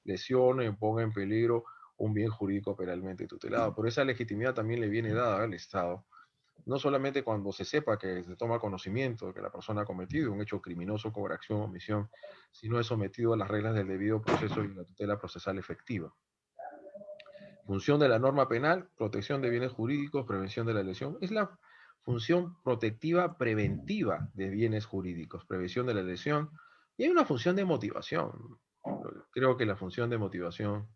lesione o ponga en peligro un bien jurídico penalmente tutelado. Pero esa legitimidad también le viene dada al Estado, no solamente cuando se sepa que se toma conocimiento de que la persona ha cometido un hecho criminoso, coacción o omisión, sino es sometido a las reglas del debido proceso y la tutela procesal efectiva. Función de la norma penal, protección de bienes jurídicos, prevención de la lesión. Es la función protectiva preventiva de bienes jurídicos, prevención de la lesión. Y hay una función de motivación. Creo que la función de motivación,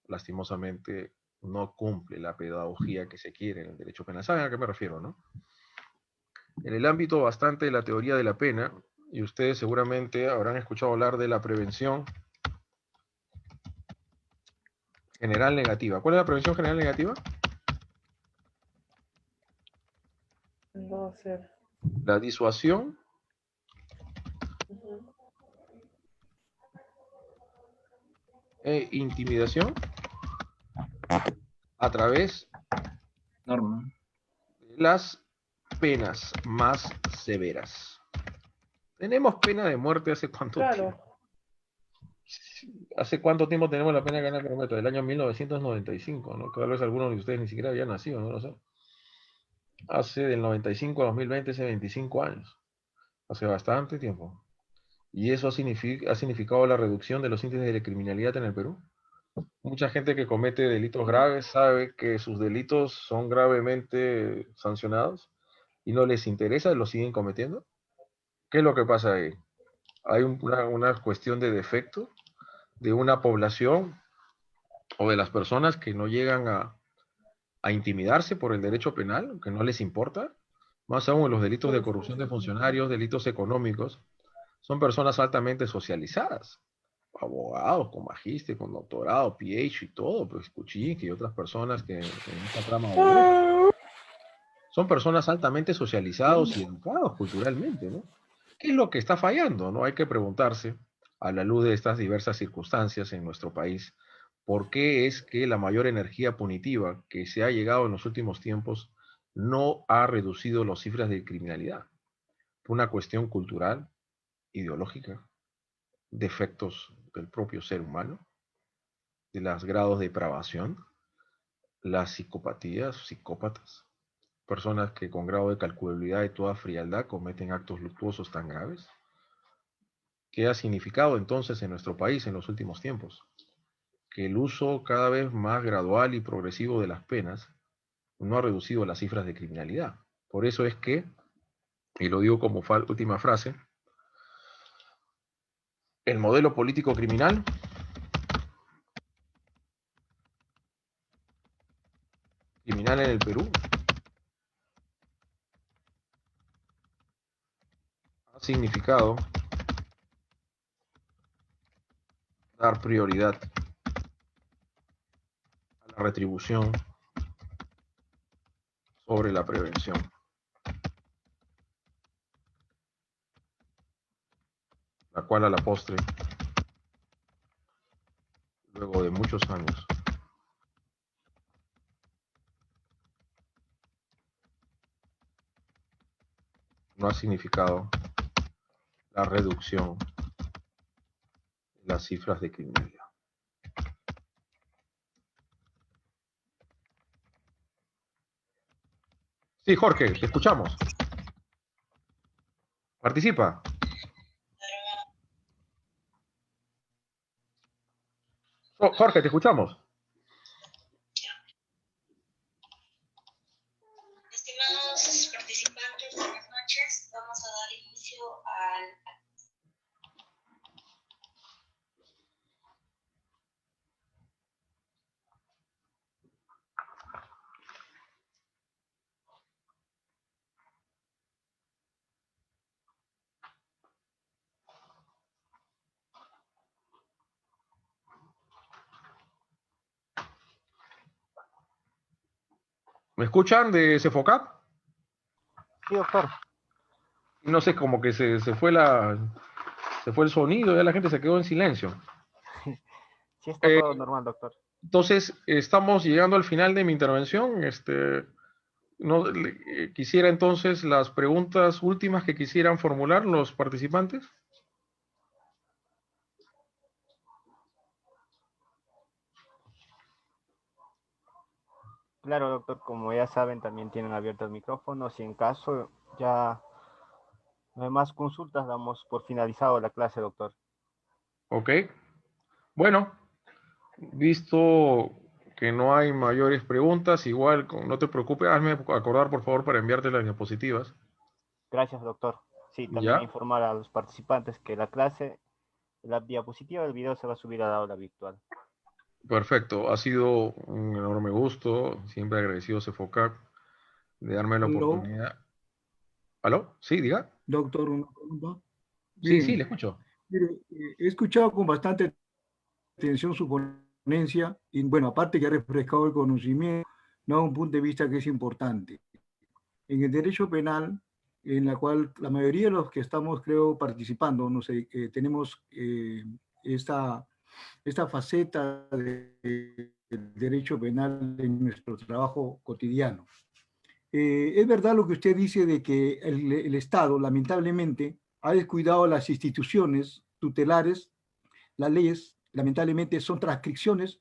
lastimosamente, no cumple la pedagogía que se quiere en el derecho penal. ¿Saben a qué me refiero, no? En el ámbito bastante de la teoría de la pena, y ustedes seguramente habrán escuchado hablar de la prevención general negativa. ¿Cuál es la prevención general negativa? No hacer. La disuasión e intimidación a través Norma. de las penas más severas. Tenemos pena de muerte hace cuánto tiempo. ¿Hace cuánto tiempo tenemos la pena de ganar kilometro? Del año 1995, ¿no? Tal vez algunos de ustedes ni siquiera habían nacido, no lo sé. Hace del 95 a 2020, hace 25 años. Hace bastante tiempo. ¿Y eso ha significado la reducción de los índices de criminalidad en el Perú? Mucha gente que comete delitos graves sabe que sus delitos son gravemente sancionados y no les interesa, lo siguen cometiendo. ¿Qué es lo que pasa ahí? Hay una cuestión de defecto de una población o de las personas que no llegan a intimidarse por el derecho penal, que no les importa. Más aún en los delitos de corrupción de funcionarios, delitos económicos, son personas altamente socializadas. Abogados, con magíster, con doctorado, PhD y todo, pues Kuczynski y otras personas que en esta trama son personas altamente socializados y educados culturalmente, ¿no? ¿Qué es lo que está fallando? ¿No? Hay que preguntarse, a la luz de estas diversas circunstancias en nuestro país, ¿por qué es que la mayor energía punitiva que se ha llegado en los últimos tiempos no ha reducido las cifras de criminalidad? Una cuestión cultural, ideológica, defectos del propio ser humano, de los grados de depravación, las psicopatías, psicópatas, personas que con grado de calculabilidad y toda frialdad cometen actos luctuosos tan graves. ¿Qué ha significado entonces en nuestro país en los últimos tiempos? Que el uso cada vez más gradual y progresivo de las penas no ha reducido las cifras de criminalidad. Por eso es que, y lo digo como última frase, el modelo político criminal en el Perú ha significado dar prioridad a la retribución sobre la prevención. La cual a la postre, luego de muchos años, no ha significado la reducción de las cifras de criminalidad. Sí, Jorge, te escuchamos. Participa. Jorge, te escuchamos. Estimados participantes, buenas noches. Vamos a dar inicio ¿Me escuchan de Cefocap? Sí, doctor. No sé, como que se fue el sonido, ya la gente se quedó en silencio. Sí, está todo normal, doctor. Entonces, estamos llegando al final de mi intervención. Quisiera entonces las preguntas últimas que quisieran formular los participantes. Claro, doctor, como ya saben, también tienen abierto el micrófono. Si en caso ya no hay más consultas, damos por finalizado la clase, doctor. Ok. Bueno, visto que no hay mayores preguntas, igual no te preocupes, hazme acordar por favor para enviarte las diapositivas. Gracias, doctor. Sí, también ¿Ya? informar a los participantes que la clase, la diapositiva del video se va a subir a la aula virtual. Perfecto, ha sido un enorme gusto, siempre agradecido a Cefocap de darme la oportunidad. ¿Aló? Sí, diga. Doctor, una pregunta. Sí, sí, Bien, le escucho. mire, he escuchado con bastante atención su ponencia y bueno, aparte que ha refrescado el conocimiento, da un punto de vista que es importante. En el derecho penal, en la cual la mayoría de los que estamos, creo, participando, no sé, tenemos esta faceta del derecho penal en nuestro trabajo cotidiano. Es verdad lo que usted dice de que el Estado, lamentablemente, ha descuidado las instituciones tutelares. Las leyes, lamentablemente, son transcripciones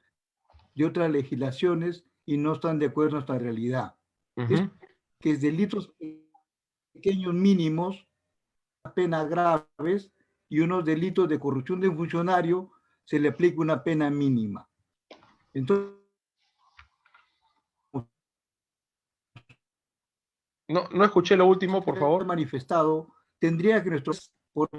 de otras legislaciones y no están de acuerdo a nuestra realidad. Es que es delitos pequeños mínimos, penas graves, y unos delitos de corrupción de un funcionario se le aplica una pena mínima. Entonces, no escuché lo último, por favor. Manifestado, tendría que nuestro por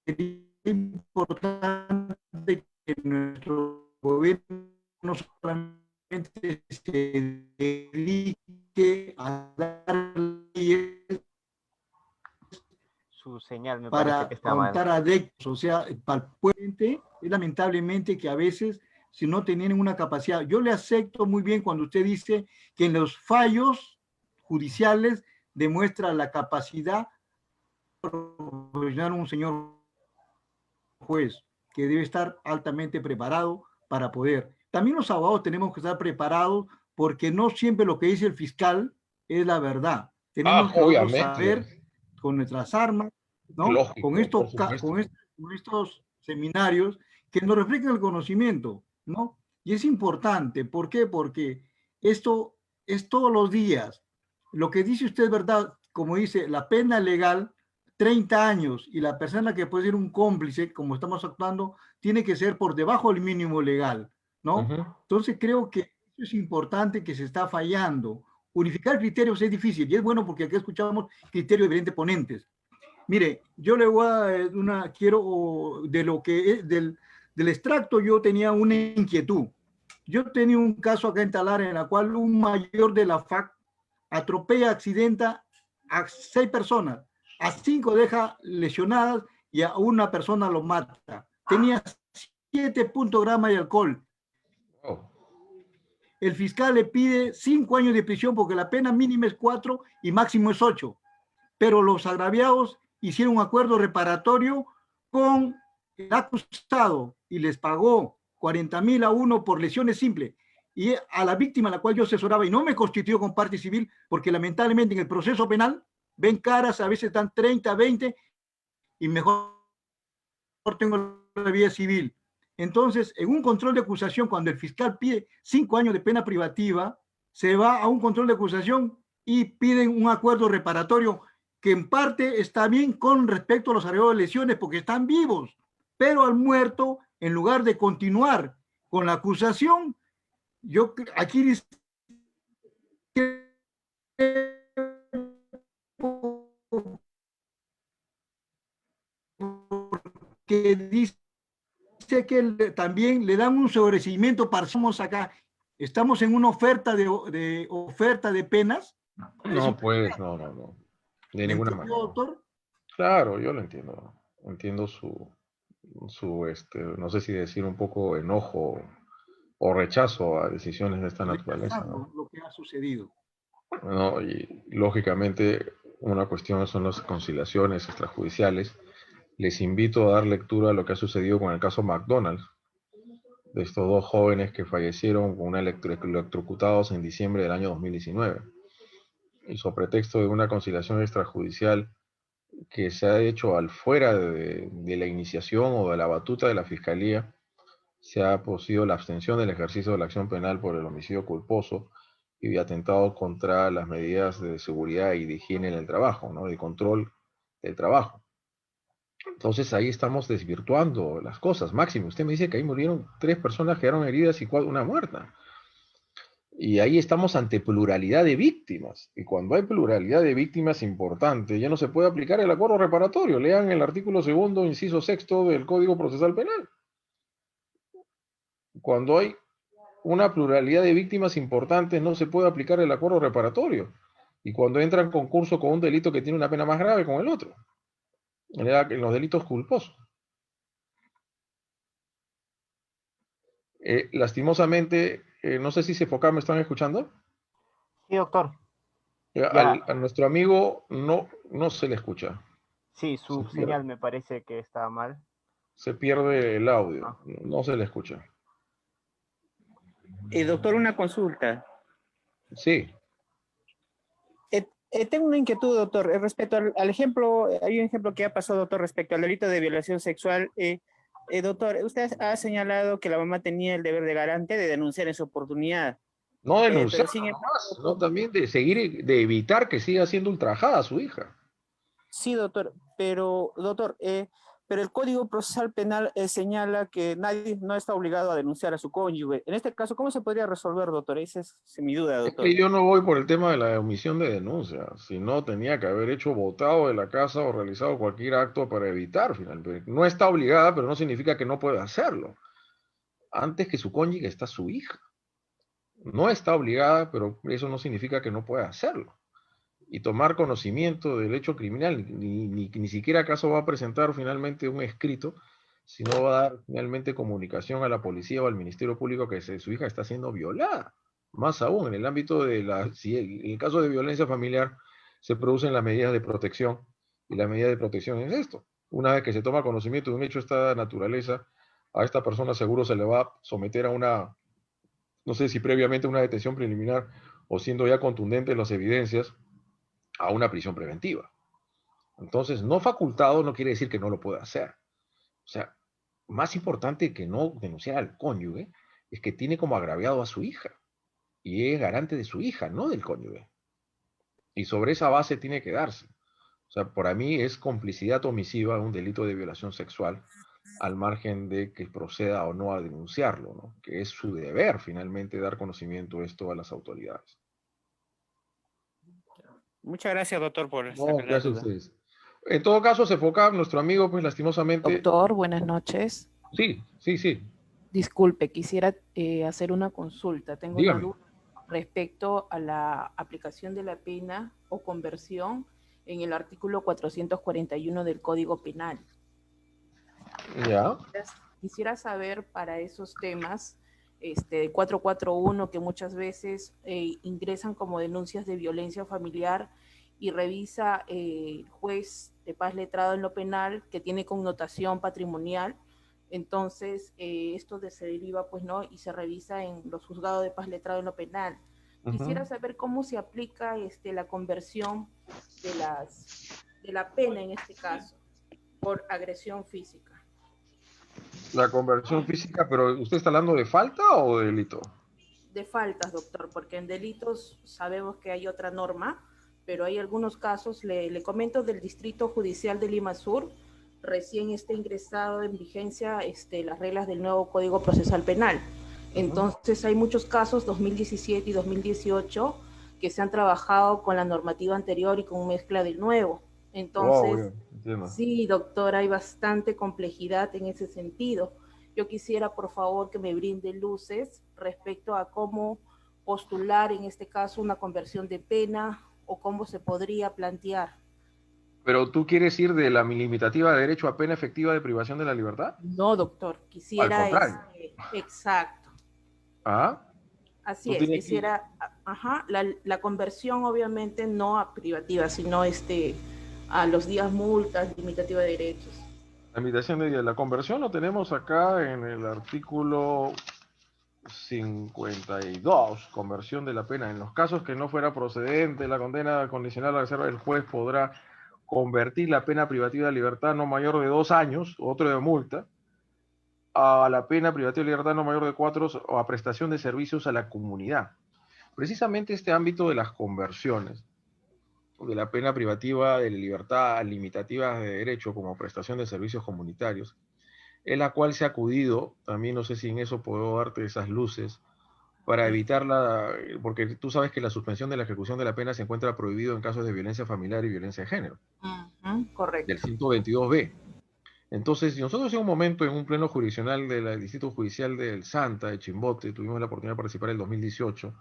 sería importante que nuestro gobierno no solamente se dedique a dar leyes Su señal me para parece que está mal. contar adeptos, o sea, para el puente, es lamentablemente que a veces, si no tienen una capacidad, yo le acepto muy bien cuando usted dice que en los fallos judiciales demuestra la capacidad profesional un señor juez que debe estar altamente preparado para poder. También los abogados tenemos que estar preparados porque no siempre lo que dice el fiscal es la verdad. Tenemos que nosotros saber con nuestras armas, ¿no? Lógico, con estos seminarios que nos reflejan el conocimiento, ¿no? Y es importante, ¿por qué? Porque esto es todos los días. Lo que dice usted es verdad, como dice, la pena legal, 30 años, y la persona que puede ser un cómplice, como estamos actuando, tiene que ser por debajo del mínimo legal, ¿no? Entonces creo que eso es importante, que se está fallando. Unificar criterios es difícil, y es bueno porque aquí escuchamos criterios de diferentes ponentes. Mire, yo le voy a quiero, de lo que es, del extracto, yo tenía una inquietud. Yo tenía un caso acá en Talar en la cual un mayor de la FAC atropella, accidenta a 6 personas, a 5 deja lesionadas y a una persona lo mata. Tenía 7 gramos de alcohol. El fiscal le pide 5 años de prisión porque la pena mínima es 4 y máximo es 8. Pero los agraviados hicieron un acuerdo reparatorio con el acusado y les pagó 40.000 a uno por lesiones simples. Y a la víctima a la cual yo asesoraba y no me constituyó con parte civil, porque lamentablemente en el proceso penal ven caras, a veces están 30, 20, y mejor tengo la vía civil. Entonces, en un control de acusación, cuando el fiscal pide 5 años de pena privativa, se va a un control de acusación y piden un acuerdo reparatorio que en parte está bien con respecto a los agregados de lesiones porque están vivos, pero al muerto, en lugar de continuar con la acusación, yo aquí dice que dice que también le dan un sobreseimiento parcial. Acá estamos en una oferta de penas. No, pues, no. De ninguna manera. ¿Doctor? Claro, yo lo entiendo. Entiendo su no sé si decir un poco enojo o rechazo a decisiones de esta naturaleza, ¿no? Lo que ha sucedido. ¿No? Y lógicamente una cuestión son las conciliaciones extrajudiciales. Les invito a dar lectura a lo que ha sucedido con el caso McDonald's, de estos dos jóvenes que fallecieron con electrocutados en diciembre del año 2019. Y sobre pretexto de una conciliación extrajudicial que se ha hecho al fuera de la iniciación o de la batuta de la Fiscalía, se ha producido la abstención del ejercicio de la acción penal por el homicidio culposo y de atentado contra las medidas de seguridad y de higiene en el trabajo, ¿no? De control del trabajo. Entonces ahí estamos desvirtuando las cosas. Máximo, usted me dice que ahí murieron 3 personas, quedaron heridas y una muerta. Y ahí estamos ante pluralidad de víctimas. Y cuando hay pluralidad de víctimas importante, ya no se puede aplicar el acuerdo reparatorio. Lean el artículo 2, inciso 6 del Código Procesal Penal. Cuando hay una pluralidad de víctimas importantes, no se puede aplicar el acuerdo reparatorio. Y cuando entra en concurso con un delito que tiene una pena más grave con el otro, en los delitos culposos. Lastimosamente, no sé si Sefocam me están escuchando. Sí, doctor. A nuestro amigo no se le escucha. Sí, su señal me parece que está mal. Se pierde el audio, no se le escucha. Doctor, una consulta. Sí. Tengo una inquietud, doctor, respecto al ejemplo, hay un ejemplo que ha pasado, doctor, respecto al delito de violación sexual. Doctor, usted ha señalado que la mamá tenía el deber de garante de denunciar en su oportunidad. No denunciar más, no también de evitar que siga siendo ultrajada su hija. Sí, doctor, pero el Código Procesal Penal señala que nadie no está obligado a denunciar a su cónyuge. En este caso, ¿cómo se podría resolver, doctor? Esa es mi duda, doctor. Es que yo no voy por el tema de la omisión de denuncia, sino tenía que haber botado de la casa o realizado cualquier acto para evitar finalmente. No está obligada, pero no significa que no pueda hacerlo. Antes que su cónyuge está su hija. No está obligada, pero eso no significa que no pueda hacerlo. Y tomar conocimiento del hecho criminal, ni siquiera acaso va a presentar finalmente un escrito, sino va a dar finalmente comunicación a la policía o al Ministerio Público que su hija está siendo violada. Más aún, en el ámbito si en el caso de violencia familiar se producen las medidas de protección, y la medida de protección es esto. Una vez que se toma conocimiento de un hecho de esta naturaleza, a esta persona seguro se le va a someter a no sé si previamente una detención preliminar o siendo ya contundentes las evidencias, a una prisión preventiva. Entonces, no facultado no quiere decir que no lo pueda hacer. O sea, más importante que no denunciar al cónyuge es que tiene como agraviado a su hija y es garante de su hija, no del cónyuge. Y sobre esa base tiene que darse. O sea, para mí es complicidad omisiva un delito de violación sexual al margen de que proceda o no a denunciarlo, ¿no? Que es su deber finalmente dar conocimiento de esto a las autoridades. Muchas gracias, doctor, por No, gracias a ustedes. En todo caso, se enfoca nuestro amigo, pues lastimosamente... Doctor, buenas noches. Sí. Disculpe, quisiera hacer una consulta. Tengo Dígame. una duda respecto a la aplicación de la pena o conversión en el artículo 441 del Código Penal. Ya. Quisiera saber para esos temas, 441, que muchas veces ingresan como denuncias de violencia familiar y revisa el juez de paz letrado en lo penal que tiene connotación patrimonial. Entonces, esto se deriva, pues, ¿no? Y se revisa en los juzgados de paz letrado en lo penal. Quisiera saber cómo se aplica la conversión de la pena en este caso, por agresión física. La conversión física, pero ¿usted está hablando de falta o de delito? De faltas, doctor, porque en delitos sabemos que hay otra norma, pero hay algunos casos, le comento del Distrito Judicial de Lima Sur, recién está ingresado en vigencia las reglas del nuevo Código Procesal Penal. Entonces hay muchos casos, 2017 y 2018, que se han trabajado con la normativa anterior y con mezcla del nuevo. Entonces, sí, doctor, hay bastante complejidad en ese sentido. Yo quisiera, por favor, que me brinde luces respecto a cómo postular, en este caso, una conversión de pena o cómo se podría plantear. Pero tú quieres ir de la limitativa de derecho a pena efectiva de privación de la libertad. No, doctor, quisiera... Al contrario. Exacto. ¿Ah? Así es, quisiera, la conversión obviamente no a privativa, sino a los días multas, limitativa de derechos. La limitación de la conversión lo tenemos acá en el artículo 52, conversión de la pena. En los casos que no fuera procedente la condena condicional a la reserva, el juez podrá convertir la pena privativa de libertad no mayor de 2 años, otro de multa, a la pena privativa de libertad no mayor de 4 o a prestación de servicios a la comunidad. Precisamente este ámbito de las conversiones, de la pena privativa de libertad a limitativas de derecho como prestación de servicios comunitarios, es la cual se ha acudido, también no sé si en eso puedo darte esas luces, para evitarla, porque tú sabes que la suspensión de la ejecución de la pena se encuentra prohibido en casos de violencia familiar y violencia de género. Correcto. Del 122B. Entonces, nosotros en un momento, en un pleno jurisdiccional del Distrito Judicial del Santa, de Chimbote, tuvimos la oportunidad de participar en el 2018,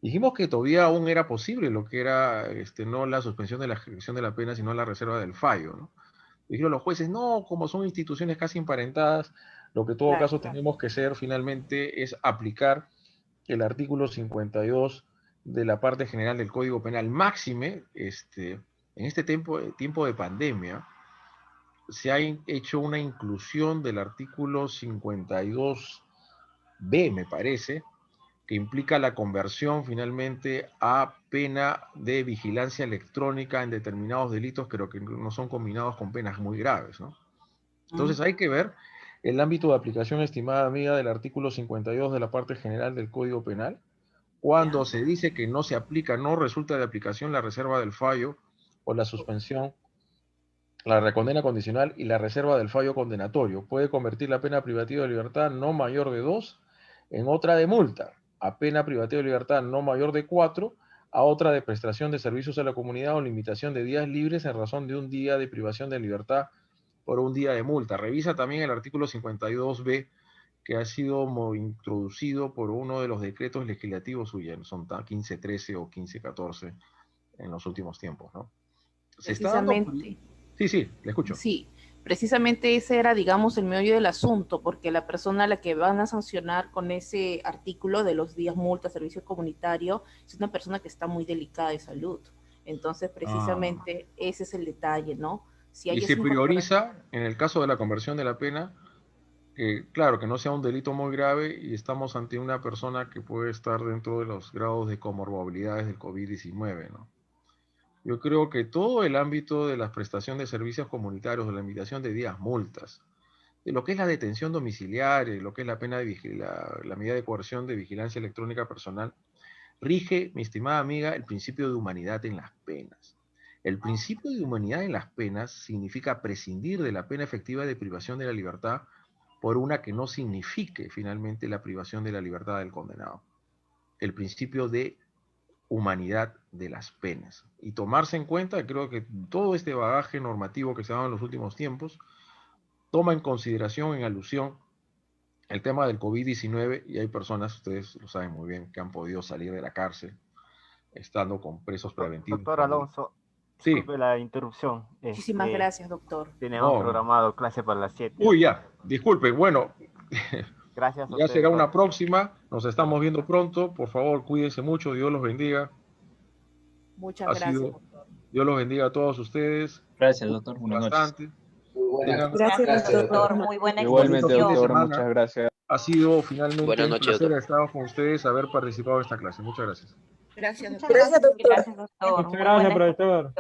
dijimos que todavía aún era posible lo que era no la suspensión de la ejecución de la pena, sino la reserva del fallo, ¿no? Dijeron los jueces, no, como son instituciones casi emparentadas, lo que en todo caso tenemos que hacer finalmente es aplicar el artículo 52 de la parte general del Código Penal. Máxime, en este tiempo de pandemia, se ha hecho una inclusión del artículo 52B, me parece, que implica la conversión finalmente a pena de vigilancia electrónica en determinados delitos, pero que no son combinados con penas muy graves, ¿no? Entonces hay que ver el ámbito de aplicación, estimada amiga, del artículo 52 de la parte general del Código Penal, cuando se dice que no se aplica, no resulta de aplicación la reserva del fallo o la suspensión, la recondena condicional y la reserva del fallo condenatorio. Puede convertir la pena privativa de libertad no mayor de 2 en otra de multa, a pena privativa de libertad no mayor de 4, a otra de prestación de servicios a la comunidad o limitación de días libres en razón de un día de privación de libertad por un día de multa. Revisa también el artículo 52B, que ha sido introducido por uno de los decretos legislativos suyos, son 1513 o 1514 en los últimos tiempos, ¿no? Precisamente. Sí, le escucho. Sí, precisamente ese era, digamos, el meollo del asunto, porque la persona a la que van a sancionar con ese artículo de los días multa, servicio comunitario, es una persona que está muy delicada de salud. Entonces, precisamente, ese es el detalle, ¿no? Si hay y se prioriza, en el caso de la conversión de la pena, claro, que no sea un delito muy grave y estamos ante una persona que puede estar dentro de los grados de comorbilidades del COVID-19, ¿no? Yo creo que todo el ámbito de la prestación de servicios comunitarios, de la limitación de días multas, de lo que es la detención domiciliaria, lo que es la pena de la medida de coerción de vigilancia electrónica personal, rige, mi estimada amiga, el principio de humanidad en las penas. El principio de humanidad en las penas significa prescindir de la pena efectiva de privación de la libertad por una que no signifique finalmente la privación de la libertad del condenado. El principio de humanidad de las penas. Y tomarse en cuenta, creo que todo este bagaje normativo que se ha dado en los últimos tiempos toma en consideración, en alusión, el tema del COVID-19, y hay personas, ustedes lo saben muy bien, que han podido salir de la cárcel estando con presos preventivos. Doctor Alonso, disculpe la interrupción. Muchísimas gracias, doctor. Tenemos programado clase para las 7. Uy, ya, disculpe, bueno, gracias. Ya será una próxima, nos estamos viendo pronto, por favor, cuídense mucho, Dios los bendiga. Muchas gracias, doctor. Dios los bendiga a todos ustedes. Gracias, doctor, buenas noches. Gracias, doctor, muy buena Igualmente, exposición. doctor, muchas gracias. Ha sido finalmente Buenas un noches, placer doctor. estar con ustedes, haber participado en esta clase. Muchas gracias. Gracias, doctor. Gracias, doctor. Muchas gracias, profesor.